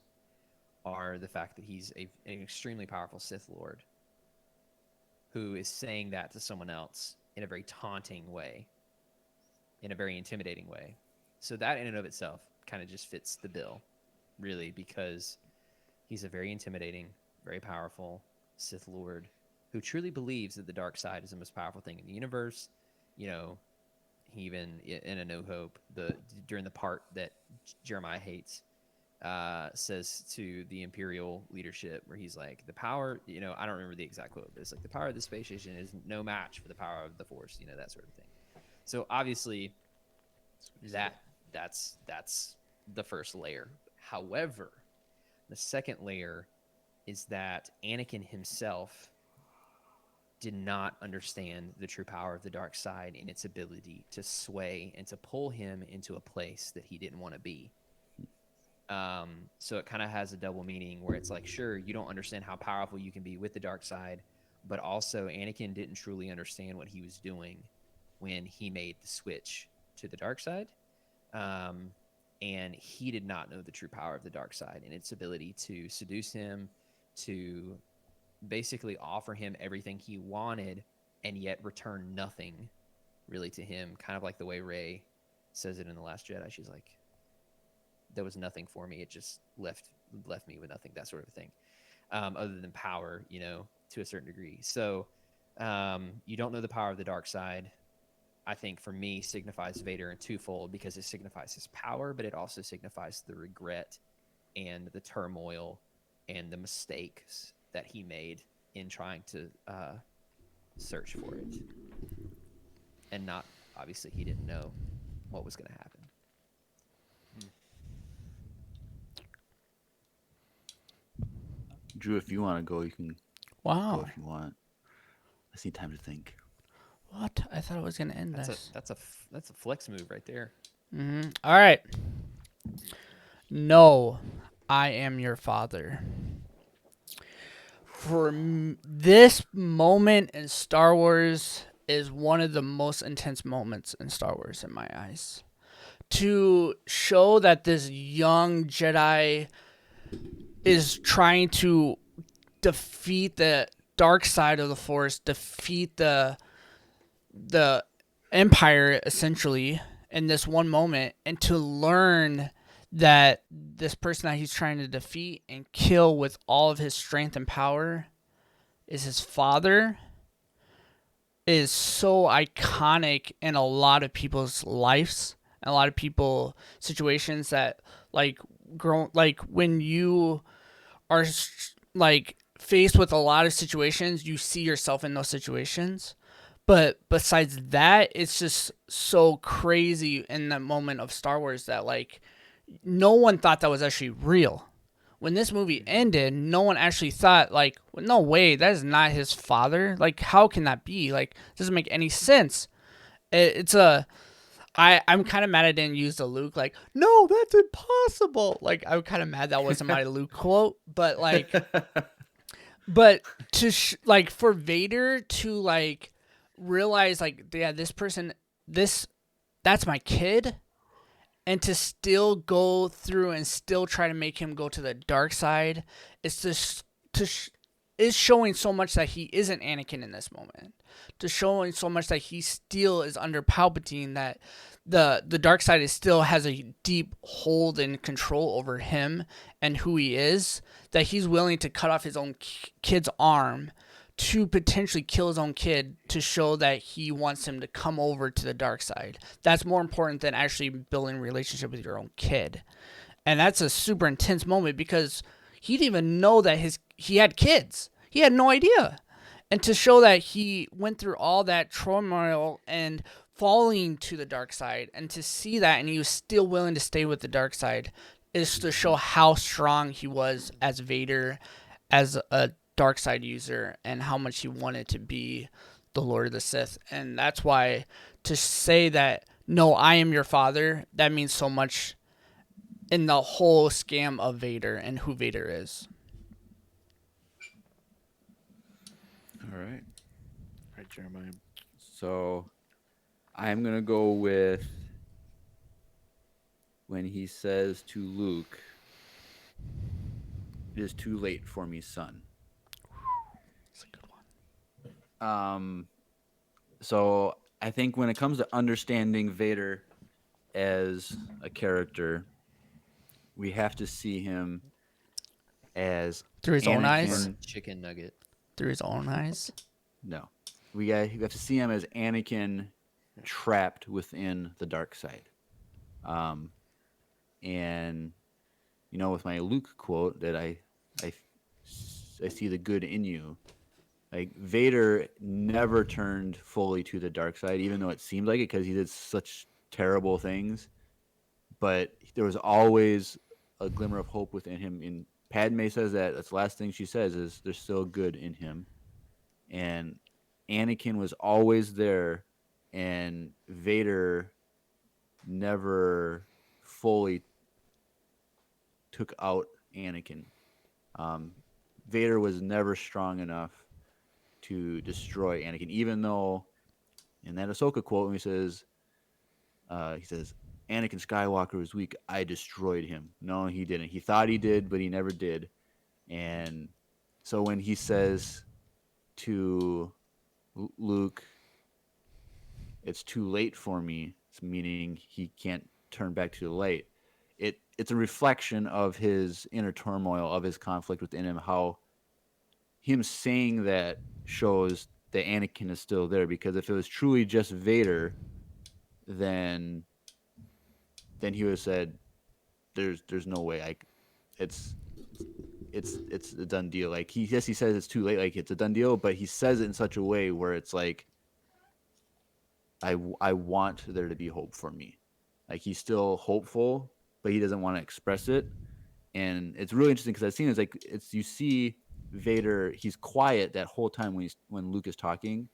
are the fact that he's an extremely powerful Sith Lord who is saying that to someone else in a very taunting way, in a very intimidating way. So that in and of itself kind of just fits the bill, really, because he's a very intimidating, very powerful Sith Lord who truly believes that the dark side is the most powerful thing in the universe. You know, he even in A New Hope, during the part that Jeremiah hates, says to the Imperial leadership, where he's like, the power, you know, I don't remember the exact quote, but it's like, the power of the space station is no match for the power of the Force, you know, that sort of thing. So obviously, that's the first layer. However, the second layer is that Anakin himself did not understand the true power of the dark side and its ability to sway and to pull him into a place that he didn't want to be. So it kind of has a double meaning where it's like, sure, you don't understand how powerful you can be with the dark side, but also Anakin didn't truly understand what he was doing when he made the switch to the dark side. And he did not know the true power of the dark side and its ability to seduce him, to basically offer him everything he wanted and yet return nothing really to him. Kind of like the way Rey says it in The Last Jedi. She's like, there was nothing for me. It just left me with nothing, that sort of thing, other than power, you know, to a certain degree. So you don't know the power of the dark side. I think for me signifies Vader in twofold, because it signifies his power, but it also signifies the regret and the turmoil and the mistakes that he made in trying to search for it. And not, obviously, he didn't know what was going to happen. Drew, if you want to go, you can Wow. go if you want. I just need time to think. What? I thought it was going to end this. That's a flex move right there. Mm-hmm. All right. No, I am your father. this moment in Star Wars is one of the most intense moments in Star Wars in my eyes. To show that this young Jedi is trying to defeat the dark side of the Force, defeat the Empire essentially in this one moment, and to learn that this person that he's trying to defeat and kill with all of his strength and power is his father is so iconic in a lot of people's lives and a lot of people situations that like when you are like faced with a lot of situations, you see yourself in those situations. But besides that, it's just so crazy in that moment of Star Wars that like no one thought that was actually real. When this movie ended, no one actually thought like, well, no way, that is not his father. Like, how can that be? Like, it doesn't make any sense. I'm kind of mad I didn't use the Luke. Like, no, that's impossible. Like, I'm kind of mad that wasn't my Luke quote. But like, but to like for Vader to like realize like, yeah, this person, that's my kid. And to still go through and still try to make him go to the dark side is is showing so much that he isn't Anakin in this moment. To showing so much that he still is under Palpatine, that the dark side is still has a deep hold and control over him and who he is, that he's willing to cut off his own kid's arm to potentially kill his own kid to show that he wants him to come over to the dark side. That's more important than actually building a relationship with your own kid. And that's a super intense moment because he didn't even know that he had kids. He had no idea. And to show that he went through all that turmoil and falling to the dark side, and to see that and he was still willing to stay with the dark side, is to show how strong he was as Vader, as a dark side user, and how much he wanted to be the Lord of the Sith. And that's why to say that, no, I am your father, that means so much in the whole scam of Vader and who Vader is. All right. All right, Jeremiah. So I'm going to go with when he says to Luke, "It is too late for me, son." That's a good one. So I think when it comes to understanding Vader as a character, we have to see him as Through his own eyes? Anakin- Chicken nugget. Through his own eyes? No, we have to see him as Anakin trapped within the dark side. And with my Luke quote that I see the good in you. Like, Vader never turned fully to the dark side, even though it seemed like it because he did such terrible things. But there was always a glimmer of hope within him. And Padme says that's the last thing she says is there's still good in him. And Anakin was always there, and Vader never fully took out Anakin. Vader was never strong enough to destroy Anakin, even though in that Ahsoka quote when he says, Anakin Skywalker was weak, I destroyed him. No, he didn't. He thought he did, but he never did. And so when he says to Luke, it's too late for me, meaning he can't turn back to the light. It's a reflection of his inner turmoil, of his conflict within him, how him saying that shows that Anakin is still there, because if it was truly just Vader, then he would have said, there's no way it's a done deal. Like, he says it's too late, like it's a done deal, but he says it in such a way where it's like, I want there to be hope for me. Like, he's still hopeful, but he doesn't want to express it. And it's really interesting because I've seen you see Vader, he's quiet that whole time when Luke is talking.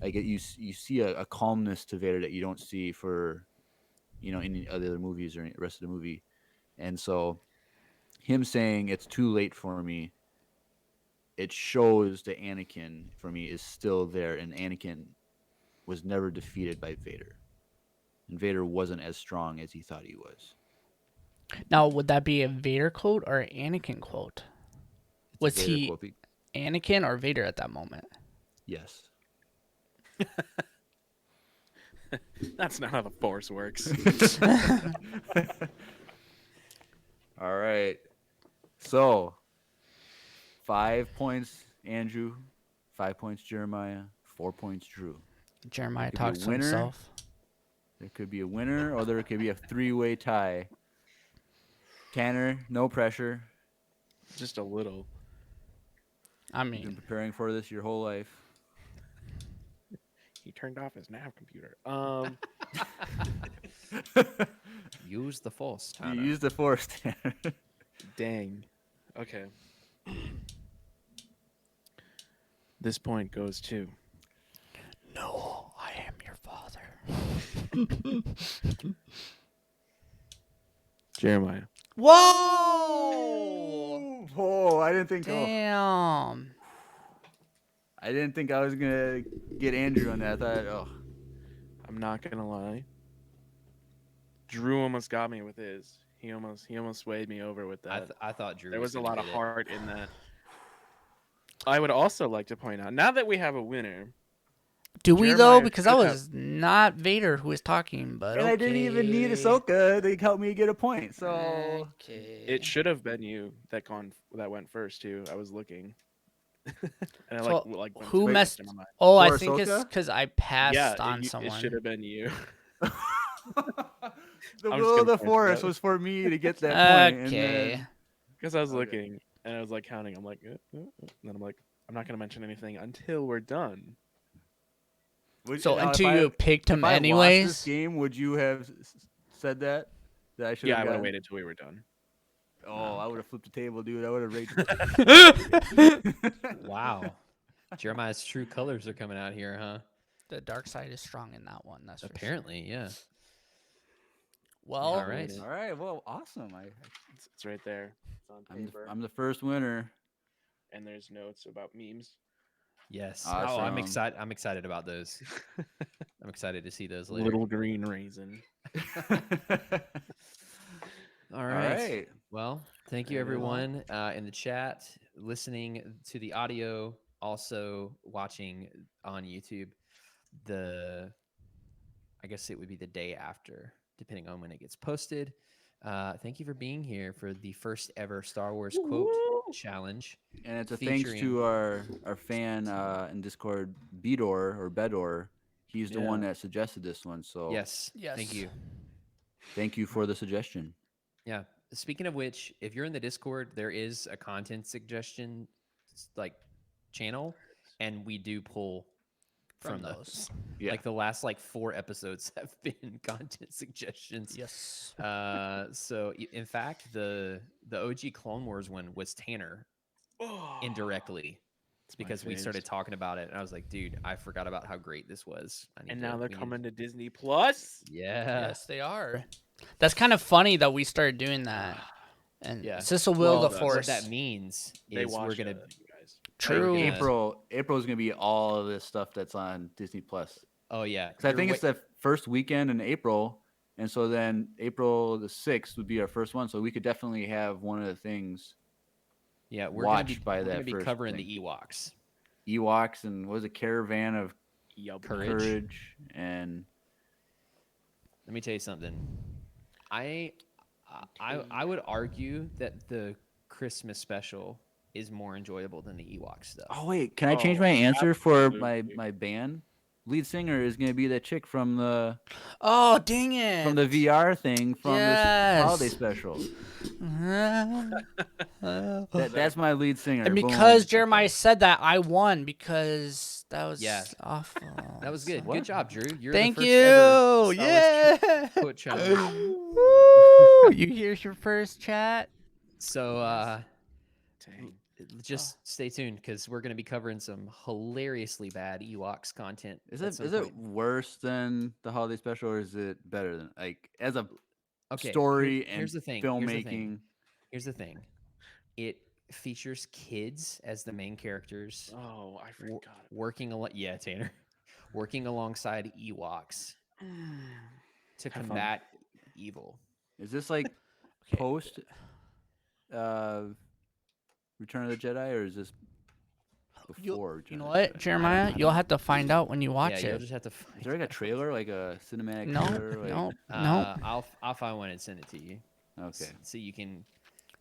Like, you see a calmness to Vader that you don't see for any other movies or the rest of the movie. And so him saying it's too late for me it shows that Anakin for me is still there, and Anakin was never defeated by Vader, and Vader wasn't as strong as he thought he was. Now, would that be a Vader quote or an Anakin quote? It's a Was Vader he quote. Anakin or Vader at that moment? Yes. That's not how the Force works. All right. So 5 points, Andrew. 5 points, Jeremiah. 4 points, Drew. Jeremiah Could be a talks to winner. himself. There could be a winner, or there could be a 3-way tie. Tanner, no pressure. Just a little. I You've been mean, preparing for this your whole life. He turned off his nav computer. Use the Force, You Tanner. use the Force, Tanner. Dang. Okay. This point goes to no, I am your father. Jeremiah. Whoa! Oh, I didn't think. Damn. I didn't think I was gonna get Andrew on that. I thought, I'm not gonna lie. Drew almost got me with his. He almost swayed me over with that. I thought Drew. There was a gonna lot of get it. heart in that. I would also like to point out, now that we have a winner, Do we though? Jeremiah Because that could have- was not Vader who was talking, but and I didn't even need okay. Ahsoka to help me get a point. So Okay. it should have been you that went first too. I was looking. And I So, went who first messed? in my mind. Oh, I For think it's Ahsoka? because I passed Yeah, on it someone. should have been you. the I'm will just of the gonna point it Force out. was for me to get that point. Okay. And then, Because I was Okay. looking and I was like counting. I'm like, and then I'm like, I'm not gonna mention anything until we're done. So now, until if you I, picked him if I lost this anyways. game, would you have said that? That I should. Yeah, I would have waited till we were done. Oh, I would have flipped the table, dude. I would have raged. Wow. Jeremiah's true colors are coming out here, huh? The dark side is strong in that one. That's Apparently, yeah. Well, All right. All right. Well, awesome. It's right there. It's on paper. I'm the first winner. And there's notes about memes. Yes. Awesome. Oh, I'm excited. I'm excited about those. I'm excited to see those later. Little green raisin. All All right. right. Well, thank you Right on. everyone in the chat, listening to the audio, also watching on YouTube. I guess it would be the day after, depending on when it gets posted. Thank you for being here for the first ever Star Wars quote challenge. And it's a thanks Featuring- to our fan in Discord, Bedor or Bedor. He's the one Yeah. that suggested this one. So Yes. Yes. Thank you. thank you for the suggestion. Yeah. Speaking of which, if you're in the Discord, there is a content suggestion like channel, and we do pull from those. Yeah. Like the last 4 episodes have been content suggestions. yes. So in fact, the OG Clone Wars one was Tanner indirectly. It's my because we faves. started talking about it, and I was like, dude, I forgot about how great this was. And now they're we need- coming to Disney Plus. Yeah. Yes, they are. That's kind of funny that we started doing that. And Yeah. Sissel will Well, the what Force. that means They is watch we're gonna you guys. True. Yeah. April's gonna be all of this stuff that's on Disney Plus. Oh yeah. Because I think it's the first weekend in April, and so then April the 6th would be our first one. So we could definitely have one of the things yeah, we're watched by we're that gonna be first covering thing. the Ewoks. Ewoks and what was it, Caravan of Yup. Courage. Courage and Let me tell you something. I would argue that the Christmas special is more enjoyable than the Ewok stuff. oh wait, can I change Oh, my answer for my absolutely. band? Lead singer is gonna be that chick from the Oh, dang it. VR thing from this holiday Yes. special. Uh, That's my lead singer. and Boom. because Jeremiah said that, I won because that was Yeah. awful. That was good. What? Good job, Drew. You're Thank the first you. ever Star Wars Yeah. quote challenge. Woo! You here's your first chat. So Dang. just stay tuned because we're going to be covering some hilariously bad Ewoks content. Is at it some is it point. worse than the holiday special, or is it better than Okay, story here's and the thing. filmmaking? Here's the thing. It features kids as the main characters, Oh, I wo- forgot. working Tanner, working alongside Ewoks to Have fun. combat evil. Is this like Okay. post Return of the Jedi, or is this before Return You know of the what, Jedi? Jeremiah? You'll have to find out when you watch You'll it. just have to Is find there like a out. trailer, like a cinematic No, trailer? Like, no. I'll find one and send it to you. okay. So you can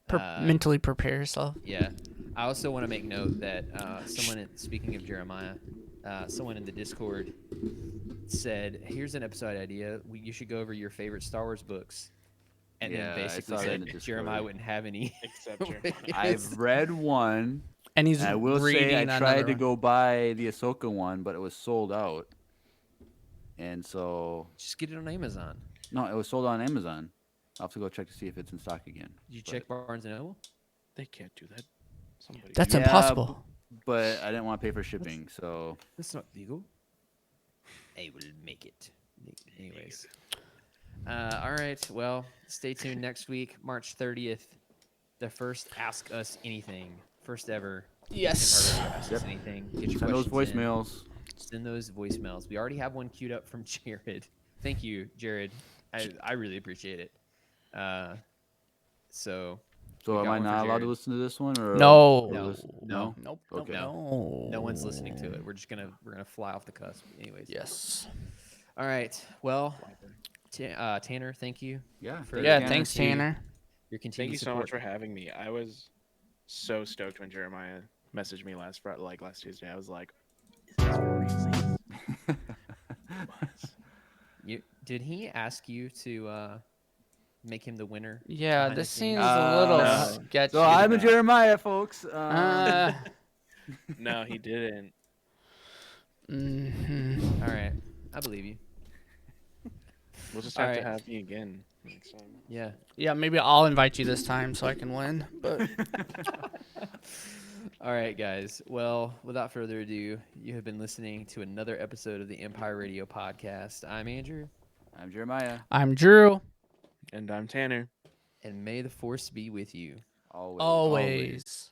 Mentally prepare yourself. Yeah. I also want to make note that speaking of Jeremiah, someone in the Discord said, "Here's an episode idea. You should go over your favorite Star Wars books." And Yeah, I then basically saw that in said the Jeremiah Discord. wouldn't have any. Except Jeremiah. I've read one. And he's I will reading say I another tried to one. go buy the Ahsoka one, but it was sold out. And so Just get it on Amazon. no, it was sold on Amazon. I'll have to go check to see if it's in stock again. Did you But- check Barnes and Noble? They can't do that. Somebody. That's Yeah, impossible. But I didn't want to pay for shipping, so That's not legal. I will make it. Anyways. All right. Well, stay tuned next week, March 30th. The first Ask Us Anything. First ever. Yes. Ask Us Anything. Get your send those questions in. voicemails. Send those voicemails. We already have one queued up from Jared. Thank you, Jared. I really appreciate it. So So we am got I one for not allowed to Jared. listen to this one, or No. or No. listen- No. Nope. Okay. No. no one's listening to it. We're gonna fly off the cusp. Anyways. Yes. All right. Well, Tanner, thank you. Yeah. For Yeah. the Thanks, continued- Tanner. Your continued Thank you so support. much for having me. I was so stoked when Jeremiah messaged me last Tuesday. I was like, "Is this for real?" Did he ask you to make him the winner? Yeah, behind the this scenes? seems a little No. sketchy. So I'm a not. Jeremiah, folks. No, he didn't. Mhm. All right. I believe you. We'll just All have to right. have you again next time. Yeah. Yeah, maybe I'll invite you this time so I can win. But All right, guys. Well, without further ado, you have been listening to another episode of the Empire Radio Podcast. I'm Andrew, I'm Jeremiah. I'm Drew. And I'm Tanner. and may the force be with you. Always. Always.